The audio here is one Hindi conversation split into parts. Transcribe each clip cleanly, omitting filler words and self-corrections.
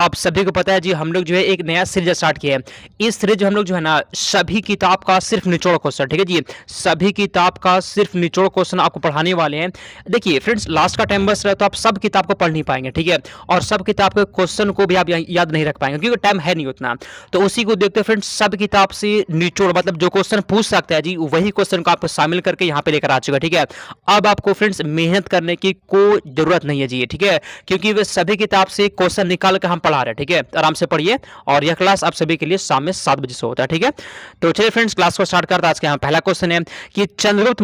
आप सभी को पता है जी, हम लोग जो है एक नया सीरीज स्टार्ट किया है। इस सीरीज हम लोग जो है ना सभी किताब का सिर्फ निचोड़ क्वेश्चन, ठीक है जी, सभी किताब का सिर्फ निचोड़ क्वेश्चन आपको पढ़ाने वाले हैं। देखिए फ्रेंड्स, लास्ट का टाइम बस रहा तो आप सब किताब को पढ़ नहीं पाएंगे, ठीक है, और सब किताब के क्वेश्चन को भी आप याद नहीं रख पाएंगे क्योंकि टाइम है नहीं उतना। तो उसी को देखते फ्रेंड्स, सब किताब से निचोड़ मतलब जो क्वेश्चन पूछ सकता है जी, वही क्वेश्चन को आपको शामिल करके यहाँ पे लेकर आ चुका है, ठीक है। अब आपको फ्रेंड्स मेहनत करने की कोई जरूरत नहीं है जी, ठीक है, क्योंकि वे सभी किताब से क्वेश्चन निकाल कर हम पढ़ा रहे हैं, ठीक है। आराम से पढ़िए, और यह क्लास आप सभी के लिए शाम में 7 बजे से होता है, ठीक है। तो चलिए फ्रेंड्स, क्लास को स्टार्ट करते हैं। आज के यहाँ पहला क्वेश्चन है कि चंद्रगुप्त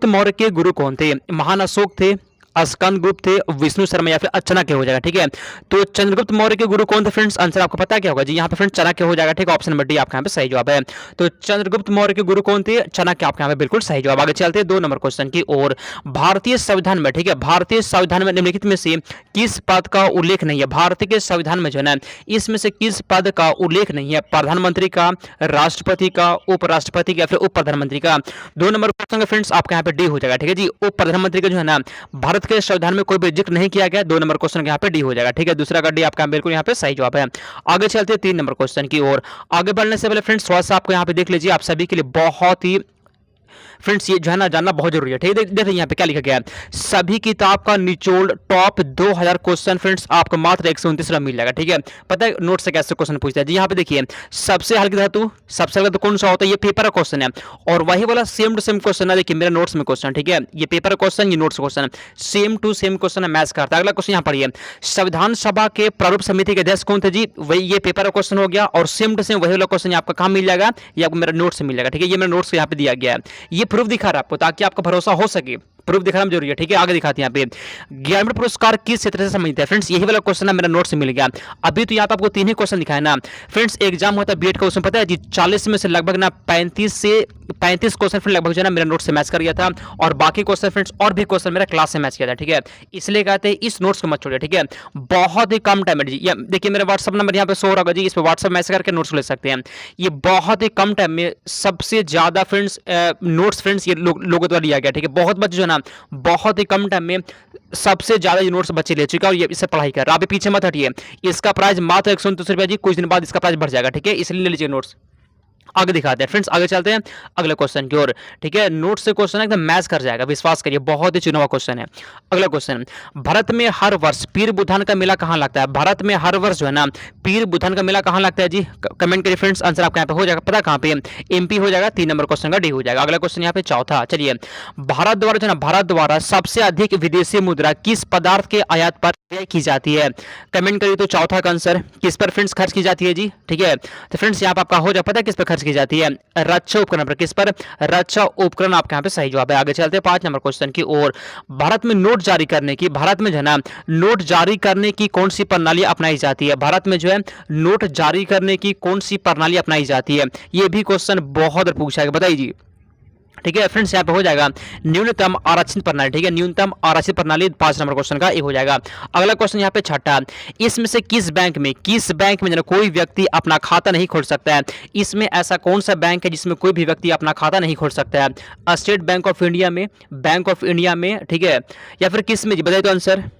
मौर्य के गुरु कौन थे? महान अशोक थे, स्कंदगुप्त थे, विष्णु शर्मा या फिर चाणक्य हो जाएगा, ठीक है। तो चंद्रगुप्त मौर्य के गुरु कौन थे फ्रेंड्स? आंसर आपको पता क्या होगा जी, यहाँ पे फ्रेंड्स चाणक्य हो जाएगा, ठीक है। ऑप्शन नंबर डी आपके यहाँ पे सही जवाब है। तो चंद्रगुप्त मौर्य के गुरु कौन थे? चाणक्य आपके यहाँ पे बिल्कुल सही जवाब। आगे चलते हैं 2 नंबर क्वेश्चन की ओर। भारतीय संविधान में, ठीक है, भारतीय संविधान में निम्नलिखित में से किस पद का उल्लेख नहीं है? भारतीय के संविधान में जो है ना, इसमें से किस पद का उल्लेख नहीं है? प्रधानमंत्री का, राष्ट्रपति का, उपराष्ट्रपति का या फिर उप प्रधानमंत्री का? 2 नंबर क्वेश्चन फ्रेंड्स आपके यहाँ पे डी हो जाएगा, ठीक है जी। उप प्रधानमंत्री का जो है ना भारत के संविधान में कोई भी जिक्र नहीं किया गया। 2 नंबर क्वेश्चन यहाँ पे डी हो जाएगा, ठीक है। दूसरा का डी आपका बिल्कुल यहाँ पे सही जवाब है। आगे चलते हैं 3 नंबर क्वेश्चन की ओर। आगे बढ़ने से पहले फ्रेंड्स थोड़ा सा आपको यहाँ पे देख लीजिए, आप सभी के लिए बहुत ही फ्रेंड्स ये जो है ना जानना बहुत जरूरी है, ठीक है। देखिए यहाँ पे क्या लिखा गया है, सभी किताब का निचोड़ टॉप 2000 क्वेश्चन फ्रेंड्स आपको मात्र 129 मिल जाएगा, ठीक है। पता है नोट से कैसे क्वेश्चन पूछता है जी? यहाँ पे देखिए, सबसे हल्की धातु, सबसे हल्का तो कौन सा होता है? ये पेपर का क्वेश्चन है, और वही वाला सेम टू सेम क्वेश्चन है। देखिए मेरे नोट्स में क्वेश्चन, ठीक है, ये पेपर क्वेश्चन, ये notes question, same to same question है, मैच करता है। अगला क्वेश्चन यहाँ पढ़िए, संविधान सभा के प्रारूप समिति के अध्यक्ष कौन थे जी? वही ये पेपर का क्वेश्चन हो गया, और सेम टू सेम वही वाला क्वेश्चन आपका कहाँ मिल जाएगा? ये आपको मेरा नोट्स से मिल जाएगा, ठीक है। ये मेरा नोट्स यहाँ पे दिया गया है, ये प्रूफ दिखा रहा है आपको ताकि आपका भरोसा हो सके। प्रूफ दिखाना जरूरी है, ठीक है। आगे दिखाते हैं यहाँ पे, ज्ञानपीठ पुरस्कार किस क्षेत्र से संबंधित है? फ्रेंड्स यही वाला क्वेश्चन है, मेरा नोट से मिल गया। अभी तो यहाँ पे आपको 3 ही क्वेश्चन दिखाए ना फ्रेंड्स। एग्जाम होता है बीएड का, उसमें पता है जी 40 में से लगभग ना 35 क्वेश्चन फ्रेंड लगभग जो है ना मेरा नोट से मैच कर गया था, और बाकी क्वेश्चन फ्रेंड्स और भी क्वेश्चन मेरा क्लास से मैच किया था, ठीक है। इसलिए कहते हैं इस नोट्स को मत छोड़िए, ठीक है। बहुत ही कम टाइम है जी, देखिए मेरा व्हाट्सअप नंबर यहाँ पे शो होगा जी, इस पर व्हाट्सअप मैसेज करके नोट्स ले सकते हैं। ये बहुत ही कम टाइम में सबसे ज्यादा फ्रेंड्स नोट्स फ्रेंड्स ये लोगों द्वारा लिया गया, ठीक है। बहुत बच्चे जो है ना बहुत ही कम टाइम में सबसे ज्यादा ये नोट्स बच्चे ले चुका है, और ये इससे पढ़ाई कर रहा है। अभी पीछे मत हटिए, इसका प्राइस मात्र 129 रुपया जी, कुछ दिन बाद इसका प्राइस बढ़ जाएगा, ठीक है, इसलिए ले लीजिए नोट्स। आगे दिखाते हैं फ्रेंड्स, आगे चलते हैं अगले क्वेश्चन की ओर, ठीक है। नोट से क्वेश्चन एकदम मैच कर जाएगा, विश्वास करिए, बहुत ही चुना हुआ क्वेश्चन है। अगला क्वेश्चन, भारत में हर वर्ष पीर बुधान का मेला कहाँ लगता है? भारत में हर वर्ष जो है ना पीर बुधान का मेला कहाँ लगता है जी? कमेंट करिए फ्रेंड्स, आंसर आपका यहाँ पे हो जाएगा, पता कहाँ पे? एमपी हो जाएगा। 3 नंबर क्वेश्चन का डी हो जाएगा। अगला क्वेश्चन यहाँ पे चौथा, चलिए, भारत द्वारा जो है ना भारत द्वारा सबसे अधिक विदेशी मुद्रा किस पदार्थ के आयात पर व्यय की जाती है? कमेंट करिए। तो चौथा का आंसर किस पर फ्रेंड्स खर्च की जाती है जी, ठीक है। तो फ्रेंड्स यहाँ पे आपका हो जाए, पता है किस पर खर्च की जाती है? रक्षा उपकरण पर। किस पर? रक्षा उपकरण आपके यहाँ पे सही जवाब है। आगे चलते हैं 5 नंबर क्वेश्चन की ओर। भारत में नोट जारी करने की, भारत में जो है ना नोट जारी करने की कौन सी प्रणाली अपनाई जाती है? भारत में जो है नोट जारी करने की कौन सी प्रणाली अपनाई जाती है? ये भी क्वेश्चन बहुत बार पूछा है, बताइए जी, ठीक है। फ्रेंड्स यहाँ पे हो जाएगा न्यूनतम आरक्षित प्रणाली, ठीक है, न्यूनतम आरक्षित प्रणाली 5 नंबर क्वेश्चन का ये हो जाएगा। अगला क्वेश्चन यहाँ पे छठा, इसमें से किस बैंक में जो कोई व्यक्ति अपना खाता नहीं खोल सकता है? इसमें ऐसा कौन सा बैंक है जिसमें कोई भी व्यक्ति अपना खाता नहीं खोल सकता है? स्टेट बैंक ऑफ इंडिया में, बैंक ऑफ इंडिया में, ठीक है, या फिर किस में जी? बताइए तो आंसर,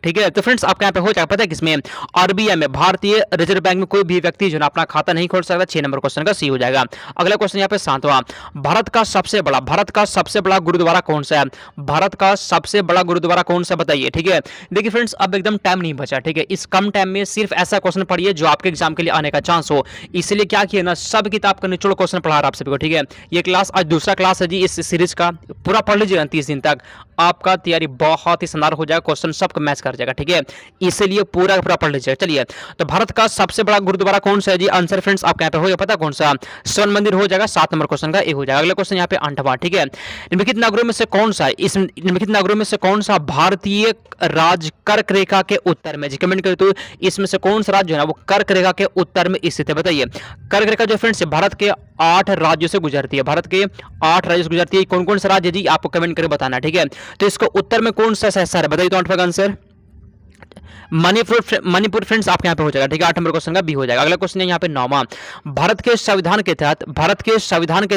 ठीक है। तो फ्रेंड्स आपके यहाँ पे हो जाएगा, पता है किसमें? आरबीआई में, भारतीय रिजर्व बैंक में कोई भी व्यक्ति जो है अपना खाता नहीं खोल सकता। 6 नंबर क्वेश्चन का सी हो जाएगा। अगला क्वेश्चन यहाँ पे 7वां, भारत का सबसे बड़ा गुरुद्वारा कौन सा है? भारत का सबसे बड़ा गुरुद्वारा कौन सा, बताइए, ठीक है। देखिए फ्रेंड्स अब एकदम टाइम नहीं बचा, ठीक है। इस कम टाइम में सिर्फ ऐसा क्वेश्चन पढ़िए जो आपके एग्जाम के लिए आने का चांस हो, इसलिए क्या किया ना सब किताब का निचोड़ क्वेश्चन पढ़ा रहा आप सभी को, ठीक है। ये क्लास आज दूसरा क्लास है जी इस सीरीज का, पूरा पढ़ लीजिएगा 30 दिन तक, आपका तैयारी बहुत ही शानदार हो जाएगा, क्वेश्चन सबको मैच कर जाएगा, ठीक है। इसलिए पूरा पढ़ लीजिए। चलिए, तो भारत का सबसे बड़ा गुरुद्वारा कौन सा है जी? आंसर फ्रेंड्स आपके यहाँ पे हो जाएगा, पता कौन सा? स्वर्ण मंदिर हो जाएगा। 7 नंबर क्वेश्चन का ये हो जाएगा। अगला क्वेश्चन यहाँ पे 8वां, ठीक है, निम्नलिखित नगरों में से कौन सा, इस निम्नलिखित नगरों में से कौन सा भारतीय राज्य कर्क रेखा के उत्तर में? जी कमेंट करें तो इसमें से कौन सा राज्य जो है ना वो कर्क रेखा के उत्तर में स्थित है? बताइए। कर्क रेखा जो फ्रेंड्स भारत के 8 राज्यों से गुजरती है, भारत के 8 राज्यों से गुजरती है। कौन कौन सा राज्य है जी आपको कमेंट करके बताना, ठीक है। तो इसको उत्तर में कौन सा शहर है? बताइए तो 8वां का आंसर, मणिपुर फ्रेंड्स आपके यहाँ पे हो जाएगा, ठीक है। 8 नंबर क्वेश्चन का बी हो जाएगा। अगला क्वेश्चन है यहाँ पे 9वां, भारत के संविधान के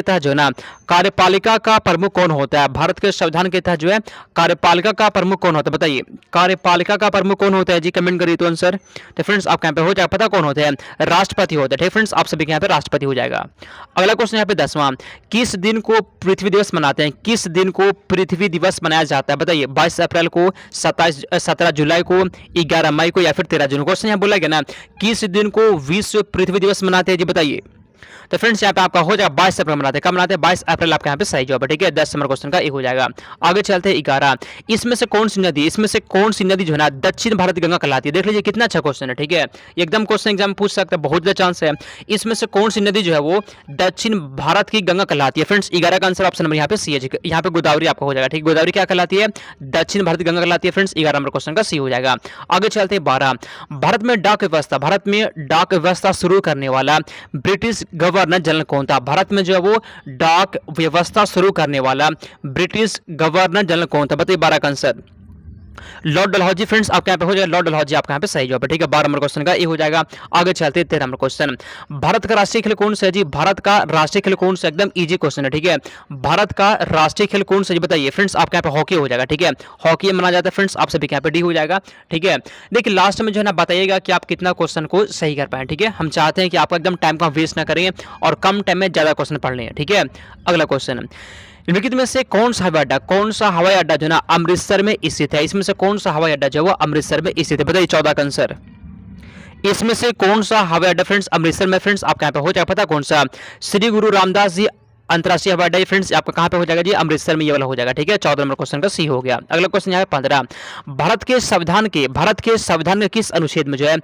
तहत जो है ना कार्यपालिका का प्रमुख कौन होता है? भारत के संविधान के तहत जो है कार्यपालिका का प्रमुख कौन होता है? बताइए कार्यपालिका का प्रमुख कौन होता है जी, कमेंट करिए तो आंसर। तो फ्रेंड्स आपके यहाँ पे हो जाएगा, पता कौन होते हैं? राष्ट्रपति होता है, ठीक फ्रेंड्स, आप सभी के यहाँ पे राष्ट्रपति हो जाएगा। अगला क्वेश्चन यहाँ पे 10वां, किस दिन को पृथ्वी दिवस मनाते हैं? किस दिन को पृथ्वी दिवस मनाया जाता है? बताइए 22 अप्रैल को, 17 जुलाई को, 11 मई को या फिर 13 जून को? क्वेश्चन यहाँ बोला गया ना किस दिन को विश्व पृथ्वी दिवस मनाते हैं जी, बताइए। तो फ्रेंड्स यहाँ पे आपका हो जाएगा 22 अप्रैल मनाते हैं। कब मनाते हैं? 22 अप्रैल आपके यहाँ पे सही जवाब है, ठीक है। 10 नंबर क्वेश्चन का एक हो जाएगा। आगे चलते हैं 11, इसमें से कौन सी नदी जो है ना दक्षिण भारत गंगा कहलाती है? देख लीजिए कितना अच्छा क्वेश्चन है, ठीक है। एकदम क्वेश्चन एग्जाम पूछ सकते हैं, बहुत ज्यादा चांस है। इसमें से कौन सी नदी जो है वो दक्षिण भारत की गंगा कहलाती है? फ्रेंड्स 11 का आंसर ऑप्शन नंबर यहाँ पे सी है, यहाँ पे गोदावरी आपका हो जाएगा, ठीक। गोदावरी क्या कहलाती है? दक्षिण भारत की गंगा कहलाती है फ्रेंड्स। 11 नंबर क्वेश्चन का सी हो जाएगा। आगे चलते हैं 12, भारत में डाक व्यवस्था शुरू करने वाला ब्रिटिश गवर्नर जनरल कौन था? भारत में जो है वो डाक व्यवस्था शुरू करने वाला ब्रिटिश गवर्नर जनरल कौन था? बताइए 12 का आंसर लॉर्ड डलहौजी। फ्रेंड्स आपके यहाँ पे हो जाएगा लॉर्ड डलहौजी, आपके यहाँ पे सही जवाब है, ठीक है। 12 नंबर क्वेश्चन का ये हो जाएगा। आगे चलते हैं 13 नंबर क्वेश्चन, भारत का राष्ट्रीय खेल कौन सा है जी? भारत का राष्ट्रीय खेल कौन सा? एकदम इजी क्वेश्चन है, ठीक है। भारत का राष्ट्रीय खेल कौन सा जी, बताइए। फ्रेंड्स आपके यहाँ पे हॉकी हो जाएगा, ठीक है। हॉकी माना जाता है फ्रेंड्स, आप सभी के यहाँ पे डी हो जाएगा, ठीक है। देखिए लास्ट में जो है ना बताइएगा कि आप कितना क्वेश्चन को सही कर पाए, ठीक है। हम चाहते हैं कि आपका एकदम टाइम का वेस्ट ना करें और कम टाइम में ज्यादा क्वेश्चन पढ़ लें, ठीक है। अगला क्वेश्चन, निम्नलिखित में से कौन सा हवाई अड्डा जो है ना अमृतसर में स्थित है? इसमें से कौन सा हवाई अड्डा जो है वो अमृतसर में स्थित है? बताइए 14 का आंसर। इसमें से कौन सा हवाई अड्डा फ्रेंड्स अमृतसर में? फ्रेंड्स आपके यहाँ पे हो जाएगा, पता कौन सा? श्री गुरु रामदास जी अंतरराष्ट्रीय हवाई अड्डा फ्रेंड्स आपका कहाँ पे हो जाएगा जी? अमृतसर में ये वाला हो जाएगा, ठीक है। 14 नंबर क्वेश्चन का सी हो गया। अगला क्वेश्चन यहाँ पे 15, भारत के संविधान के किस अनुच्छेद में जो है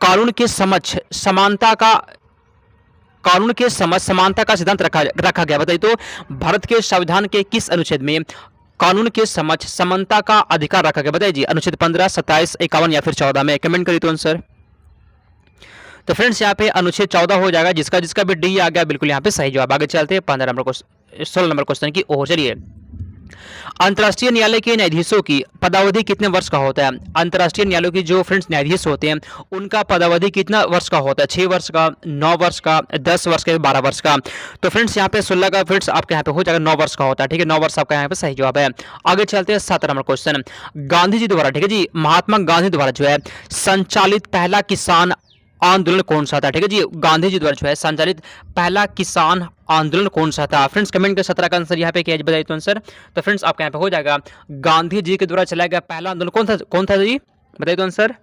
कानून के समक्ष समानता का सिद्धांत रखा गया? बताइए तो भारत के संविधान के किस अनुच्छेद में कानून के समक्ष समानता का अधिकार रखा गया? बताइए जी, अनुच्छेद 15, 27, 51 या फिर 14 में? कमेंट करिए तो आंसर। तो फ्रेंड्स यहाँ पे अनुच्छेद 14 हो जाएगा, जिसका भी डी आ गया बिल्कुल यहाँ पे सही जवाब। आगे चलते हैं 16 नंबर क्वेश्चन की ओर चलिए, अंतर्राष्ट्रीय न्यायालय के न्यायाधीशों की पदावधि कितने वर्ष का होता है? अंतर्राष्ट्रीय न्यायालयों की जो फ्रेंड्स न्यायाधीश होते हैं उनका पदावधि कितना वर्ष का होता है? 6 वर्ष का, 9 वर्ष का, 10 वर्ष का, 12 वर्ष का? तो फ्रेंड्स यहाँ पे 16 का फ्रेंड्स आपके यहाँ पे हो जाएगा 9 वर्ष का होता है, ठीक है। 9 वर्ष आपका यहाँ पे सही जवाब है। आगे चलते हैं 17 नंबर क्वेश्चन, गांधी जी द्वारा, ठीक है जी, महात्मा गांधी द्वारा जो है संचालित पहला किसान आंदोलन कौन सा था? ठीक है जी, गांधी जी द्वारा जो है संचालित पहला किसान आंदोलन कौन सा था? फ्रेंड्स कमेंट कर 17 का आंसर यहाँ पे क्या बताइए तो आंसर। तो फ्रेंड्स आपके यहाँ पे हो जाएगा गांधी जी के द्वारा चलाया गया पहला आंदोलन कौन था जी, बताइए तो आंसर।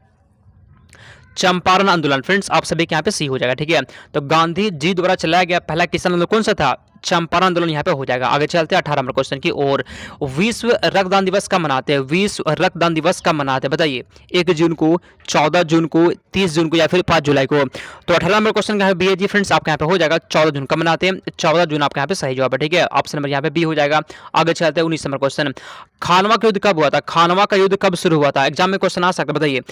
चंपारण आंदोलन। फ्रेंड्स आप सभी के यहाँ पे सी हो जाएगा, ठीक है। तो गांधी जी द्वारा चलाया गया पहला किसान आंदोलन कौन सा था? चंपारण आंदोलन यहाँ पे हो जाएगा। आगे चलते हैं 18 नंबर क्वेश्चन की ओर, विश्व रक्तदान दिवस कब मनाते हैं? विश्व रक्तदान दिवस कब मनाते हैं बताइए, 1 जून को, 14 जून को, 30 जून को या फिर 5 जुलाई को? तो 18 नंबर क्वेश्चन का है बी है जी। फ्रेंड्स आपके यहाँ पे हो जाएगा 14 जून कब मनाते हैं? 14 जून आपके यहाँ पे सही जवाब है, ठीक है। ऑप्शन नंबर यहाँ पे बी हो जाएगा। आगे चलते हैं 19 नंबर क्वेश्चन, खानवा का युद्ध कब हुआ था? खानवा का युद्ध कब शुरू हुआ था? एग्जाम में क्वेश्चन आ सकता है, बताइए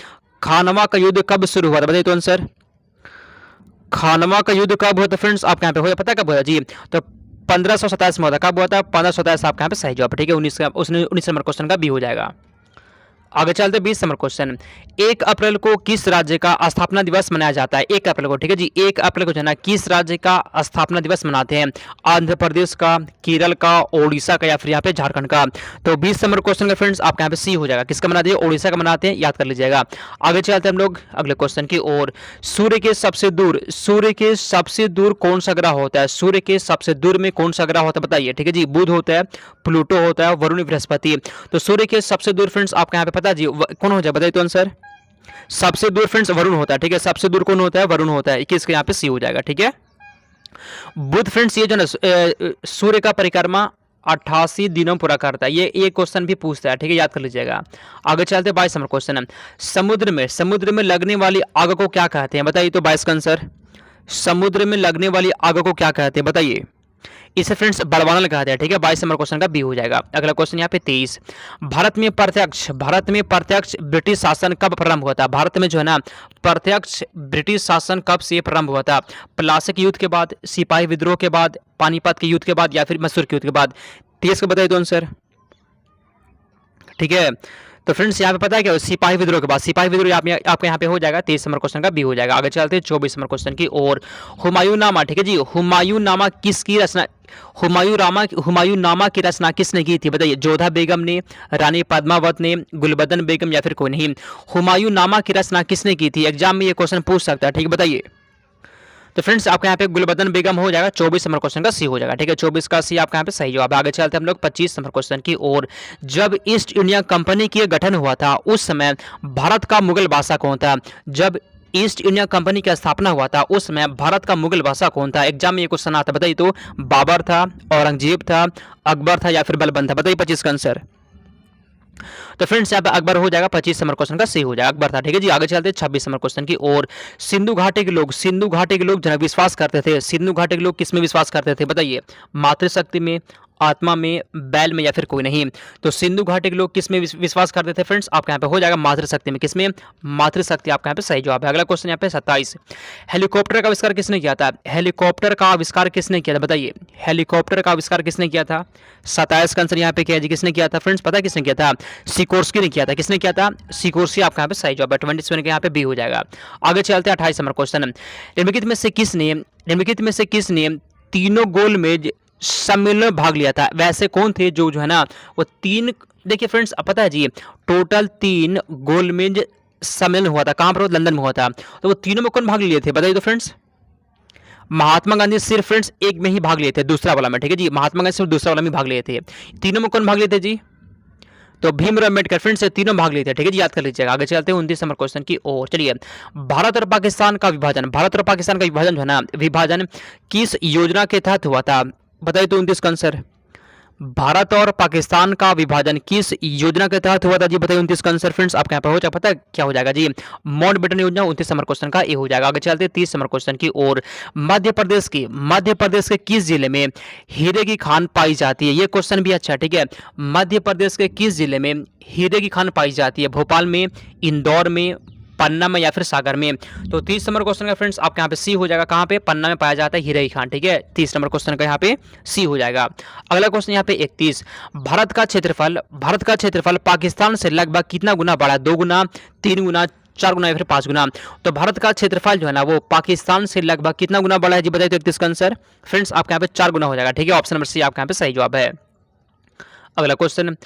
खानवा का युद्ध कब शुरू हुआ था? बताइए तो आंसर। खानवा का युद्ध कब हुआ था? फ्रेंड्स आपके यहाँ पे हो, पता कब हुआ जी? तो 1527 में होता। कब हुआ था? 1527 आपके यहाँ पे सही जवाब है, ठीक है। 19 नंबर क्वेश्चन का बी हो जाएगा। आगे चलते 20 नंबर क्वेश्चन, 1 अप्रैल को किस राज्य का स्थापना दिवस मनाया जाता है? 1 अप्रैल को, ठीक है जी, 1 अप्रैल को जो है ना किस राज्य का स्थापना दिवस मनाते हैं? आंध्र प्रदेश का, केरल का, ओडिशा का या फिर यहाँ पे झारखंड का? तो 20 नंबर क्वेश्चन का फ्रेंड्स आपके यहाँ पे सी हो जाएगा। किसका मनाते हैं? ओडिशा का मनाते हैं, याद कर लीजिएगा। आगे चलते हैं हम लोग अगले क्वेश्चन की ओर, सूर्य के सबसे दूर कौन सा ग्रह होता है? सूर्य के सबसे दूर में कौन सा ग्रह होता है बताइए, ठीक है जी। बुध होता है, प्लूटो होता है, वरुण, बृहस्पति। तो सूर्य के सबसे दूर फ्रेंड्स आपके यहाँ पे पता जी कौन हो जाए, बताइए तो आंसर। सबसे दूर फ्रेंड्स वरुण होता है, ठीक है। सबसे दूर कौन होता है? वरुण होता है। किसके यहाँ पे सी हो जाएगा, ठीक है। बुध फ्रेंड्स ये जो ना सूर्य का परिक्रमा 88 दिनों पूरा करता है। ये क्वेश्चन भी पूछता है, ठीक है, याद कर लीजिएगा। आगे चलते 22 नंबर क्वेश्चन, समुद्र में लगने वाली आग को क्या कहते हैं? बताइए तो 22 का आंसर। समुद्र में लगने वाली आग को क्या कहते हैं बताइए। इसे फ्रेंड्स बड़वानल कहते हैं, ठीक है। 22 नंबर क्वेश्चन का बी हो जाएगा। अगला क्वेश्चन यहाँ पे 23, भारत में प्रत्यक्ष ब्रिटिश शासन कब प्रारंभ हुआ था? भारत में जो है ना प्रत्यक्ष ब्रिटिश शासन कब से प्रारंभ हुआ था? प्लासी युद्ध के बाद, सिपाही विद्रोह के बाद, पानीपत के युद्ध के बाद या फिर मैसूर के युद्ध के बाद? 23 का बताइए तो आंसर, ठीक है। तो फ्रेंड्स यहाँ पे पता है क्या, सिपाही विद्रोह के बाद सिपाही विद्रोह आपके यहाँ पे हो जाएगा, 23 नंबर क्वेश्चन का बी हो जाएगा। आगे चलते हैं 24 नंबर क्वेश्चन की और हुमायूं नामा, ठीक है जी, हुमायूं नामा किसकी रचना, हुमायूं नामा की रचना किसने की थी बताइए, जोधा बेगम ने, रानी पद्मावत ने, गुलबदन बेगम या फिर कोई नहीं। हुमायूं नामा की रचना किसने की थी, एग्जाम में ये क्वेश्चन पूछ सकता है, ठीक है बताइए। तो फ्रेंड्स आपके यहाँ पे गुलबदन बेगम हो जाएगा, 24 नंबर क्वेश्चन का सी हो जाएगा, ठीक है, 24 का सी आपके यहाँ पे सही जवाब है। आगे चलते हैं हम लोग 25 नंबर क्वेश्चन की और जब ईस्ट इंडिया कंपनी की गठन हुआ था उस समय भारत का मुगल बादशाह कौन था, जब ईस्ट इंडिया कंपनी की स्थापना हुआ था उस समय भारत का मुगल बादशाह कौन था, एग्जाम में ये क्वेश्चन आता बताइए। तो बाबर था, औरंगजेब था, अकबर था या फिर बलबन था, बताइए 25 का आंसर। तो फ्रेंड्स यहाँ पे अकबर हो जाएगा, 25 नंबर क्वेश्चन का सही हो जाएगा, अकबर था, ठीक है जी। आगे चलते हैं 26 नंबर क्वेश्चन की और सिंधु घाटी के लोग जो है विश्वास करते थे, सिंधु घाटी के लोग किस में विश्वास करते थे बताइए, मातृशक्ति में, आत्मा में, बैल में या फिर कोई नहीं। तो सिंधु घाटी के लोग किस में विश्वास करते थे फ्रेंड्स, आपके यहाँ पे हो जाएगा मातृशक्ति में, किसमें, मातृशक्ति आपके यहाँ पे सही जवाब है। अगला क्वेश्चन यहाँ पे 27, हेलीकॉप्टर का आविष्कार किसने किया था, हेलीकॉप्टर का आविष्कार किसने किया था बताइए, हेलीकॉप्टर का आविष्कार किसने किया था, 27 का आंसर यहाँ पे क्या है जी, किसने किया था फ्रेंड्स, पता है किसने किया था, सिकोर्स्की ने किया था, किसने किया था, सिकोर्स्की आपका यहाँ पे सही जवाब है, 27 के यहाँ पे बी हो जाएगा। आगे चलते हैं 28 नंबर क्वेश्चन, निम्नलिखित में से किसने तीनों गोलमेज सम्मेलन में भाग लिया था, वैसे कौन थे जो है ना वो तीन, देखिए फ्रेंड्स पता है जी टोटल 3 गोलमेज सम्मेलन हुआ था, कहाँ पर, लंदन में हुआ था, तो वो तीनों में कौन भाग लिए थे बताइए। तो फ्रेंड्स महात्मा गांधी सिर्फ फ्रेंड्स एक में ही भाग लिए थे, दूसरा वाला में, ठीक है जी, महात्मा गांधी सिर्फ दूसरा वाला में भाग लिए थे, तीनों में कौन भाग लिए थे जी, तो भीमराव अम्बेडकर फ्रेंड्स तीनों भाग लिए थे, ठीक है जी, याद कर लीजिएगा। आगे चलते हैं 29 नंबर क्वेश्चन की ओर, चलिए भारत और पाकिस्तान का विभाजन, भारत और पाकिस्तान का विभाजन जो है ना, विभाजन किस योजना के तहत हुआ था बताइए। तो 29 का आंसर, भारत और पाकिस्तान का विभाजन किस योजना के तहत हुआ था जी बताइए, 29 का आंसर फ्रेंड्स आपके यहाँ पे हो जाएगा, पता है क्या हो जाएगा जी, माउंटबेटन योजना, 29 नंबर क्वेश्चन का ए हो जाएगा। आगे चलते हैं 30 नंबर क्वेश्चन की और मध्य प्रदेश के किस जिले में हीरे की खान पाई जाती है, ये क्वेश्चन भी अच्छा है, ठीक है, मध्य प्रदेश के किस जिले में हीरे की खान पाई जाती है, भोपाल में, इंदौर में, पन्ना में या फिर सागर में। तो 30 नंबर क्वेश्चन का फ्रेंड्स आपके यहाँ पे सी हो जाएगा, कहाँ पे, पन्ना में पाया जाता है हीरे की खान, ठीक है, 30 नंबर क्वेश्चन का यहाँ पे सी हो जाएगा। अगला क्वेश्चन यहाँ पे 31, भारत का क्षेत्रफल पाकिस्तान से लगभग कितना गुना बड़ा है, 2 गुना, 3 गुना, 4 गुना या फिर 5 गुना। तो भारत का क्षेत्रफल जो है ना वो पाकिस्तान से लगभग कितना गुना बड़ा है जी बताइए। तो 31 का आंसर फ्रेंड्स आपके यहाँ पे 4 गुना हो जाएगा, ठीक है, ऑप्शन नंबर सी आपके यहाँ पे सही जवाब है। अगला क्वेश्चन,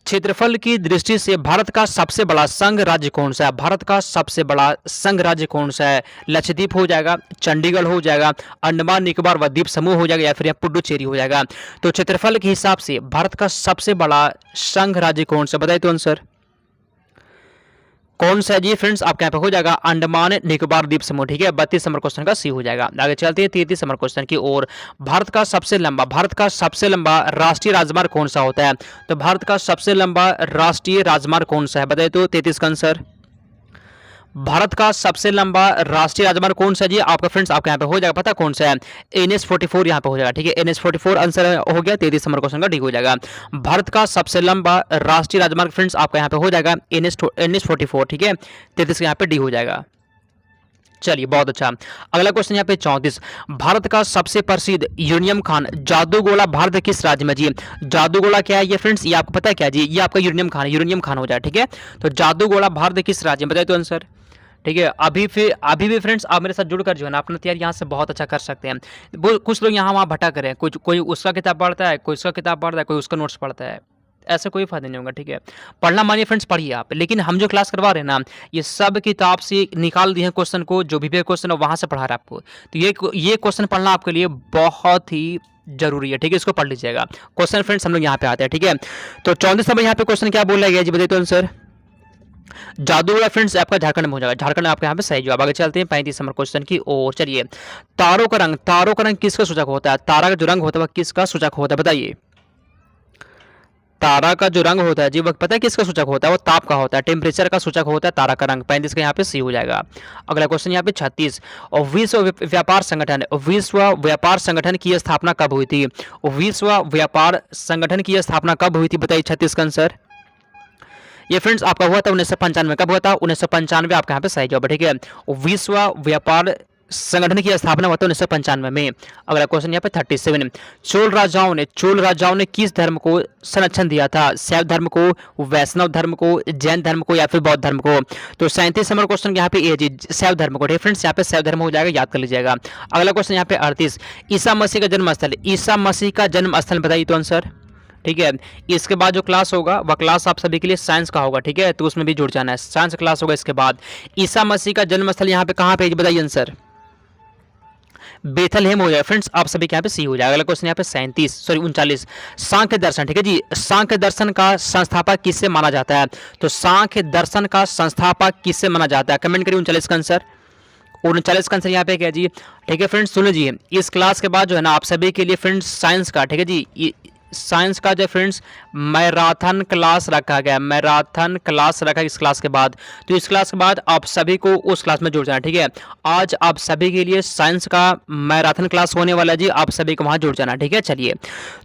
क्षेत्रफल की दृष्टि से भारत का सबसे बड़ा संघ राज्य कौन सा है, भारत का सबसे बड़ा संघ राज्य कौन सा है, लक्षद्वीप हो जाएगा, चंडीगढ़ हो जाएगा, अंडमान निकोबार व द्वीप समूह हो जाएगा या फिर पुडुचेरी हो जाएगा। तो क्षेत्रफल के हिसाब से भारत का सबसे बड़ा संघ राज्य कौन सा बताइए। तो आंसर कौन सा है जी फ्रेंड्स आपके यहाँ पे हो जाएगा, अंडमान निकोबार द्वीप समूह, ठीक है, 32 नंबर क्वेश्चन का सी हो जाएगा। आगे चलते हैं 33 नंबर क्वेश्चन की ओर, भारत का सबसे लंबा राष्ट्रीय राजमार्ग कौन सा होता है। तो भारत का सबसे लंबा राष्ट्रीय राजमार्ग कौन सा है बताइए। तो 33 का आंसर, भारत का सबसे लंबा राष्ट्रीय राजमार्ग कौन सा है जी आपका फ्रेंड्स आपके यहाँ पे हो जाएगा, पता कौन सा है, NH44 यहाँ पे हो जाएगा, ठीक है, NH44 आंसर हो गया, 33 नंबर क्वेश्चन का ठीक हो जाएगा। भारत का सबसे लंबा राष्ट्रीय राजमार्ग फ्रेंड्स आपका यहाँ पे हो जाएगा NH44, ठीक है, 33 यहाँ पे डी हो जाएगा। चलिए बहुत अच्छा। अगला क्वेश्चन यहाँ पे 34, भारत का सबसे प्रसिद्ध यूरेनियम खान जादूगोला भारत किस राज्य में जी। जादूगोला क्या है ये फ्रेंड्स, ये आपको पता है क्या जी, ये आपका यूरेनियम खान हो जाए, ठीक है। तो जादूगोला भारत किस राज्य में बताइए। तो आंसर, ठीक है, अभी भी फ्रेंड्स आप मेरे साथ जुड़कर जो है ना अपना तैयारी यहाँ से बहुत अच्छा कर सकते हैं। कुछ लोग यहाँ वहाँ भटक रहे हैं, कोई उसका किताब पढ़ता है, कोई उसका किताब पढ़ता है, कोई उसका नोट्स पढ़ता है, ऐसा कोई फायदा नहीं होगा, ठीक है। पढ़ना मानिए फ्रेंड्स पढ़िए आप, लेकिन हम जो क्लास करवा रहे हैं ना ये सब किताब से निकाल दिए हैं क्वेश्चन को, जो भी क्वेश्चन है वहाँ से पढ़ा रहा है आपको। तो ये क्वेश्चन पढ़ना आपके लिए बहुत ही जरूरी है, ठीक है, इसको पढ़ लीजिएगा। क्वेश्चन फ्रेंड्स हम लोग यहाँ पे आते हैं, ठीक है। तो 34 नंबर यहाँ पे क्वेश्चन क्या बोला गया जी बताइए। तो आंसर जादूगोला फ्रेंड्स आपका झारखंड में हो जाएगा, झारखंड आपके यहाँ पे सही जवाब। आगे चलते हैं 35 नंबर क्वेश्चन की ओर, चलिए तारों का रंग किसका सूचक होता है, तारा का जो रंग होता है वह किसका सूचक होता है बताइए। तारा का जो रंग होता है जी वह पता है किसका सूचक होता है, वो ताप का होता है, टेम्परेचर का सूचक होता है तारा का रंग। 35 का यहाँ पे सी हो जाएगा। अगला क्वेश्चन यहाँ पे 36, और विश्व व्यापार संगठन की स्थापना कब हुई थी, विश्व व्यापार संगठन की स्थापना कब हुई थी बताइए। 36 का आंसर, ये फ्रेंड्स आपका हुआ था 1995, कब हुआ था 1995 आपका यहाँ पे सही जवाब है, ठीक है। विश्व व्यापार संगठन की स्थापना हुआ था 1995 में। अगला क्वेश्चन यहाँ पे 37, चोल राजाओं ने किस धर्म को संरक्षण दिया था? शैव धर्म को, वैष्णव धर्म को, जैन धर्म को या फिर बौद्ध धर्म को? तो 37 नंबर क्वेश्चन यहाँ पे ए जी, शैव धर्म को। फ्रेंड्स यहाँ पे शैव धर्म हो जाएगा, याद कर लीजिएगा। अगला क्वेश्चन यहाँ पे 38, ईसा मसीह का जन्म स्थल, ईसा मसीह का जन्म स्थल बताइए तो आंसर। ठीक है, इसके बाद जो क्लास होगा वह क्लास आप सभी के लिए साइंस का होगा। ठीक है, तो उसमें भी जुड़ जाना है, साइंस क्लास होगा। इसके बाद ईसा मसीह का जन्म स्थल यहाँ पे कहाँ पे बताइए आंसर। बेथलहेम हो जाएगा फ्रेंड्स, आप सभी के यहाँ पे सी हो जाएगा। अगला क्वेश्चन यहाँ पे 39 सांख्य दर्शन। ठीक है जी, सांख्य दर्शन का संस्थापक किससे माना जाता है? तो सांख्य दर्शन का संस्थापक किससे माना जाता है? कमेंट करिए 39 का आंसर। 39 का आंसर यहाँ पे क्या जी? ठीक है फ्रेंड्स, सुनो जी, इस क्लास के बाद जो है ना आप सभी के लिए फ्रेंड्स साइंस का, ठीक है जी, साइंस का जो फ्रेंड्स मैराथन क्लास रखा गया, मैराथन क्लास रखा इस क्लास के बाद। तो इस क्लास के बाद आप सभी को उस क्लास में जुड़ जाना। ठीक है, आज आप सभी के लिए साइंस का मैराथन क्लास होने वाला जी, आप सभी को वहां जुड़ जाना। ठीक है, चलिए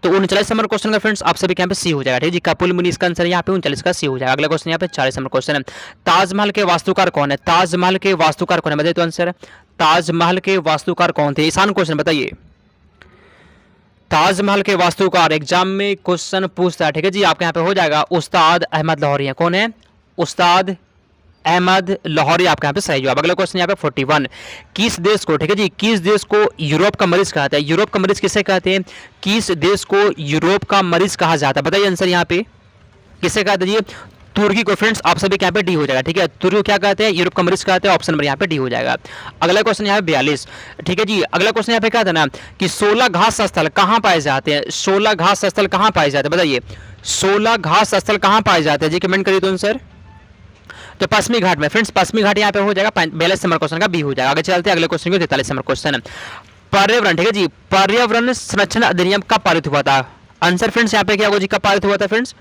तो 39 नंबर क्वेश्चन का फ्रेंड्स आप सभी के यहाँ पे सी हो जाएगा। ठीक है जी, कपिल मुनि इसका आंसर यहाँ पे 39 का सी हो जाएगा। अगला क्वेश्चन यहाँ पे 40 नंबर क्वेश्चन है, ताजमहल के वास्तुकार कौन है? ताजमहल के वास्तुकार कौन है बताइए तो आंसर। ताजमहल के वास्तुकार कौन थे? आसान क्वेश्चन बताइए। ताजमहल के वास्तुकार एग्जाम में क्वेश्चन पूछता है। ठीक है जी, आपके यहाँ पे हो जाएगा उस्ताद अहमद लाहौरी है। कौन है? उस्ताद अहमद लाहौरी आपके यहाँ पे सही जवाब। अगला क्वेश्चन यहाँ पे 41, किस देश को, ठीक है जी, किस देश को यूरोप का मरीज कहते हैं? यूरोप का मरीज किसे कहते हैं? किस देश को यूरोप का मरीज कहा जाता है? बताइए आंसर यहाँ पे किसे कहते हैं जी? तुर्की को। फ्रेंड्स आप सभी के यहाँ पे डी हो जाएगा। ठीक है, तुर्की को क्या कहते हैं? यूरोप का मरीज कहते हैं। ऑप्शन नंबर यहाँ पे डी हो जाएगा। अगला क्वेश्चन यहाँ पे 42, ठीक है जी, अगला क्वेश्चन यहाँ पे क्या था ना कि 16 घास स्थल कहाँ पाए जाते हैं? 16 घास स्थल कहाँ पाए जाते हैं बताइए। 16 घास स्थल कहाँ पाए जाते हैं जी? कमेंट करिए तो आंसर। तो पश्चिमी घाट में। फ्रेंड्स पश्चिमी घाट यहाँ पे हो जाएगा। 42 नंबर क्वेश्चन का बी हो जाएगा। आगे चलते हैं अगले क्वेश्चन को, 43 नंबर क्वेश्चन, पर्यावरण। ठीक है जी, पर्यावरण संरक्षण अधिनियम कब पारित हुआ था? आंसर फ्रेंड्स यहाँ पे क्या होगा जी, कब पारित हुआ था? फ्रेंड्स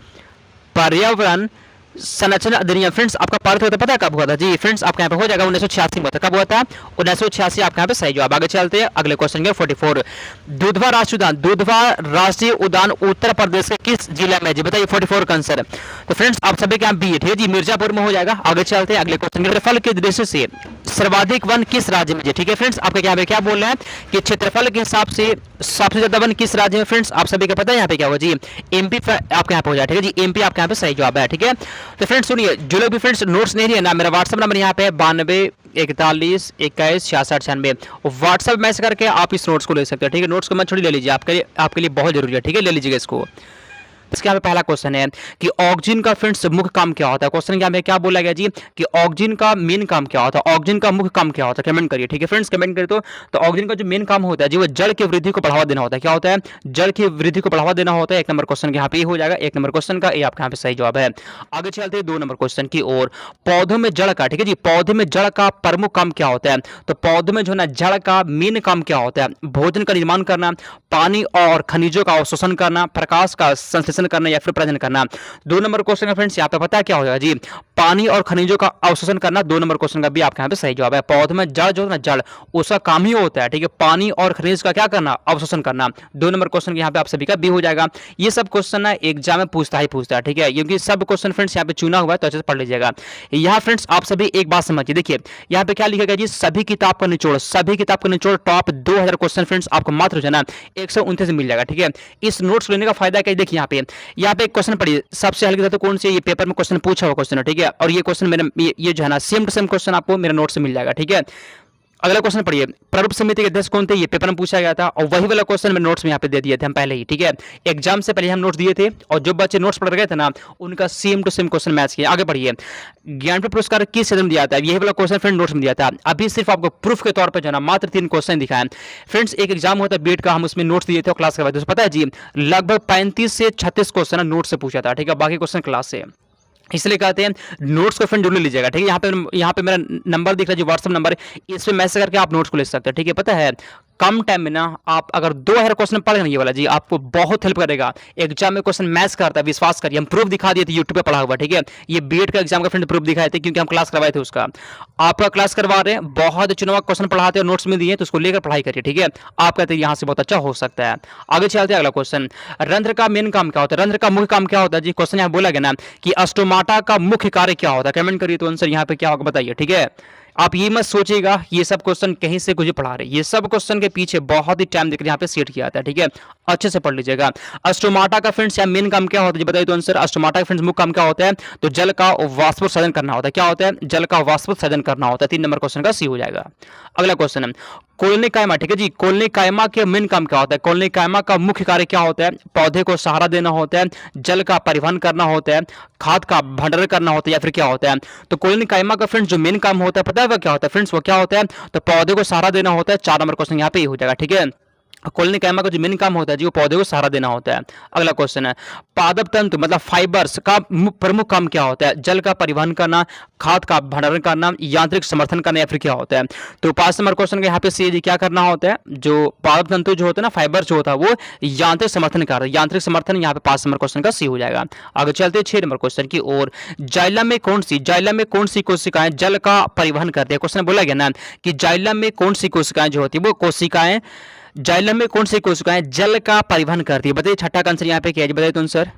पर्यावरण संरक्षण अधिनियम फ्रेंड्स आपका पारित हुआ था, पता है कब हुआ था जी? फ्रेंड्स आपके यहाँ पे हो जाएगा 1986 में। कब हुआ था? 1986 आपके यहाँ पे सही जवाब। आगे चलते हैं अगले क्वेश्चन के 44, दुधवा राष्ट्रीय उद्यान, दुधवा राष्ट्रीय उद्यान उत्तर प्रदेश के किस जिले में जी? बताइए 44 का आंसर। तो फ्रेंड्स आप सभी के यहाँ बी है। ठीक है जी, मिर्जापुर में हो जाएगा। आगे चलते हैं अगले क्वेश्चन, क्षेत्रफल के दृष्टि से सर्वाधिक वन किस राज्य में जी? ठीक है फ्रेंड्स आपके यहाँ पे क्या बोल रहे हैं कि क्षेत्रफल के हिसाब से सबसे ज्यादा वन किस राज्य में? फ्रेंड्स आप सभी को पता है यहाँ पे क्या होगा जी? एमपी आपके यहाँ पे हो जाए। ठीक है जी, एमपी आपके यहाँ पे सही जवाब है। ठीक है, तो फ्रेंड्स सुनिए, जो लोग भी फ्रेंड्स नोट्स नहीं लिए ना, मेरा व्हाट्सएप नंबर यहाँ पे है 92 41 21 66 96। व्हाट्सएप मैसेज करके आप इस नोट्स को ले सकते हो। ठीक है, नोट्स को मत छोड़िए, ले लीजिए, आपके लिए बहुत जरूरी है। ठीक है, ले लीजिएगा इसको। इसके यहाँ पे पहला क्वेश्चन है कि ऑक्सीजन का फ्रेंड्स मुख्य काम क्या होता है? क्वेश्चन यहाँ पे क्या बोला गया जी कि ऑक्सीजन का मेन काम क्या होता है? ऑक्सीजन का मुख्य काम क्या होता है? कमेंट करिए। ठीक है फ्रेंड्स, कमेंट करिए। तो ऑक्सीजन का जो मेन काम होता है जी वो जड़ की वृद्धि को बढ़ावा देना होता है। क्या होता है? जड़ की वृद्धि को बढ़ावा देना होता है। एक नंबर क्वेश्चन यहाँ पे हो जाएगा। एक नंबर क्वेश्चन का ए आपके यहाँ पे सही जवाब है। आगे चलते हैं 2 नंबर क्वेश्चन की ओर, पौधों में जड़ का, ठीक है जी, पौधे में जड़ का प्रमुख काम क्या होता है? तो पौधों में जो है ना जड़ का मेन काम क्या होता है? भोजन का निर्माण करना, पानी और खनिजों का अवशोषण करना, प्रकाश का संश्लेषण करना या फिर प्रजनन करना। 2 नंबर क्वेश्चन का फ्रेंड्स यहाँ पे पता है क्या होगा जी? पानी और खनिजों का अवशोषण करना। 2 नंबर क्वेश्चन का भी आपके यहाँ पे सही जवाब है। पौधे में जड़ जो है ना जड़, उसका काम ही होता है, ठीक है, पानी और खनिज का क्या करना? अवशोषण करना। 2 नंबर क्वेश्चन यहाँ पे आप सभी का भी हो जाएगा। ये सब क्वेश्चन ना एग्जाम में पूछता है, ठीक है, क्योंकि सब क्वेश्चन फ्रेंड्स यहाँ पे चुना हुआ है, तो अच्छे से पढ़ लीजिएगा। यहाँ फ्रेंड्स आप सभी एक बात समझिए, देखिए यहाँ पे क्या लिखा गया जी? सभी किताब का निचोड़, सभी किताब का निचोड़ टॉप 2000 क्वेश्चन फ्रेंड्स आपको मात्र जो है ना 129 मिल जाएगा। ठीक है, इस नोट्स लेने का फायदा क्या? देखिए यहाँ पे क्वेश्चन पढ़िए, सबसे हल्की तो कौन से? ये पेपर में क्वेश्चन पूछा हुआ क्वेश्चन है। ठीक है, और ये क्वेश्चन मेरे ये जो है ना सेम टू सेम क्वेश्चन आपको मेरे नोट से मिल जाएगा। ठीक है, अगला क्वेश्चन पढ़िए, प्रारूप समिति के अध्यक्ष कौन थे? ये पेपर में पूछा गया था, और वही वाला क्वेश्चन मेरे नोट्स में यहाँ पे दे दिए थे हम पहले ही। ठीक है, एग्जाम से पहले हम नोट्स दिए थे, और जो बच्चे नोट्स पढ़ गए थे ना उनका same to same question match किया। आगे पढ़िए, ज्ञानपीठ पुरस्कार किस क्षेत्र में दिया था? यही वाला क्वेश्चन फ्रेंड नोट्स में दिया था। अभी सिर्फ आपको प्रूफ के तौर पर जो है ना मात्र 3 क्वेश्चन दिखाए फ्रेंड्स। एक एग्जाम होता है बीएड का, हम उसमें नोट्स दिए थे और क्लास करवाए थे, पता है जी लगभग 35 से 36 क्वेश्चन नोट से पूछा था। ठीक है, बाकी क्वेश्चन क्लास से, इसलिए कहते हैं नोट्स को फ्रेंड जरूर लीजिएगा। ठीक है, यहाँ पे मेरा नंबर दिख रहा है जो व्हाट्सएप नंबर, इस पे मैसेज करके आप नोट्स को ले सकते हैं। ठीक है, पता है कम टाइम में ना आप अगर 2000 क्वेश्चन पढ़ लेंगे, ये वाला जी आपको बहुत हेल्प करेगा। एग्जाम में क्वेश्चन मैच करता है, विश्वास करिए, हम प्रूफ दिखा दिए थे यूट्यूब पे पढ़ा हुआ। ठीक है, ये बीएड का एग्जाम का फ्रेंड प्रूफ दिखाए थे, क्योंकि हम क्लास करवाए थे उसका। आपका क्लास करवा रहे हैं, बहुत चुनाव क्वेश्चन पढ़ाते हैं, नोट्स में दिए, तो उसको लेकर पढ़ाई करिए। ठीक है, आपका तो यहाँ से बहुत अच्छा हो सकता है। आगे चलते हैं अगला क्वेश्चन, रंध्र का मेन काम क्या होता है? रंध्र का मुख्य काम क्या होता है जी? क्वेश्चन यहाँ बोला गया ना कि स्टोमाटा का मुख्य कार्य क्या होता है? कमेंट करिए तो आंसर यहाँ पे क्या होगा बताइए। ठीक है, आप ये मत सोचिएगा ये सब क्वेश्चन कहीं से कुछ पढ़ा रहे, ये सब क्वेश्चन के पीछे बहुत ही टाइम देकर यहाँ पे सेट किया जाता है, ठीक है, अच्छे से पढ़ लीजिएगा। स्टोमाटा का फ्रेंड्स या मेन काम क्या होता है बताइए तो आंसर। स्टोमाटा का फ्रेंड्स मुख्य काम क्या होता है, तो जल का वाष्पोत्सर्जन करना होता है। क्या होता है, जल का वाष्पोत्सर्जन करना होता है। 3 नंबर क्वेश्चन का सी हो जाएगा। अगला क्वेश्चन है कोलनिक कायमा, ठीक है जी, कोलनिक कायमा के मेन काम क्या होता है, कोलनिक कायमा का मुख्य कार्य क्या होता है, पौधे को सहारा देना होता है, जल का परिवहन करना होता है, खाद का भंडारण करना होता है, या फिर क्या होता है। तो कोलनिक कायमा का फ्रेंड्स जो मेन काम होता है पता है वह क्या होता है फ्रेंड्स, वो क्या होता है, तो पौधे को सहारा देना होता है। 4 नंबर क्वेश्चन यहाँ पे ही हो जाएगा, ठीक है। कोलनिक कायमा का जो मेन काम होता है जी वो पौधे को सहारा देना होता है। अगला क्वेश्चन है पादप तंतु मतलब फाइबर्स का प्रमुख काम क्या होता है, जल का परिवहन करना, खाद का भंडारण करना, यांत्रिक समर्थन करना, या फिर क्या होता है। तो 5 नंबर क्वेश्चन का यहाँ पे सी क्या करना होता है, जो पादप तंतु जो होता है ना, फाइबर जो होता है वो यांत्रिक समर्थन करता है, यांत्रिक समर्थन यहाँ पे 5 नंबर क्वेश्चन का सी हो जाएगा। आगे चलते हैं 6 नंबर क्वेश्चन की ओर। जाइलम में कौन सी कोशिकाएं जल का परिवहन करती है। क्वेश्चन बोला गया ना कि जाइलम में कौन सी कोशिकाएं जो होती है वो कोशिकाएं, जाइलम में कौन सी कोशिकाएं जल का परिवहन करती है, बताइए। छठा का आंसर यहाँ पे क्या है बताइए तो आंसर,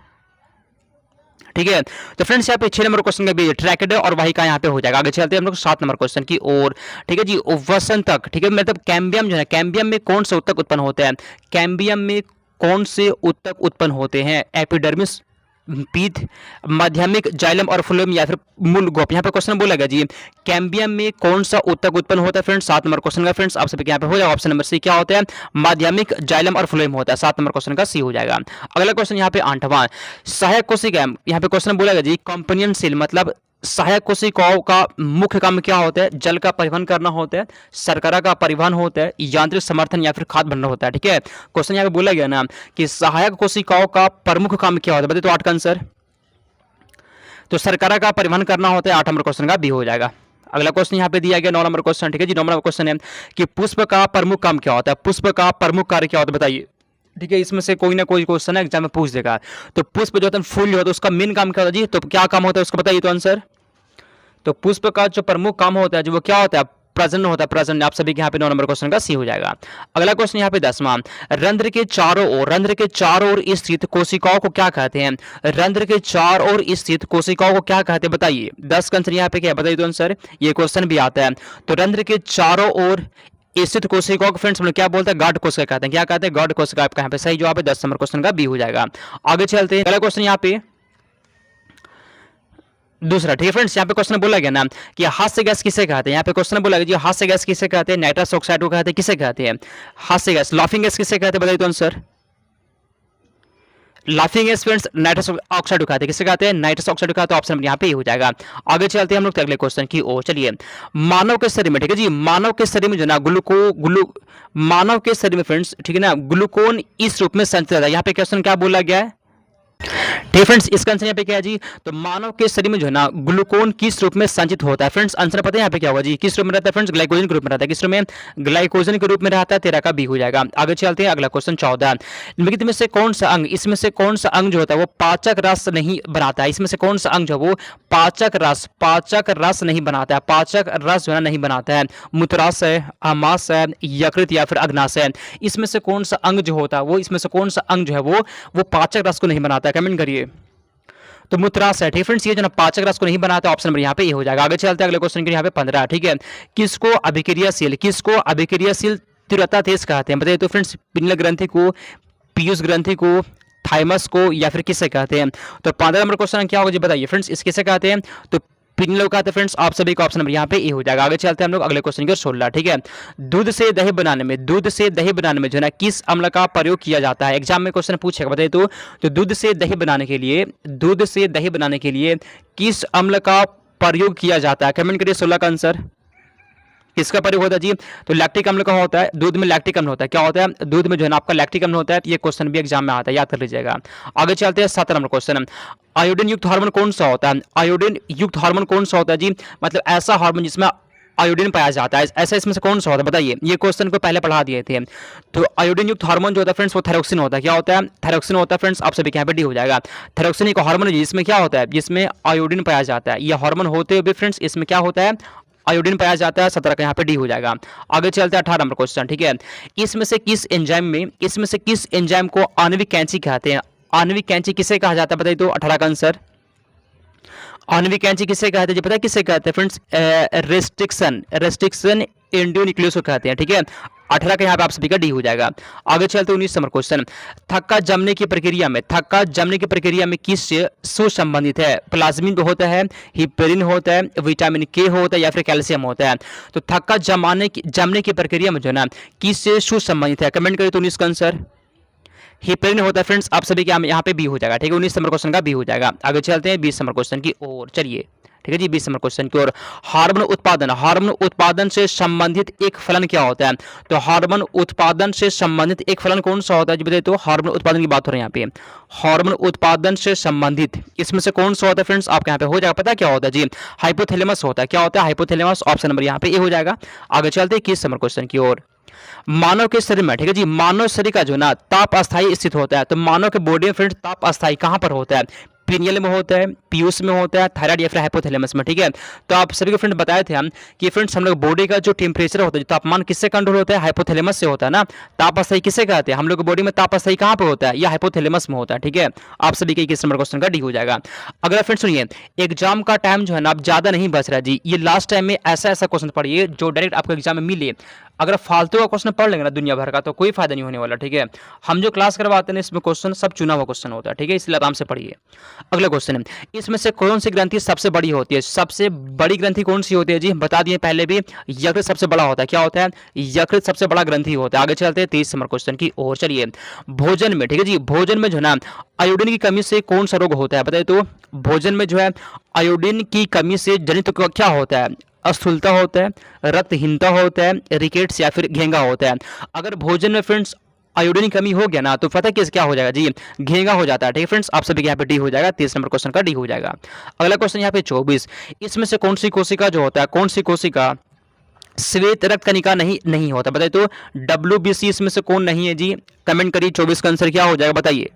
ठीक है। तो फ्रेंड्स यहाँ पे 6 नंबर क्वेश्चन का भी ट्रैकेडे और वाहिका यहाँ पे हो जाएगा। आगे चलते हैं हम लोग 7 नंबर क्वेश्चन की ओर, ठीक है जी। वसंतक, ठीक है, मतलब कैम्बियम जो है, कैम्बियम में कौन से उत्तक उत्पन्न होते हैं, कैम्बियम में कौन से उत्तक उत्पन्न होते हैं, एपिडर्मिस, पीठ, माध्यमिक, जाइलम और फ्लोएम, या फिर मूल गोप। यहाँ पे क्वेश्चन बोला गया जी कैम्बियम में कौन सा उत्तक उत्पन्न होता है फ्रेंड्स। 7 नंबर क्वेश्चन का फ्रेंड्स आप सभी के यहाँ पे हो जाएगा ऑप्शन नंबर सी क्या होता है, माध्यमिक, जाइलम और फ्लोएम होता है। 7 नंबर क्वेश्चन का सी हो जाएगा। अगला क्वेश्चन यहाँ पे 8वां सहायक कोशिका, यहाँ पे क्वेश्चन बोला गया जी कंपेनियन सेल मतलब सहायक कोशिकाओं का मुख्य काम क्या होता है, जल का परिवहन करना होता है, शर्करा का परिवहन होता है, यांत्रिक समर्थन या फिर खाद भंडारण होता है, ठीक है। क्वेश्चन यहाँ पे बोला गया ना कि सहायक कोशिकाओं का प्रमुख काम क्या होता है, बताइए तो 8 का आंसर, तो शर्करा का परिवहन करना होता है। 8 नंबर क्वेश्चन का बी हो जाएगा। अगला क्वेश्चन यहाँ पे दिया गया 9 नंबर क्वेश्चन, ठीक है जी। 9 नंबर क्वेश्चन है कि पुष्प का प्रमुख काम क्या होता है, पुष्प का प्रमुख कार्य क्या होता है बताइए, ठीक है। इसमें से कोई ना कोई क्वेश्चन है एग्जाम में पूछ देगा। तो पुष्प जो होता है फूल जो होता है उसका मेन काम क्या होता है जी, तो क्या काम होता है उसका बताइए तो आंसर। तो पुष्प का जो प्रमुख काम होता है जो वो क्या होता है, प्रजनन होता है, प्रजनन। आप सभी के यहाँ पे 9 नंबर क्वेश्चन का सी हो जाएगा। अगला क्वेश्चन यहाँ पे 10वां रंध्र के चारों ओर स्थित कोशिकाओं को क्या कहते हैं, रंध्र के चारों ओर स्थित कोशिकाओं को क्या कहते हैं बताइए। 10 का आंसर यहाँ पे क्या है बताइए तो आंसर, ये क्वेश्चन भी आता है। तो रंध्र के चारों ओर स्थित कोशिकाओं को फ्रेंड्स हम लोग क्या बोलते हैं, गाढ़ कोशिका कहते हैं। क्या कहते हैं, गाढ़ कोशिका। आपका यहाँ पे सही जवाब है 10 नंबर क्वेश्चन का बी हो जाएगा। आगे चलते हैं अगला क्वेश्चन यहाँ पे दूसरा, ठीक है फ्रेंड्स। यहाँ पे क्वेश्चन बोला गया ना कि हास्य गैस किसे कहते हैं, यहाँ पे क्वेश्चन बोला गया जी हास्य गैस किसे कहते हैं, नाइट्रस ऑक्साइड को कहते हैं, किसे कहते हैं हास्य गैस, लाफिंग गैस किसे कहते हैं बताइए तो answer. Laughing gas friends nitrous oxide को कहते हैं, किसे कहते हैं, नाइट्रस ऑक्साइड को कहते हैं। ऑप्शन यहाँ पे हो जाएगा। आगे चलते हैं हम लोग अगले क्वेश्चन की ओर। चलिए मानव के शरीर में, ठीक है जी, मानव के शरीर में जो ना मानव के शरीर में फ्रेंड्स, ठीक है ना, ग्लूकोन इस रूप में संचित रहता है। यहाँ पे क्वेश्चन क्या बोला गया है, ठीक फ्रेंड्स, इसका आंसर यहाँ पे क्या है जी, तो मानव के शरीर में जो है ना ग्लूकोन किस रूप में संचित होता है फ्रेंड्स। आंसर पता है यहाँ पे क्या होगा जी, किस रूप में रहता है फ्रेंड्स, ग्लाइकोजन के रूप में रहता है। किस रूप में, ग्लाइकोजन के रूप में रहता है। 13 का बी हो जाएगा। आगे चलते हैं अगला क्वेश्चन 14 निम्नलिखित में से कौन सा अंग, इसमें से कौन सा अंग जो होता है वो पाचक रस नहीं बनाता है। इसमें से कौन सा अंग जो है वो पाचक रस नहीं बनाता है, पाचक रस जो है नहीं बनाता है। मूत्राशय, आमाशय, यकृत या फिर अग्नाशय, इसमें से कौन सा अंग जो होता है वो, इसमें से कौन सा अंग जो है वो पाचक रस को नहीं बनाता है, कमेंट करिए। तो मूत्राशय, ठीक फ्रेंड्स, ये जो ना पाचक रस को नहीं बनाता, ऑप्शन नंबर यहाँ पे ये हो जाएगा। आगे चलते हैं अगले क्वेश्चन के यहाँ पे 15, ठीक है। किसको अभिक्रियाशील तीव्रता तेज कहते हैं बताइए तो फ्रेंड्स, पिनेल ग्रंथि को, पीयूष ग्रंथि को, थाइमस को, या फिर किसे कहते हैं। तो 15 नंबर क्वेश्चन क्या होगा जी बताइए फ्रेंड्स, इसके से कहते हैं तो पिनेल कहते हैं फ्रेंड्स। आप सभी का ऑप्शन नंबर यहाँ पे ए हो जाएगा। आगे चलते हैं हम लोग अगले क्वेश्चन की 16, ठीक है। दूध से दही बनाने में जो है ना किस अम्ल का प्रयोग किया जाता है, एग्जाम में क्वेश्चन पूछेगा बताइए तो दूध से दही बनाने के लिए किस अम्ल का प्रयोग किया जाता है, कमेंट करिए। 16 का आंसर किसका प्रयोग होता है जी, तो लैक्टिक अम्ल का होता है। दूध में लैक्टिक अम्ल होता है, क्या होता है, दूध में जो है ना आपका लैक्टिक अम्ल होता है। ये क्वेश्चन भी एग्जाम में आता है, याद कर लीजिएगा। आगे चलते हैं 17 नंबर क्वेश्चन, आयोडीन युक्त हार्मोन कौन सा होता है, आयोडीन युक्त हार्मोन कौन सा होता है जी, मतलब ऐसा हार्मोन जिसमें आयोडीन पाया जाता है, ऐसा इसमें से कौन सा होता है बताइए। ये क्वेश्चन को पहले पढ़ा दिए थे। तो आयोडीन युक्त हार्मोन जो होता है फ्रेंड्स वो थायरोक्सिन होता है। क्या होता है, थायरोक्सिन होता है फ्रेंड्स। आप सभी के यहाँ पे डी हो जाएगा। थायरोक्सिन एक हार्मोन है जिसमें क्या होता है, जिसमें आयोडीन पाया जाता है। ये हार्मोन होते हुए फ्रेंड्स इसमें क्या होता है, आयोडीन पाया जाता है। 17 का यहाँ पे डी हो जाएगा। आगे चलते हैं 18 नंबर क्वेश्चन, ठीक है। इसमें से किस एंजाइम को आणविक कैंची कहते हैं, आणविक कैंची किसे कहा जाता है बताइए तो 18 का आंसर। आणविक कैंची किसे कहते हैं जी, पता है किसे कहते हैं फ्रेंड्स? रेस्ट्रिक्शन, रेस्ट्रिक्शन एंडोन्यूक्लियस को कहते हैं, ठीक है। 18 का यहाँ पे आप सभी का डी हो जाएगा। आगे चलते 19 नंबर क्वेश्चन, थक्का जमने की प्रक्रिया में, थक्का जमने की प्रक्रिया में किससे सुसंबंधित है? प्लाज्मिन होता है, हिपेरिन होता है, विटामिन के होता है या फिर कैल्शियम होता है? तो थक्का जमने की प्रक्रिया में जो है ना किससे सुसंबंधित है? कमेंट करिए तो 19 का आंसर हिपेरिन होता है फ्रेंड्स। आप सभी के यहाँ पे बी हो जाएगा, ठीक है। 19 नंबर क्वेश्चन का बी हो जाएगा। आगे चलते हैं 20 नंबर क्वेश्चन की ओर, चलिए ठीक है जी। 20 नंबर क्वेश्चन की ओर, हार्मोन उत्पादन, हार्मोन उत्पादन से संबंधित एक फलन क्या होता है? तो हार्मोन उत्पादन से संबंधित एक फलन कौन सा होता है जी, बताइए तो। हार्मोन उत्पादन की बात हो रही है यहाँ पे, हार्मोन उत्पादन से संबंधित इसमें से कौन सा होता है फ्रेंड्स? आपके यहाँ पे हो जाएगा, पता क्या होता है जी? हाइपोथैलेमस होता है। क्या होता है? हाइपोथैलेमस। ऑप्शन नंबर यहाँ पे ए हो जाएगा। आगे चलते हैं 21 नंबर क्वेश्चन की ओर, मानव के शरीर में, ठीक है जी, मानव शरीर का जो ना ताप अस्थाई स्थित होता है। तो मानव के बॉडी में फ्रेंड्स ताप अस्थाई कहां पर होता है? पीनियल में होता है, पीयूष में होता है, थायराइड या फिर हाइपोथैलेमस में, ठीक है। तो आप सभी को फ्रेंड बताए थे हम कि फ्रेंड्स हम लोग बॉडी का जो टेम्परेचर होता है, जो तापमान किससे कंट्रोल होता है? हाइपोथैलेमस से होता है ना। ताप अस्थाई किसे कहते हैं? हम लोग बॉडी में ताप अस्थाई कहां पे होता है? या हाइपोथैलेमस में होता है, ठीक है। आप सभी के 21 नंबर क्वेश्चन का डी हो जाएगा। अगला फ्रेंड सुनिए, एग्जाम का टाइम जो है ना अब ज्यादा नहीं बच रहा जी, ये लास्ट टाइम में ऐसा क्वेश्चन पढ़िए जो डायरेक्ट आपको एग्जाम में मिले। अगर फालतू का क्वेश्चन पढ़ लेंगे ना दुनिया भर का तो कोई फायदा नहीं होने वाला, ठीक है। हम जो क्लास करवाते हैं इसमें क्वेश्चन सब चुना हुआ क्वेश्चन होता है, ठीक है, इसलिए आराम से पढ़िए। अगला क्वेश्चन है, इसमें से कौन सी ग्रंथि सबसे बड़ी होती है? सबसे बड़ी ग्रंथि कौन सी होती है जी? बता दिए पहले भी, यकृत सबसे बड़ा होता है। क्या होता है? यकृत सबसे बड़ा ग्रंथि होता है। आगे चलते हैं 23 नंबर क्वेश्चन की ओर, चलिए। भोजन में, ठीक है जी, भोजन में जो है ना आयोडीन की कमी से कौन सा रोग होता है? बताइए तो। भोजन में जो है आयोडीन की कमी से जनित क्या होता है? स्थूलता होता है, रक्तहीनता होता है, रिकेट्स या फिर घेंगा होता है। अगर भोजन में फ्रेंड्स आयोडीन की कमी हो गया ना तो पता किस क्या हो जाएगा जी? घेंगा हो जाता है, ठीक है फ्रेंड्स। आप सभी के यहाँ पे डी हो जाएगा। 23 नंबर क्वेश्चन का डी हो जाएगा। अगला क्वेश्चन यहाँ पे 24, इसमें से कौन सी कोशिका जो होता है, कौन सी कोशिका श्वेत रक्त कणिका नहीं होता? बताइए तो। WBC इसमें से कौन नहीं है जी? कमेंट करिए। 24 का आंसर क्या हो जाएगा बताइए।